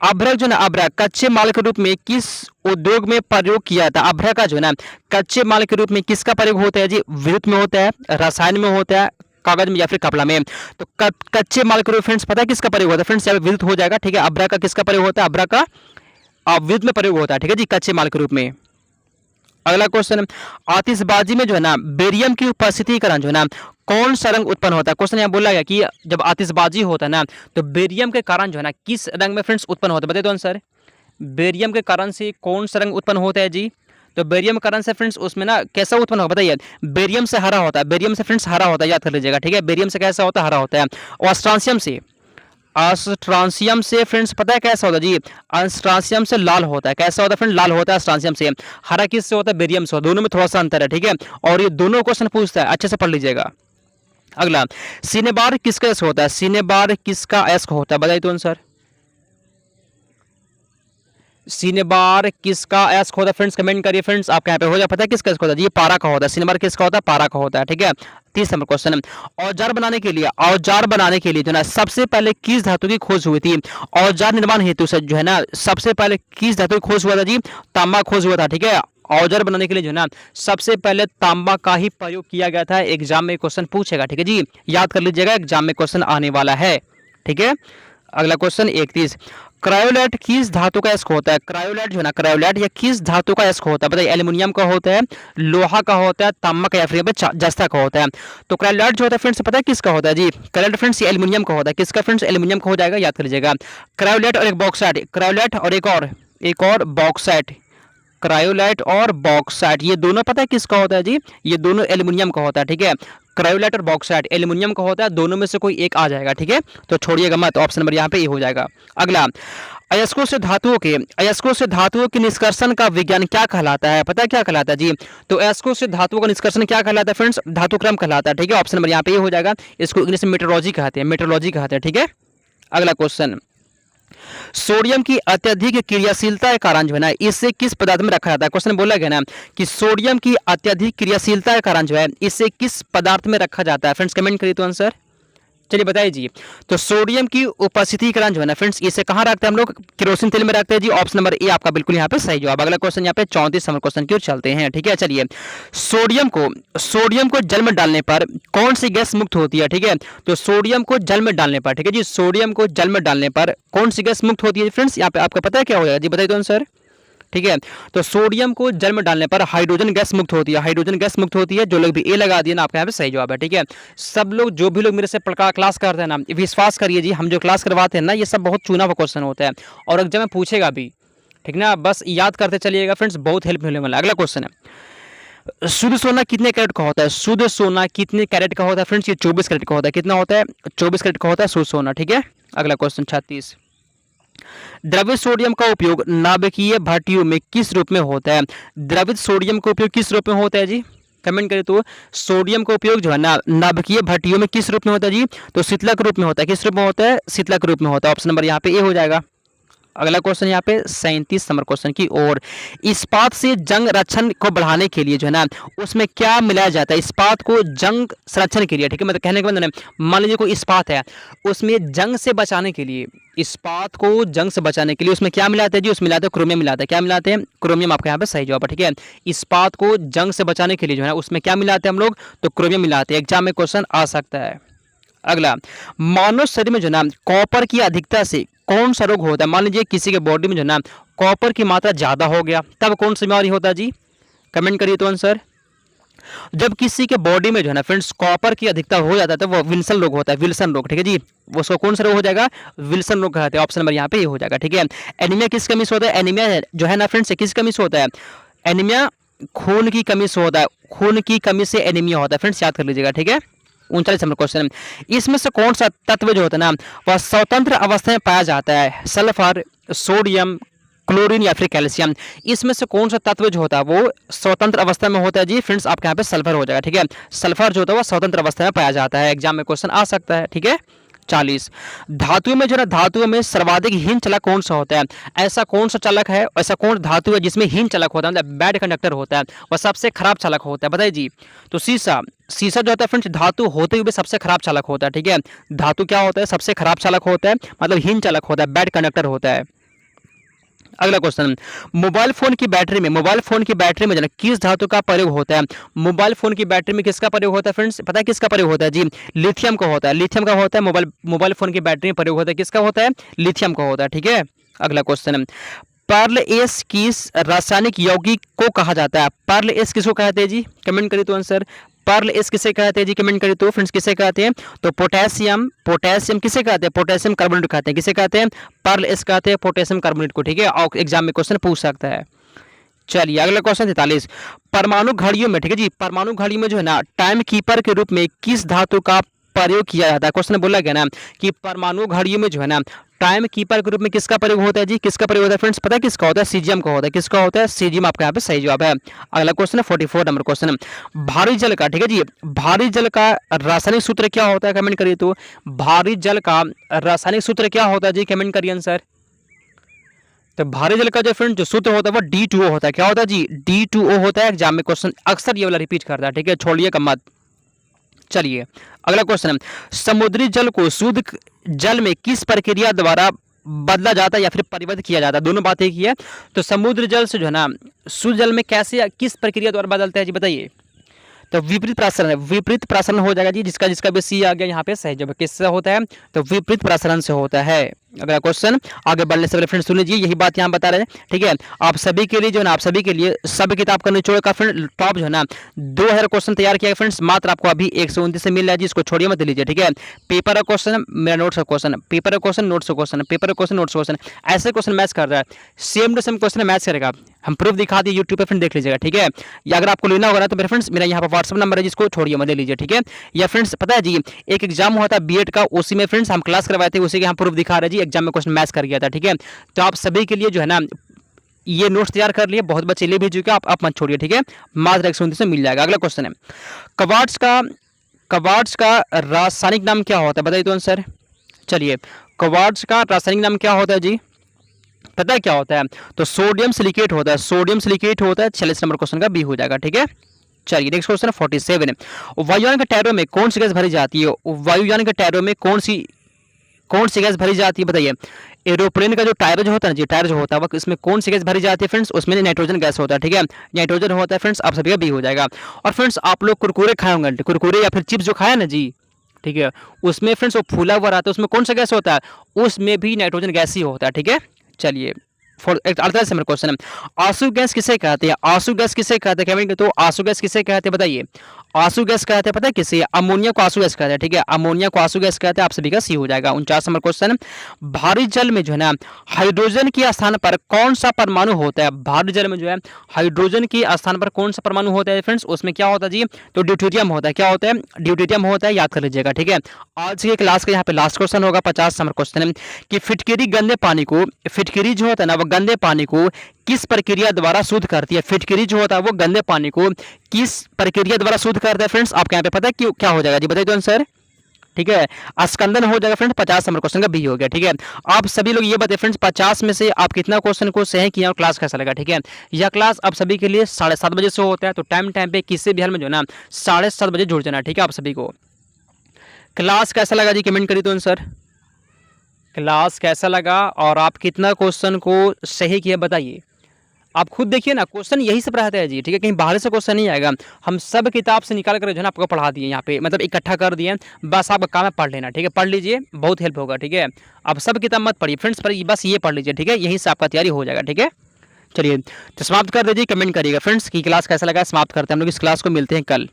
अभ्रक जो है ना, अभ्रक कच्चे माल के रूप में किस उद्योग में प्रयोग किया था? अभ्रक का जो है ना कच्चे माल के रूप में किसका प्रयोग होता है जी? विद्युत में होता है, रसायन में होता है, कागज में या फिर कपड़ा में। तो कच्चे माल के रूप फ्रेंड्स पता है किसका प्रयोग होता है? फ्रेंड्स यहाँ विद्युत हो जाएगा, ठीक है। अभ्रक का किसका प्रयोग होता है? अभ्रक का विद्युत में प्रयोग होता है, ठीक है जी, कच्चे माल के रूप में। अगला क्वेश्चन, आतिशबाजी में जो है ना बेरियम की उपस्थिति के कारण जो है ना कौन सा रंग उत्पन्न होता है? क्वेश्चन यहाँ बोला गया कि जब आतिशबाजी होता है ना तो बेरियम के कारण जो है ना किस रंग में फ्रेंड्स उत्पन्न होता है? बताइए तो आंसर। बेरियम के कारण से कौन सा रंग उत्पन्न होता है जी? तो बेरियम के कारण से फ्रेंड्स उसमें ना कैसा उत्पन्न होगा बताइए? बेरियम से हरा होता है, बेरियम से फ्रेंड्स हरा होता है, याद कर लीजिएगा, ठीक है। बेरियम से कैसा होता है? हरा होता है। और अस्ट्रांसियम से फ्रेंड्स पता है कैसा होता है जी? अस्ट्रांसियम से लाल होता है। कैसा होता है फ्रेंड? लाल होता है अस्ट्रांसियम से। हरा किससे होता है? बेरियम से। दोनों में थोड़ा सा अंतर है, ठीक है। और ये दोनों क्वेश्चन पूछता है, अच्छे से पढ़ लीजिएगा। अगला, सिनेबार किसका एस्क होता है? सिनेबार किसका एस्क होता है बताइए तो आंसर। सिनेबार किसका एस्क होता है फ्रेंड्स? कमेंट करिए फ्रेंड्स, आपके यहाँ पे हो जाए। पता है किसका एस्क होता है जी? ये पारा का होता है। सिनेबार किसका होता है? पारा का होता है, ठीक है। 30 नंबर क्वेश्चन है, औजार बनाने के लिए जो ना सबसे पहले किस धातु की खोज हुई थी? औजार निर्माण हेतु से जो है ना सबसे पहले किस धातु की खोज हुआ था जी? तांबा खोज हुआ था, ठीक है। औजार बनाने के लिए जो है ना सबसे पहले तांबा का ही प्रयोग किया गया था। एग्जाम में क्वेश्चन पूछेगा, ठीक है जी, याद कर लीजिएगा, एग्जाम में क्वेश्चन आने वाला है, ठीक है। अगला क्वेश्चन 31, क्रायोलेट किस धातु का एस्क होता है? क्रायोलेट जो है ना, क्रायोलेट ये किस धातु का एस्क होता है बताइए? एल्यूमिनियम का होता है, लोहा का होता है, तांबा का या फिर जस्ता का होता है। तो क्रायोलेट जो होता है फ्रेंड्स पता है किसका होता है जी? क्रायोलेट फ्रेंड्स एल्यूमिनियम का होता है। किसका फ्रेंड्स? एल्यूमिनियम का हो जाएगा, याद कर लीजिएगा। क्रायोलेट और एक बॉक्साइट, क्रायोलेट और एक और बॉक्साइट, क्रायोलाइट और बॉक्साइट, ये दोनों पता है किसका होता है जी? ये दोनों एल्यूमिनियम का होता है, ठीक है। क्रायोलाइट और बॉक्साइट एल्यूमिनियम का होता है, दोनों में से कोई एक आ जाएगा, ठीक है। तो छोड़िएगा मत, ऑप्शन नंबर यहाँ पे ये हो जाएगा। अगला, अयस्कों से धातुओं के निष्कर्षण का विज्ञान क्या कहलाता है? पता है क्या कहलाता है जी? तो अयस्कों से धातुओं का निष्कर्षण क्या कहलाता है फ्रेंड्स? धातुक्रम कहलाता है, ठीक है। ऑप्शन नंबर यहाँ पे ये हो जाएगा। इसको इंग्लिश में मेट्रोलॉजी कहते हैं, ठीक है। अगला क्वेश्चन, सोडियम की अत्यधिक क्रियाशीलता के कारण जो है ना इसे किस पदार्थ में रखा जाता है? क्वेश्चन बोला गया ना कि सोडियम की अत्यधिक क्रियाशीलता के कारण जो है इसे किस पदार्थ में रखा जाता है? फ्रेंड्स कमेंट करिए तो आंसर। चलिए बताइए जी। तो सोडियम की उपस्थिति के कारण जो है ना फ्रेंड्स, इसे कहाँ रखते हैं हम लोग? केरोसिन तेल में रखते हैं जी। ऑप्शन नंबर ए आपका बिल्कुल यहाँ पे सही जवाब। अगला क्वेश्चन यहाँ पे 34 नंबर क्वेश्चन की ओर चलते हैं। ठीक है, चलिए। सोडियम को जल में डालने पर कौन सी गैस मुक्त होती है? ठीक है, तो सोडियम को जल में डालने पर, ठीक है जी, सोडियम को जल में डालने पर कौन सी गैस मुक्त होती है फ्रेंड्स? यहाँ पे आपका पता है क्या हो जाएगा जी? बताइए तो आंसर। ठीक है, तो सोडियम को जल में डालने पर हाइड्रोजन गैस मुक्त होती है। हाइड्रोजन गैस मुक्त होती है। जो लोग भी ए लगा दिए ना, आपका यहाँ पे सही जवाब है। ठीक है, सब लोग जो भी लोग मेरे से क्लास करते हैं ना, विश्वास करिए जी, हम जो क्लास करवाते हैं ना, ये सब बहुत चुना हुआ क्वेश्चन होता है और एग्जाम में पूछेगा भी। ठीक ना, बस याद करते चलिएगा फ्रेंड्स, बहुत हेल्प मिलने वाला है। अगला क्वेश्चन है, शुद्ध सोना कितने कैरेट का होता है? शुद्ध सोना कितने कैरेट का होता है फ्रेंड्स? ये 24 कैरेट का होता है। कितना होता है? 24 कैरेट का होता है शुद्ध सोना। ठीक है, अगला क्वेश्चन 36, द्रवित सोडियम का उपयोग नाभिकीय भट्टियों में किस रूप में होता है? द्रवित सोडियम का उपयोग किस रूप में होता है जी? कमेंट करें तो। सोडियम का उपयोग जो है ना नाभिकीय भट्टियों में किस रूप में होता है जी? तो शीतलक रूप में होता है। किस रूप में होता है? शीतलक रूप में होता है। ऑप्शन नंबर यहाँ पे ए हो जाएगा। अगला क्वेश्चन यहाँ पे 37 नंबर क्वेश्चन की ओर, इस्पात से जंग रक्षण को बढ़ाने के लिए जो है ना उसमें क्या मिलाया जाता है? इस्पात को जंग संरक्षण के लिए, ठीक है, मतलब कहने का मतलब मान लीजिए कोई इस्पात है, उसमें जंग से बचाने के लिए, इस्पात को जंग से बचाने के लिए उसमें क्या मिलाते हैं जी? उसमें मिलाते हैं क्रोमियम मिलाते हैं। क्या मिलाते हैं? क्रोमियम। आपका यहाँ पे सही जवाब है। ठीक है, इस्पात को जंग से बचाने के लिए जो है उसमें क्या मिलाते हैं हम लोग? तो क्रोमियम मिलाते हैं। एग्जाम में क्वेश्चन आ सकता है। अगला, मानव शरीर में जो ना कॉपर की अधिकता से कौन सा रोग होता है? मान लीजिए किसी के बॉडी में जो ना कॉपर की मात्रा ज्यादा हो गया, तब कौन सी बीमारी होता है जी? कमेंट करिए तो आंसर। जब किसी के बॉडी में जो है ना फ्रेंड्स कॉपर की अधिकता हो जाता है तो वो विल्सन रोग होता है। विल्सन रोग, ठीक है जी, वो उसको कौन सा रोग हो जाएगा? विल्सन रोग कहते हैं। ऑप्शन नंबर यहाँ पे ये हो जाएगा। ठीक है, एनीमिया किस कमी से होता है? एनीमिया जो है ना फ्रेंड्स किस कमी से होता है? एनीमिया खून की कमी से होता है। खून की कमी से एनीमिया होता है फ्रेंड्स, याद कर लीजिएगा। ठीक है, 39 नंबर क्वेश्चन, इसमें से कौन सा तत्व जो होता है ना वह स्वतंत्र अवस्था में पाया जाता है? सल्फर, सोडियम, क्लोरीन या फिर कैल्शियम? इसमें से कौन सा तत्व जो होता है वो स्वतंत्र अवस्था में होता है जी? फ्रेंड्स आपके यहाँ पे सल्फर हो जाएगा। ठीक है, सल्फर जो होता है वो स्वतंत्र अवस्था में पाया जाता है। एग्जाम में क्वेश्चन आ सकता है। ठीक है, 40, धातुओं में जो है धातुओं में सर्वाधिक हीन चलक कौन सा होता है? ऐसा कौन सा चलक है, ऐसा कौन धातु है जिसमें हीन चलक होता है, मतलब बैड कंडक्टर होता है, वह सबसे खराब चलक होता है? बताइए जी। तो शीशा, शीशा जो होता है फ्रेंड्स धातु होते हुए सबसे खराब चालक होता है। ठीक है, धातु क्या होता है? सबसे खराब चालक होता है, मतलब हीन चालक होता है, बैड कंडक्टर होता है। अगला क्वेश्चन, मोबाइल फोन की बैटरी में जो है किस धातु का प्रयोग होता है? मोबाइल फोन की बैटरी में किसका प्रयोग होता है फ्रेंड्स? पता है किसका प्रयोग होता है जी? लिथियम का होता है। लिथियम का होता है मोबाइल फोन की बैटरी में प्रयोग होता है। किसका होता है? लिथियम का होता है। ठीक है, अगला क्वेश्चन, पर्ल एस किस रासायनिक यौगिक को कहा जाता है? पर्ल एस किसको कहते हैं जी? कमेंट करिए तो आंसर। पर्ल एस किसे कहते हैं जी? कमेंट करिए तो फ्रेंड्स किसे कहते हैं? तो पोटेशियम किसे कहते हैं? पोटेशियम कार्बोनेट कहते हैं। किसे कहते हैं? पर्ल एस कहते हैं पोटेशियम कार्बोनेट को। ठीक है, और एग्जाम में क्वेश्चन पूछ सकता है। चलिए अगला क्वेश्चन 43, परमाणु घड़ियों में, ठीक है जी, परमाणु घड़ी में जो है ना टाइम कीपर के रूप में किस धातु का प्रयोग किया जाता है? क्वेश्चन बोला गया ना कि परमाणु घड़ियों में जो है ना टाइम कीपर के रूप में किसका प्रयोग होता है जी? किसका प्रयोग होता है फ्रेंड्स? पता है किसका होता है? सीजियम का होता है। किसका होता है? सीजियम। आपका यहाँ पे सही जवाब है। अगला क्वेश्चन है 44 नंबर क्वेश्चन, भारी जल का, ठीक है जी, भारी जल का रासायनिक सूत्र क्या होता है? कमेंट करिए तो। भारी जल का रासायनिक सूत्र क्या होता है जी? कमेंट करिए आंसर। तो भारी जल का जो फ्रेंड जो सूत्र होता है वो D2O होता है। क्या होता है जी? D2O होता है। एग्जाम में क्वेश्चन अक्सर ये वाला रिपीट करता है। ठीक है, छोड़िएगा मत। चलिए अगला क्वेश्चन, समुद्री जल को शुद्ध जल में किस प्रक्रिया द्वारा बदला जाता है या फिर परिवर्तित किया जाता है? दोनों बातें की है। तो समुद्र जल से जो है ना शुद्ध जल में कैसे किस प्रक्रिया द्वारा बदलता है जी? बताइए। तो विपरीत प्रासरण है, विपरीत प्रासरण हो जाएगा जी, जिसका भी सी आ गया यहाँ पे सही जवाब। किससे होता है? तो विपरीत प्रासरण से होता है। अगला क्वेश्चन, आगे बढ़ने से पहले फ्रेंड सुन लीजिए, यही बात यहाँ बता रहे हैं। ठीक है, आप सभी के लिए जो है ना, आप सभी के लिए सब किताब का निचोड़ का फ्रेंड टॉप जो है ना 2000 क्वेश्चन तैयार किया फ्रेंड्स, मात्र आपको अभी 129 से मिल रहा है जी, इसको छोड़िए मत लीजिए। ठीक है, पेपर का क्वेश्चन, मेरा नोट्स का क्वेश्चन, पेपर का क्वेश्चन, नोट्स का क्वेश्चन, पेपर का क्वेश्चन, नोट्स क्वेश्चन, ऐसे क्वेश्चन मैच कर रहा है, same to same question match करेगा। हम प्रूफ दिखा दिए यूट्यूब पे, फ्रेंड देख लीजिएगा। ठीक है, या अगर आपको लेना होगा तो मेरे फ्रेंड्स मेरा यहाँ पर व्हाट्सअप नंबर है, जिसको छोड़िए मत ले लीजिए। ठीक है, या फ्रेंड्स पता है जी एक एग्जाम हुआ था बीएड का, उसी में फ्रेंड्स हम क्लास करवाए थे, उसी के हम प्रूफ दिखा रहे जी, एग्जाम में क्वेश्चन मैच कर गया था। ठीक है, तो आप सभी के लिए जो है ना ये नोट्स तैयार कर लिए, बहुत बच्चे ले भी चुके हैं, आप मत छोड़िए। ठीक है, मात्र 129 से मिल जाएगा। अगला क्वेश्चन है, क्वार्ट्ज का रासायनिक नाम क्या होता है? बताइए तो आंसर। चलिए, क्वार्ट्ज का रासायनिक नाम क्या होता है जी? पता है क्या होता है? तो सोडियम सिलिकेट होता है। सोडियम सिलिकेट होता है। 46 नंबर क्वेश्चन का बी हो जाएगा। ठीक है, चलिए नेक्स्ट क्वेश्चन है 47। वायुयान के टायरों में कौन सी गैस भरी जाती है? वायुयान के टायरों में कौन सी गैस भरी जाती है बताइए? एरोप्लेन का जो टायर जो होता है ना जी, टायर जो होता है वो इसमें कौन सी गैस भरी जाती है फ्रेंड्स? उसमें नाइट्रोजन गैस होता है, ठीक है, नाइट्रोजन होता है फ्रेंड्स। आप सभी का बी हो जाएगा। और फ्रेंड्स आप लोग कुरकुरे खाए होंगे, कुरकुरे या फिर चिप्स जो खाया ना जी, ठीक है, उसमें फ्रेंड्स वो फूला हुआ रहता है, उसमें कौन सा गैस होता है? उसमें भी नाइट्रोजन गैस ही होता है, ठीक है। चलिए फॉर एक 48 नंबर क्वेश्चन है, आंसू गैस किसे कहते हैं? आंसू गैस किसे कहते हैं कमेंट? तो आंसू गैस किसे कहते हैं बताइए? आंसू गैस कहते हैं पता है किसे? अमोनिया को आंसू गैस कहते हैं, ठीक है, अमोनिया को आंसू गैस कहते हैं। आप सभी का सी हो जाएगा। 49 नंबर क्वेश्चन, भारी जल में जो है ना हाइड्रोजन के स्थान पर कौन सा परमाणु होता है? भारी जल में जो है हाइड्रोजन के स्थान पर कौन सा परमाणु होता है फ्रेंड्स? उसमें क्या होता है जी? तो ड्यूटेरियम होता है। क्या होता है? ड्यूटेरियम होता है, याद कर लीजिएगा, ठीक है। आज के क्लास का यहाँ पे लास्ट क्वेश्चन होगा 50 नंबर क्वेश्चन है कि फिटकिरी गंदे पानी को, फिटकिरी जो होता है ना वो गंदे पानी को किस प्रक्रिया द्वारा शुद्ध करती है? फिटकिरी जो होता है वो गंदे पानी को किस प्रक्रिया द्वारा शुद्ध करता है फ्रेंड्स? आपके यहाँ पे पता है क्यों क्या हो जाएगा जी, बताइए तो आंसर, ठीक है, अस्कंदन हो जाएगा फ्रेंड्स। 50 नंबर क्वेश्चन का बी हो गया, ठीक है। आप सभी लोग ये बताइए फ्रेंड्स 50 में से आप कितना क्वेश्चन को सही किया और क्लास कैसा लगा, ठीक है। यह क्लास आप सभी के लिए 7:30 बजे से होता है, तो टाइम पे किसी भी हाल में जो है ना 7:30 बजे जुड़ जाना, ठीक है। आप सभी को क्लास कैसा लगा जी कमेंट करिए तो आंसर, क्लास कैसा लगा और आप कितना क्वेश्चन को सही किया बताइए। आप खुद देखिए ना, क्वेश्चन यही सब रहता है जी, ठीक है, कहीं बाहर से क्वेश्चन नहीं आएगा। हम सब किताब से निकाल कर जो है ना आपको पढ़ा दिए यहाँ पे, मतलब इकट्ठा कर दिए, बस आपका काम है पढ़ लेना, ठीक है। पढ़ लीजिए, बहुत हेल्प होगा, ठीक है। आप सब किताब मत पढ़िए फ्रेंड्स, पर बस ये पढ़ लीजिए, ठीक है, यहीं से आपका तैयारी हो जाएगा, ठीक है। चलिए तो समाप्त कर दीजिए, कमेंट करिएगा फ्रेंड्स की क्लास कैसा लगा। समाप्त करते हैं हम लोग इस क्लास को, मिलते हैं कल।